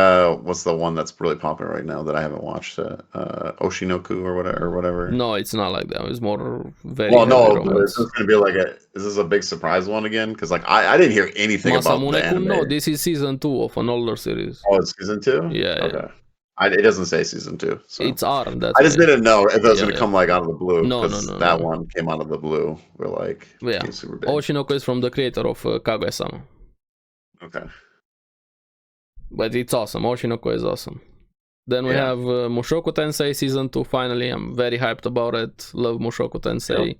what's the one that's really popular right now that I haven't watched? Oshinoku or whatever. No, it's not like that. It's more very. Well, no, but is this gonna be like is this a big surprise one again? Because like I didn't hear anything about the anime. No, this is season 2 of an older series. Oh, it's season 2. Yeah. Okay. Yeah. It doesn't say season 2. So. It's R. I just didn't know if it was gonna come like out of the blue. No. That one came out of the blue. We're like, yeah. super big. Oshinoko is from the creator of Kaguya-sama. Okay. But it's awesome. Oshinoko is awesome. Then we have Mushoku Tensei Season 2, finally. I'm very hyped about it. Love Mushoku Tensei. Yep.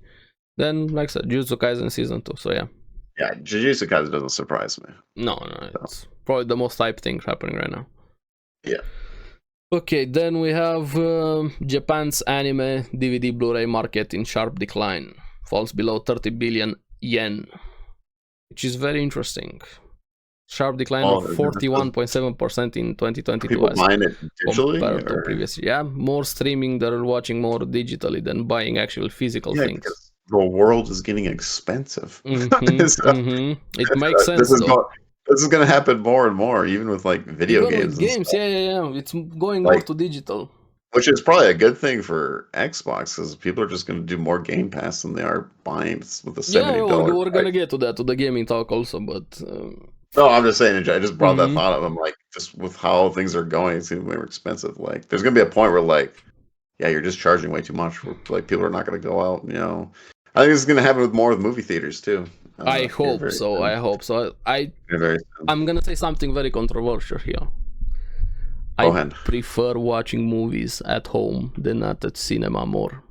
Then, like I said, Jujutsu Kaisen Season 2, so yeah. Yeah, Jujutsu Kaisen doesn't surprise me. No, it's probably the most hyped thing happening right now. Yeah. Okay, then we have Japan's anime DVD Blu-ray market in sharp decline. Falls below 30 billion yen, which is very interesting. Sharp decline of 41.7% in 2022. People buying it digitally compared to previous year. Yeah, more streaming. They're watching more digitally than buying actual physical things. The world is getting expensive. It makes sense. This is going to happen more and more, even with like video games. With games, yeah. It's going more to digital. Which is probably a good thing for Xbox, because people are just going to do more Game Pass than they are buying with the $70. Yeah, we're going to get to that, to the gaming talk also, but... No, I'm just saying, I just brought that thought up. I'm like, just with how things are going, it seems way more expensive. Like, there's going to be a point where, like, yeah, you're just charging way too much. Where, like, people are not going to go out, I think this is going to happen with more with movie theaters, too. I hope so. I'm going to say something very controversial here. I prefer watching movies at home than at the cinema more.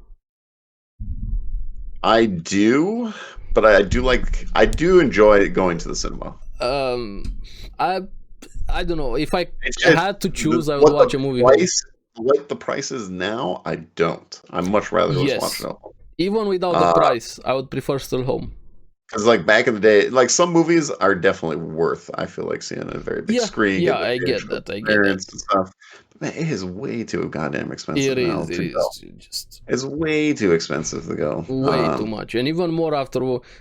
I do, but I do enjoy going to the cinema. I don't know. If I had to choose, I would watch a movie. What the price is now, I don't. I'd much rather just watch it at home. Even without the price, I would prefer still home. Because like back in the day, like some movies are definitely worth, I feel like, seeing a very big screen. Yeah, I get that. And stuff. But man, it is way too goddamn expensive now to go. It's way too expensive to go. Way too much. And even more after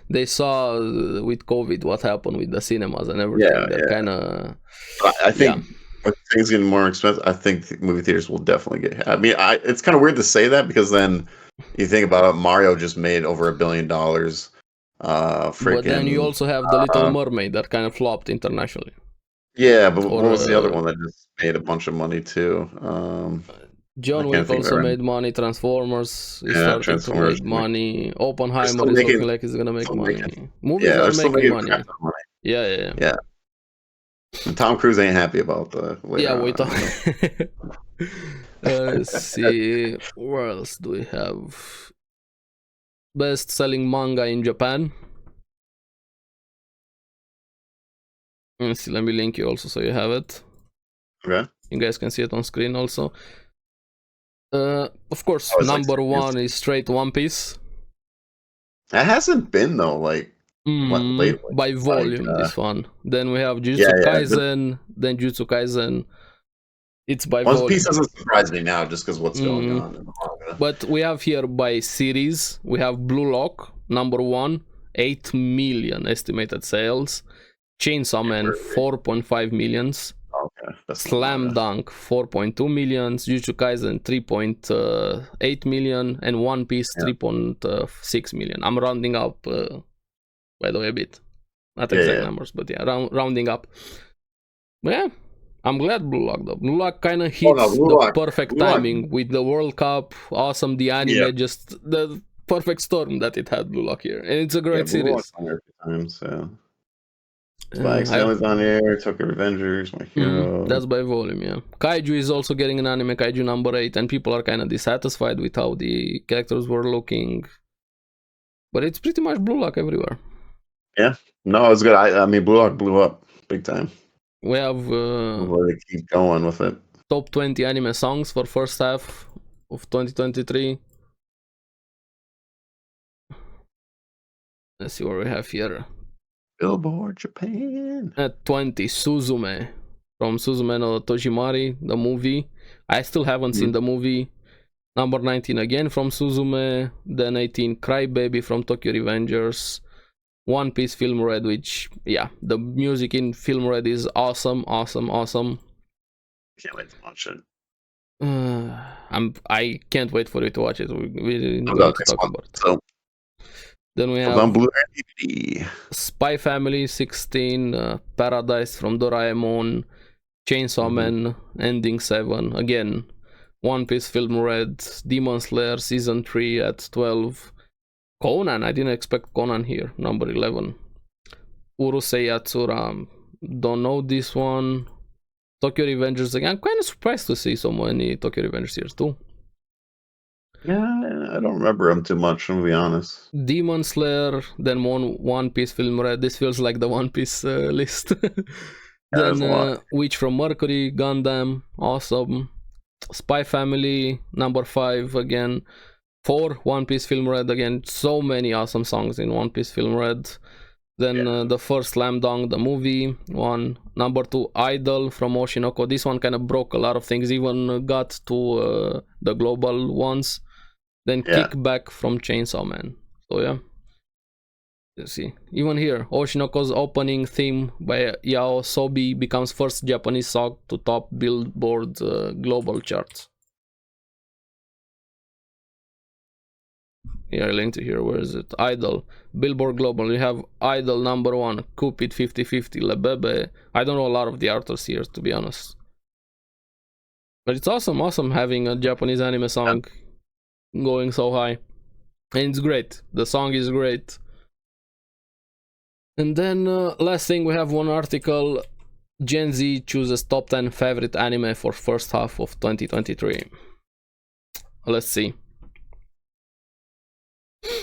they saw with COVID what happened with the cinemas and everything. They're kind of... I think with things getting more expensive, I think movie theaters will definitely get... I mean, it's kind of weird to say that, because then you think about it, Mario just made over $1 billion. But then you also have The Little Mermaid that kind of flopped internationally. Yeah, but what was the other one that just made a bunch of money too? John Wick also made money. Transformers is starting to make money. Oppenheimer is looking like it's gonna make money. Movies are making money. Yeah. And Tom Cruise ain't happy about the. Wait. Let's see. Where else do we have? Best-selling manga in Japan. Let's see, let me link you also so you have it. Okay. You guys can see it on screen also. Of course, number one is straight One Piece. It hasn't been though, like lately. By volume, this one. Then we have Jujutsu Kaisen, then Jujutsu Kaisen. It's by volume. One Piece doesn't surprise me now, just because what's going on in the manga. But we have here by series, we have Blue Lock, number one, 8 million estimated sales. Chainsaw Man, 4.5 millions. Okay. Slam Dunk, 4.2 millions. Jujutsu Kaisen, 3.8 million. And One Piece, 3.6 million. I'm rounding up, by the way, a bit. Not exact numbers, but rounding up. Yeah. I'm glad Blue Lock though. Blue Lock kind of hits the perfect timing with the World Cup. Awesome, the anime, just the perfect storm that it had. Blue Lock here, and it's a great series. Spike Family's on here. Tokyo Revengers, My Hero. That's by volume, yeah. Kaiju is also getting an anime, Kaiju number 8, and people are kind of dissatisfied with how the characters were looking. But it's pretty much Blue Lock everywhere. Yeah, no, it's good. I mean, Blue Lock blew up big time. We have they keep going with it. Top 20 anime songs for first half of 2023. Let's see what we have here. Billboard Japan. At 20, Suzume. From Suzume no Tojimari, the movie. I still haven't seen the movie. Number 19 again from Suzume. Then 18, Crybaby from Tokyo Revengers. One Piece Film Red, which, the music in Film Red is awesome. Can't wait to watch it. I can't wait for you to watch it. We need to talk about it. So, then we have DVD. Spy Family 16, Paradise from Doraemon, Chainsaw Man, Ending 7, again, One Piece Film Red, Demon Slayer Season 3 at 12, Conan, I didn't expect Conan here, number 11. Urusei Yatsura, Don't know this one. Tokyo Revengers again. I'm kind of surprised to see so many Tokyo Revengers here too. Yeah, I don't remember them too much, I'm gonna be honest. Demon Slayer, then One Piece Film Red. This feels like the One Piece list. Then Witch from Mercury, Gundam, awesome. Spy Family, number 5 again. 4, One Piece Film Red again. So many awesome songs in One Piece Film Red. Then the first Slam Dunk, the movie one. Number 2, Idol from Oshinoko. This one kind of broke a lot of things, even got to the global ones. Then Kickback from Chainsaw Man. So yeah. Let's see. Even here, Oshinoko's opening theme by Yao Sobi becomes first Japanese song to top Billboard global charts. Here, link to here. Where is it? Idol. Billboard Global. We have Idol number 1. Cupid 50-50. Lebebe. I don't know a lot of the artists here, to be honest. But it's awesome having a Japanese anime song going so high. And it's great. The song is great. And then last thing, we have one article. Gen Z chooses top 10 favorite anime for first half of 2023. Let's see.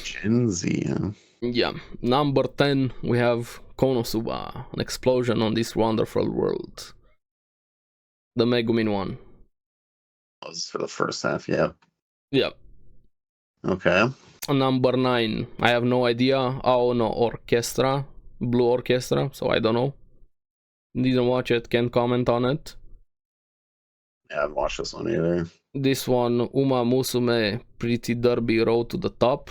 Gen Z, yeah. Number 10, we have Konosuba, an explosion on this wonderful world. The Megumin one. That was for the first half, yeah. Yeah. Okay. Number 9, I have no idea. Aono Orchestra, Blue Orchestra, so I don't know. Didn't watch it, can't comment on it. Yeah, I haven't watched this one either. This one, Uma Musume, Pretty Derby Road to the Top.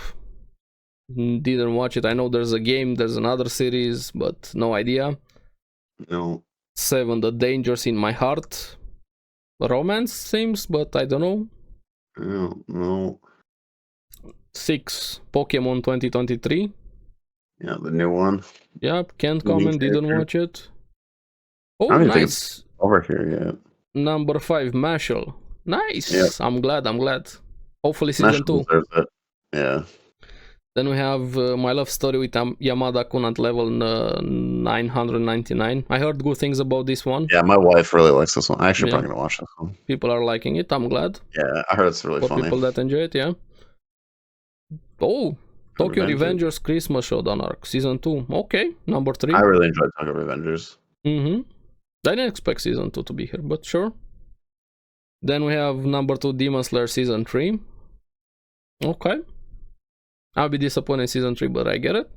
Didn't watch it. I know there's a game, there's another series, but no idea. No. 7, The Dangers in My Heart. Romance seems, but I don't know. No. 6, Pokemon 2023. Yeah, the new one. Yeah, can't comment, didn't watch it. Oh, I don't nice. think it's over here yet. Number 5, MASHLE. Nice. Yeah. I'm glad. Hopefully season 2. Yeah. Then we have My Love Story with Yamada-kun at level 999. I heard good things about this one. Yeah, my wife really likes this one. I actually probably gonna watch this one. People are liking it. I'm glad. Yeah, I heard it's really funny. For people that enjoy it, yeah. Oh, Tokyo Revengers Christmas Showdown arc, season 2. Okay, number 3. I really enjoyed Tokyo Revengers. I didn't expect season 2 to be here, but sure. Then we have number 2, Demon Slayer season 3. Okay. I'll be disappointed in season 3, but I get it.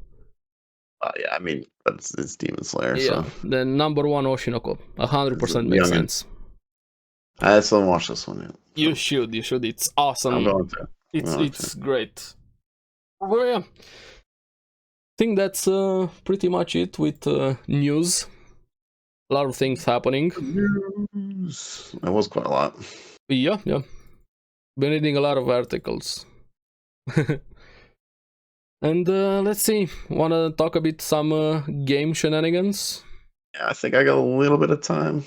Yeah, I mean, it's Demon Slayer. Yeah. So. Then number 1, Oshinoko. 100% makes sense. I still haven't watched this one yet. You should. It's awesome. I'm going to. It's great. Well, yeah. I think that's pretty much it with news. A lot of things happening. News. That was quite a lot. Yeah. Been reading a lot of articles. And let's see. Wanna talk a bit some game shenanigans? Yeah, I think I got a little bit of time.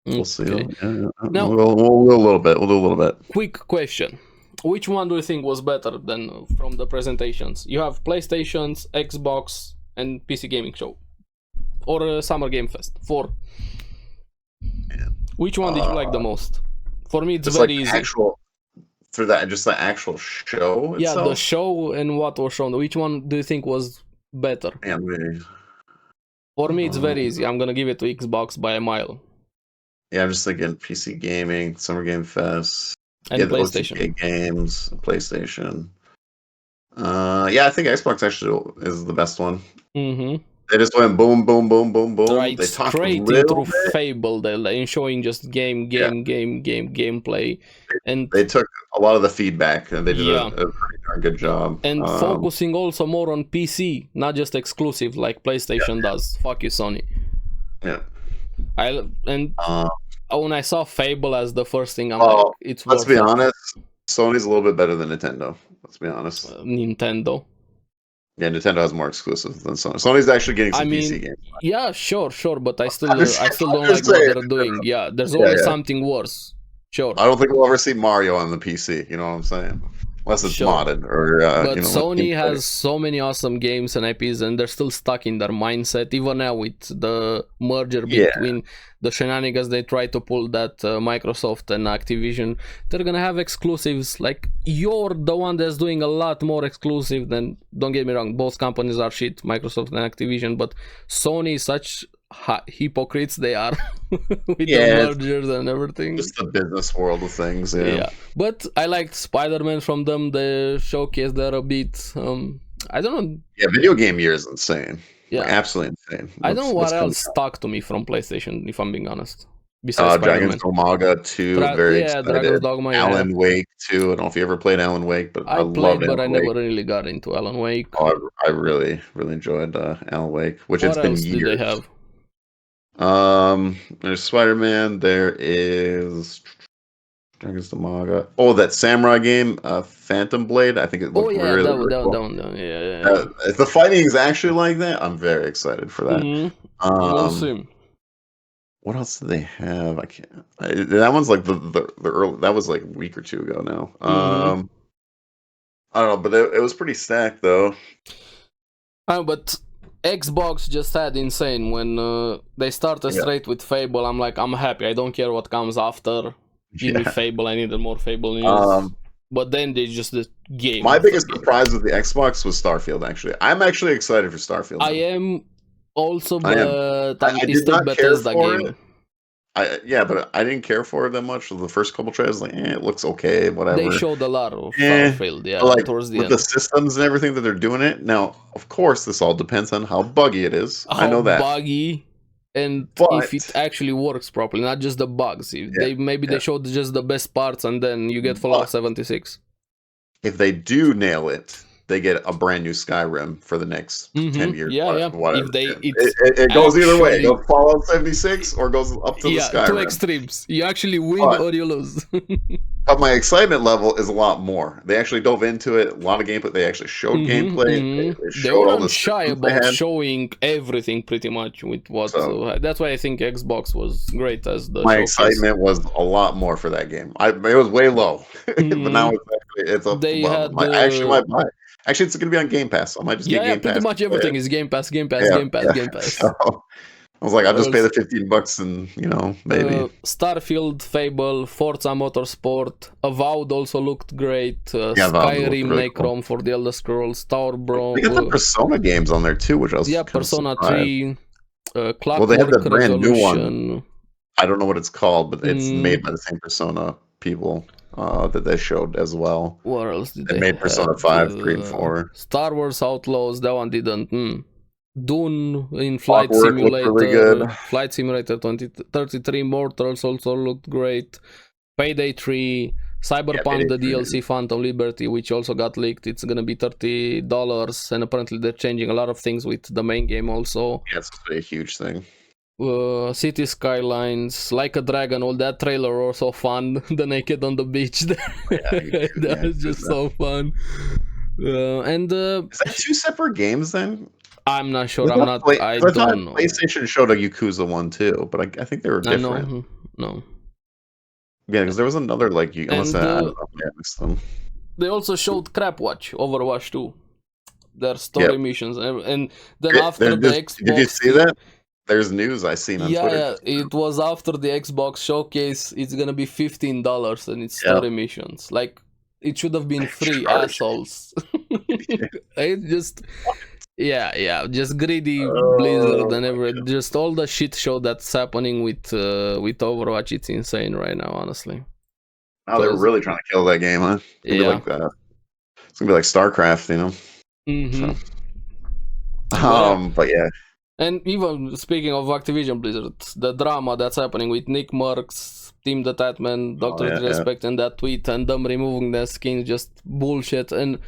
We'll see. Yeah. Now, we'll do a little bit. Quick question. Which one do you think was better than from the presentations? You have PlayStation's, Xbox, and PC Gaming Show. Or Summer Game Fest. 4. Yeah. Which one did you like the most? For me, it's just very like easy. Just the actual show itself? Yeah, the show and what was shown. Which one do you think was better? For me, it's very easy. I'm gonna give it to Xbox by a mile. Yeah, I'm just thinking PC Gaming, Summer Game Fest, and PlayStation OTK games, PlayStation. Yeah, I think Xbox actually is the best one. They just went boom. Right, they straight into Fable, they're showing just gameplay, and they took a lot of the feedback and they did a pretty darn good job. And focusing also more on PC, not just exclusive like PlayStation does. Fuck you, Sony. Yeah. When I saw Fable as the first thing, I'm like, it's worth it. Let's be honest, Sony's a little bit better than Nintendo. Let's be honest. Nintendo. Yeah, Nintendo has more exclusives than Sony. Sony's actually getting some PC games. Yeah, sure, but I still don't like what they're doing. Yeah, there's always something worse. Sure. I don't think we'll ever see Mario on the PC. You know what I'm saying? unless it's Sure. modded or But you know. Sony has so many awesome games and IPs, and they're still stuck in their mindset. Even now with the merger between the shenanigans they try to pull that Microsoft and Activision, they're gonna have exclusives. Like, you're the one that's doing a lot more exclusive than. Don't get me wrong, both companies are shit, Microsoft and Activision, but Sony, such hypocrites they are with the mergers and everything. Just the business world of things. Yeah. But I liked Spider-Man from them. They showcased there a bit. I don't know. Yeah, video game year is insane. Yeah, like, absolutely insane. I don't know what else stuck to me from PlayStation, if I'm being honest. Besides Dragon's Dogma 2, very excited. Dragon's Dogma, Alan Wake 2. I don't know if you ever played Alan Wake, but I played, but I Alan never Wake. really got into Alan Wake. Oh, I really enjoyed Alan Wake, which what it's been else years. Did they have? There's Spider-Man. There is Dragon's Dogma. Oh, that samurai game, Phantom Blade. I think it looked really cool. Yeah. If the fighting is actually like that, I'm very excited for that. We'll see. What else do they have? That one's like the early. That was like a week or two ago now. I don't know, but it was pretty stacked though. But Xbox just had insane when they started straight with Fable. I'm like, I'm happy. I don't care what comes after. Give me Fable. I needed more Fable news. But then they just game. My biggest surprise with the Xbox was Starfield. Actually, I'm actually excited for Starfield. I am also, but it's still Bethesda game. But I didn't care for it that much. So the first couple trailers, like, it looks okay, whatever. They showed a lot of Starfield, like, towards the with end. The systems and everything that they're doing it. Now, of course, this all depends on how buggy it is. I know that. Buggy, and if it actually works properly, not just the bugs. They showed just the best parts, and then you get Fallout 76. If they do nail it, they get a brand new Skyrim for the next 10 years. Whatever. It goes either way. It goes Fallout 76 or goes up to the Skyrim. Two extremes. You actually win or you lose. But my excitement level is a lot more. They actually dove into it. A lot of gameplay. They actually showed gameplay. They weren't shy about showing everything pretty much with what. That's why I think Xbox was great as the. My excitement was a lot more for that game. It was way low, but now it's up. I might buy it. Actually, it's going to be on Game Pass. So I might just get Game Pass. Pretty much everything is Game Pass. Game Pass. So, I was like, I'll just pay the $15 and, maybe. Starfield, Fable, Forza Motorsport, Avowed also looked great. Skyrim, Necrom for the Elder Scrolls, Towerbro. They got the Persona games on there too, which I was Persona 3, Clockwork they have the brand new one. I don't know what it's called, but it's made by the same Persona people. That they showed as well. What else did they made? Persona 5, 3, and 4. Star Wars Outlaws, that one didn't. Dune in Flight Simulator. Really good. Flight Simulator 2033. Mortals also looked great. Payday 3. Cyberpunk, the DLC Phantom Liberty, which also got leaked. It's gonna be $30, and apparently they're changing a lot of things with the main game also. Yeah, it's a huge thing. City Skylines, Like a Dragon, all that trailer also fun. The naked on the beach there. That was just so fun. Is that two separate games then? I'm not sure. I don't know. PlayStation showed a Yakuza one too, but I think they were different. No. Yeah, because there was another I missed them. They also showed Crapwatch, Overwatch 2. Their story missions, and then after the Xbox. Did you see that? There's news I seen on Twitter. Yeah, it was after the Xbox showcase. It's gonna be $15 and it's story missions. Like, it should have been free, assholes. It just, just greedy Blizzard and everything. Just all the shit show that's happening with Overwatch. It's insane right now, honestly. Oh, they're really trying to kill that game, huh? It's gonna be like it's gonna be like StarCraft, So. But yeah. And even speaking of Activision Blizzard, the drama that's happening with Nick Merckx, Team the Tatman, Dr. Disrespect, and that tweet, and them removing their skins, just bullshit. And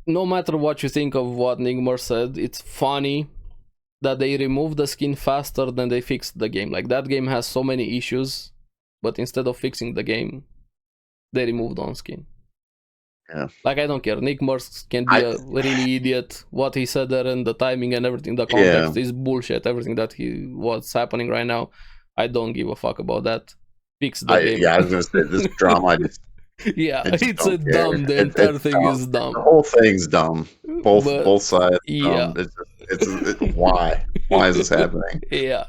no matter what you think of what Nick Merckx said, it's funny that they removed the skin faster than they fixed the game. Like, that game has so many issues, but instead of fixing the game, they removed one skin. Yeah. Like, I don't care. Nick Merckx can be a really idiot. What he said there and the timing and everything, the context is bullshit. Everything that what's happening right now, I don't give a fuck about that. Fix the game. Yeah, I was gonna say this drama. Yeah, I just it's don't a care. dumb. The entire It's thing dumb. is The dumb. whole thing's dumb. But Both sides yeah, dumb. Why? Why is this happening? yeah,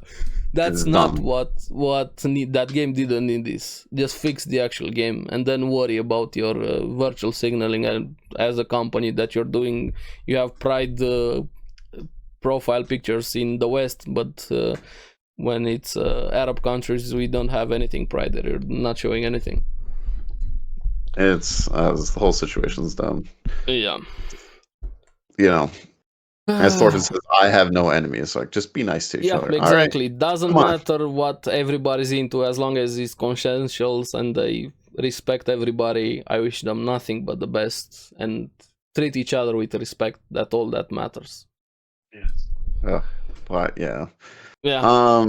that's It's not dumb. what that game didn't need. This just fix the actual game and then worry about your virtual signaling. And as a company that you're doing, you have pride profile pictures in the West, but when it's Arab countries, we don't have anything pride there. You're not showing anything. It's the whole situation's dumb. Yeah. You know, as Thorfinn says, I have no enemies. Like, just be nice to each Yeah, other. exactly. All right, Doesn't come on. matter what everybody's into as long as it's consensual and they respect everybody. I wish them nothing but the best and treat each other with respect. That's all that matters. Yes. But yeah. Yeah.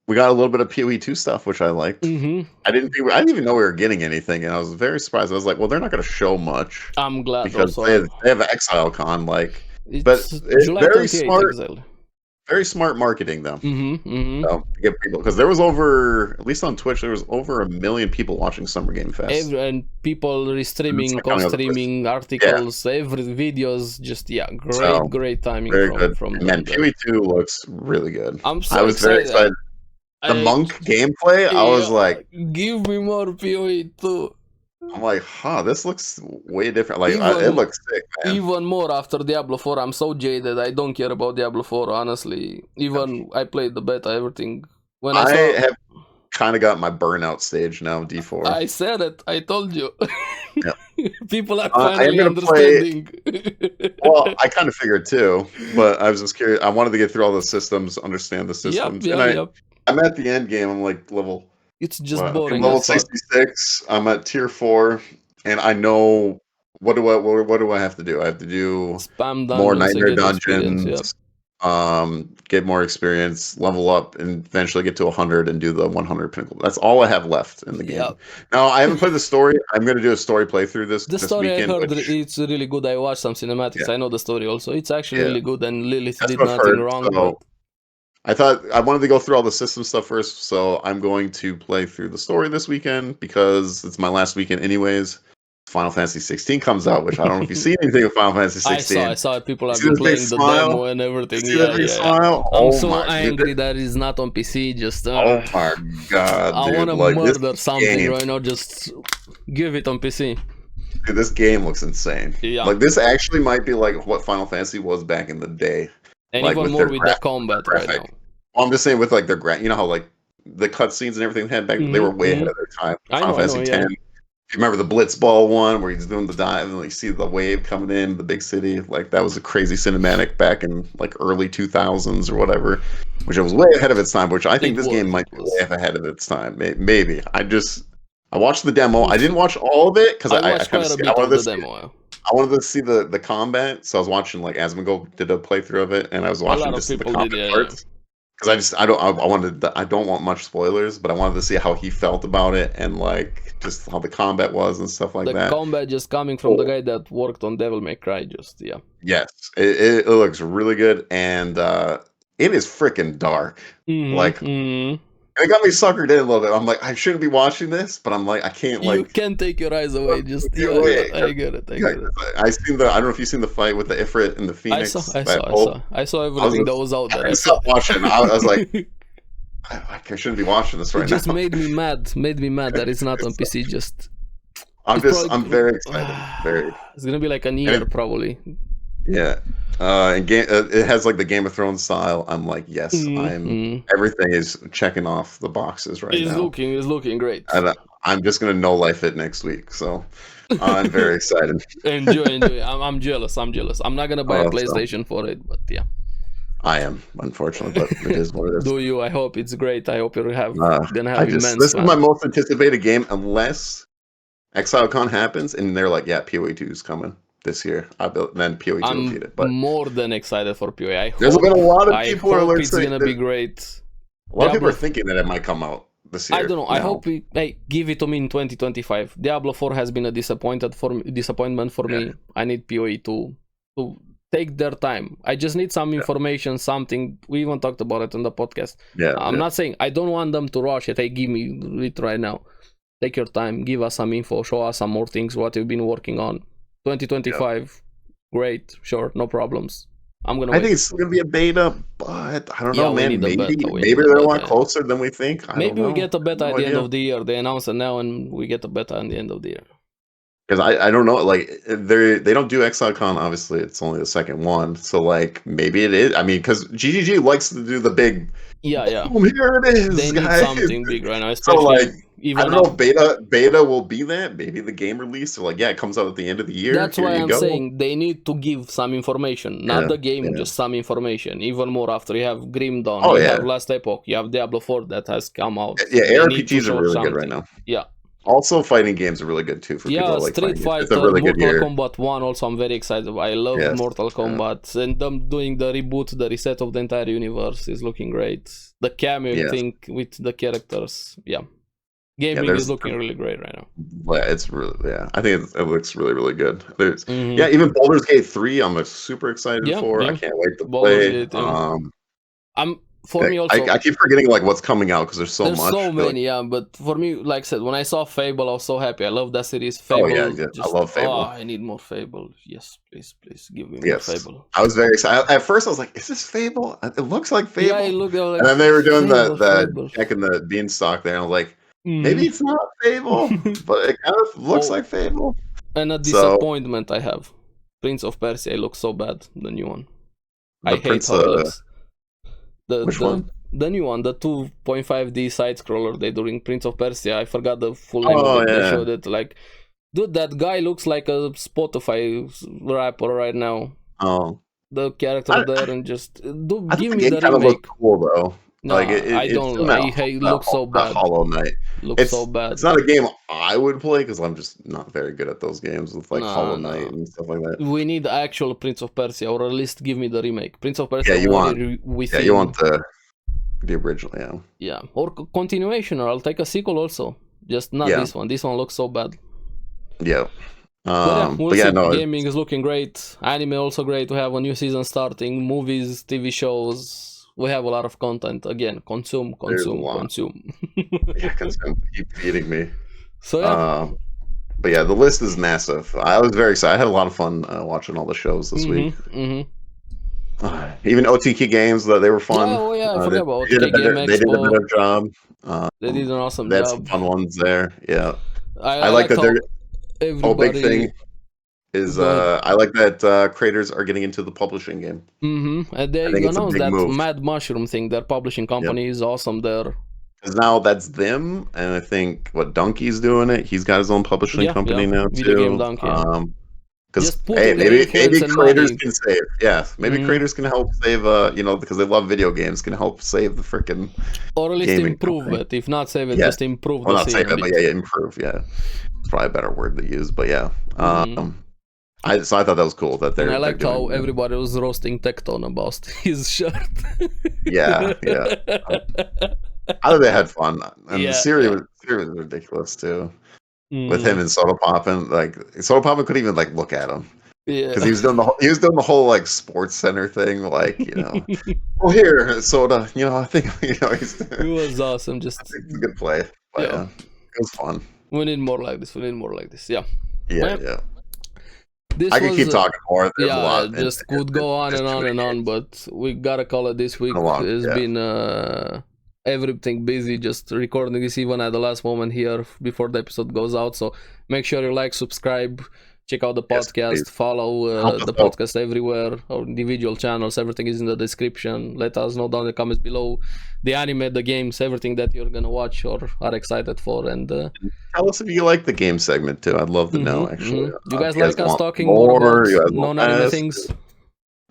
We got a little bit of PoE2 stuff, which I liked. Mm-hmm. I didn't even know we were getting anything, and I was very surprised. I was like, well, they're not going to show much I'm glad because also. they have ExileCon, like, It's July very 28th, smart, Exile. very smart marketing though. Mm-hmm. Mm-hmm. To get people, because there was over, at least on Twitch, there was over 1 million people watching Summer Game Fest. And people restreaming, co-streaming, articles, every videos, just great timing from And man, PoE2 looks really good. I'm so I was very excited. The monk gameplay, I was like, give me more PoE2. I'm like, this looks way different. Like, it looks sick, man. Even more after Diablo 4. I'm so jaded. I don't care about Diablo 4, honestly. Even I played the beta, everything. When I have kind of got my burnout stage now, D4. I said it. I told you. Yeah. People are finally understanding. Well, I kind of figured too, but I was just curious. I wanted to get through all the systems, understand the systems. Yep. I'm at the end game. I'm like level. It's just boring. Level 66. I'm at tier 4, and I know what do I have to do? I have to do spam more nightmare dungeons. Yep. Get more experience, level up, and eventually get to 100 and do the 100 pinnacle. That's all I have left in the game. Yep. Now, I haven't played the story. I'm going to do a story playthrough this story weekend. I heard it's really good. I watched some cinematics. Yeah. I know the story also. It's actually really good, and Lilith did nothing wrong. So I thought I wanted to go through all the system stuff first, so I'm going to play through the story this weekend because it's my last weekend anyways. Final Fantasy 16 comes out, which I don't know if you've seen anything of Final Fantasy 16. I saw it. People have been playing the demo and everything. I'm so angry that it's not on PC. Just oh my god, I want to murder something right now. Just give it on PC. Dude, this game looks insane. Yeah. Like, this actually might be like what Final Fantasy was back in the day. And like, even more with the combat right now. Well, I'm just saying with like their you know how like the cutscenes and everything they had back, they were way ahead of their time. Final Fantasy 10. If you remember the Blitzball one where he's doing the dive and you see the wave coming in the big city, like that was a crazy cinematic back in like early 2000s or whatever, which it was way ahead of its time. Which I think this game might be way ahead of its time. Maybe I watched the demo. I didn't watch all of it because I wanted to see the combat. So I was watching like Asmongold did a playthrough of it, and I was watching just the combat parts. Because I don't want much spoilers, but I wanted to see how he felt about it and like just how the combat was and stuff like that. The combat just coming from the guy that worked on Devil May Cry, Yes, it looks really good, and it is freaking dark. It got me suckered in a little bit. I'm like, I shouldn't be watching this, but I'm like, I can't like. You can't take your eyes away. Just I get it. I seen the. I don't know if you've seen the fight with the Ifrit and the Phoenix. I saw everything that was out there. I stopped watching. I was like, I shouldn't be watching this right now. It just made me mad. Made me mad that it's not on PC. I'm very excited. It's gonna be like a year probably. Yeah. And it has like the Game of Thrones style. I'm like, yes, everything is checking off the boxes right now. It's looking great. And I'm just gonna no life it next week, so I'm very excited. enjoy. I'm jealous. I'm not gonna buy a PlayStation for it, but yeah. I am, unfortunately, but it is what it is. Do you? I hope it's great. I hope you gonna have immense. This is my most anticipated game, unless ExileCon happens and they're like, yeah, PoE2 is coming this year. Then PoE2 will beat it. But more than excited for PoE. There's been a lot of people who are it's gonna be great. A lot of people are thinking that it might come out this year. I don't know. I hope give it to me in 2025. Diablo 4 has been a disappointment for me. I need PoE to take their time. I just need some information, something. We even talked about it on the podcast. I'm not saying I don't want them to rush it. Give me it right now. take your time, give us some info, show us some more things what you've been working on. 2025, great, sure, no problems. I'm gonna I wait. think it's still gonna be a beta, but I don't know, we man. need a Maybe beta. maybe they're a lot closer than we think. I Maybe don't know. we get a beta No at the end idea. of the year. They announce it now, and we get a beta at the end of the year. Because I don't know, like they don't do ExileCon, obviously it's only the second one, so like maybe it is. I mean, because GGG likes to do the big, yeah. boom, here it is, They need guys. something big right now, So especially like I even don't know if beta will be that. Maybe the game release, or like, yeah, it comes out at the end of the year. That's Here why you I'm go. saying they need to give some information, not the game, just some information. Even more after you have Grim Dawn, you have Last Epoch, you have Diablo 4 that has come out. Yeah, they ARPGs are really good right now. Yeah. Also, fighting games are really good too for people who like Street Fighter, it's a really Mortal good year. Kombat 1 also I'm very excited about. I love Mortal Kombat, and them doing the reboot, the reset of the entire universe is looking great. The cameo thing with the characters, gaming is looking really great right now. Yeah, it's really I think it looks really, really good. There's even Baldur's Gate 3 I'm super excited for. I can't wait to play. For me also, I keep forgetting like what's coming out because there's so much. So many, but for me, like I said, when I saw Fable, I was so happy. I love that series. Fable. Oh yeah, I love Fable. Oh, I need more Fable. Yes, please give me more Fable. I was very excited. At first, I was like, "Is this Fable? It looks like Fable." Yeah, it looked like. And then they were doing the Jack and the Beanstalk there, and I was like, maybe it's not Fable, but it kind of looks like Fable. And a disappointment I have. Prince of Persia looks so bad. The new one. I hate how it looks. Which one? The new one, the 2.5D side scroller they doing Prince of Persia. I forgot the full name of it. They showed it. Like, dude, that guy looks like a Spotify rapper right now. Oh, the character there and just give me the kind of remake. Looks cool though. No, like I don't. It looks so bad. Hollow Knight. Looks so bad. It's not a game I would play because I'm just not very good at those games with like Hollow Knight and stuff like that. We need actual Prince of Persia, or at least give me the remake. Prince of Persia. Yeah, you want the original, yeah, or continuation, or I'll take a sequel also. Just not this one. This one looks so bad. Yeah. We'll see. Gaming is looking great. Anime also great. We have a new season starting. Movies, TV shows. We have a lot of content. Again, consume. Yeah, consume. Keep feeding me. So yeah. But yeah, the list is massive. I was very excited. I had a lot of fun watching all the shows this week. Even OTK games, they were fun. Oh yeah, I forgot about OTK Game Expo. They did a better job. They did an awesome job. They had some fun ones there. Yeah, I like that they're. Big thing is I like that creators are getting into the publishing game. And they announced that Mad Mushroom thing. Their publishing company is awesome there. Because now that's them, and I think Donkey's doing it. He's got his own publishing company now too. Video Game Donkey. Because maybe creators can save. Yeah, maybe creators can help save. Because they love video games, can help save the freaking. Or at least improve it. If not save it, just improve. Well, not save it, but improve. Yeah, it's probably a better word to use. But yeah, I thought that was cool that they're. And I liked how everybody was roasting Tecton about his shirt. yeah. I think they had fun, and the series was ridiculous too. With him and Soda Poppin', Soda Poppin' couldn't even look at him. Yeah, because he was doing the whole Sports Center thing, oh here Soda, I think it was awesome. Just it's a good play, but it was fun. We need more like this. Yeah. I could keep talking more. There's a lot. Just could go on and on, but we gotta call it this week. It's been everything busy, just recording this even at the last moment here before the episode goes out. So make sure you subscribe, check out the podcast, follow the podcast everywhere, our individual channels. Everything is in the description. Let us know down in the comments below the anime, the games, everything that you're gonna watch or are excited for. And tell us if you like the game segment too. I'd love to know. Actually, you guys like us talking more about non-anime things?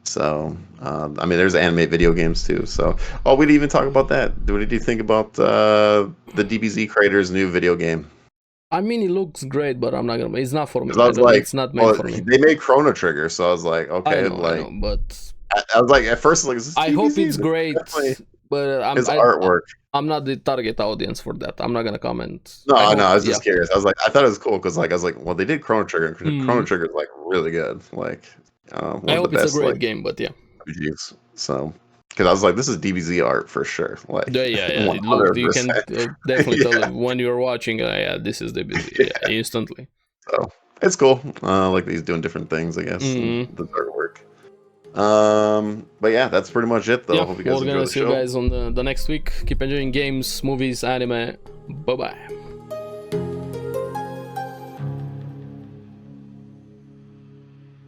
So, there's anime video games too. So, we didn't even talk about that. What did you think about the DBZ creators' new video game? It looks great, but I'm not gonna. It's not for me. It's not made for me. They made Chrono Trigger, so I was like, okay, I know, but I was like, at first, is this I DBZ? hope it's great, but his artwork. I'm not the target audience for that. I'm not gonna comment. No, I was just curious. I was like, I thought it was cool because I was like, well, they did Chrono Trigger. Chrono Trigger is really good. I hope it's a great game, but yeah. So Because I was like, this is DBZ art for sure. Like, Yeah. It looked, you can definitely tell when you're watching. Yeah, this is the busy. Yeah, instantly. So it's cool. Like he's doing different things, I guess. Mm-hmm. The artwork. But yeah, that's pretty much it, though. Yeah, Hope you guys we're enjoy gonna the see show. you guys on the next week. Keep enjoying games, movies, anime. Bye bye.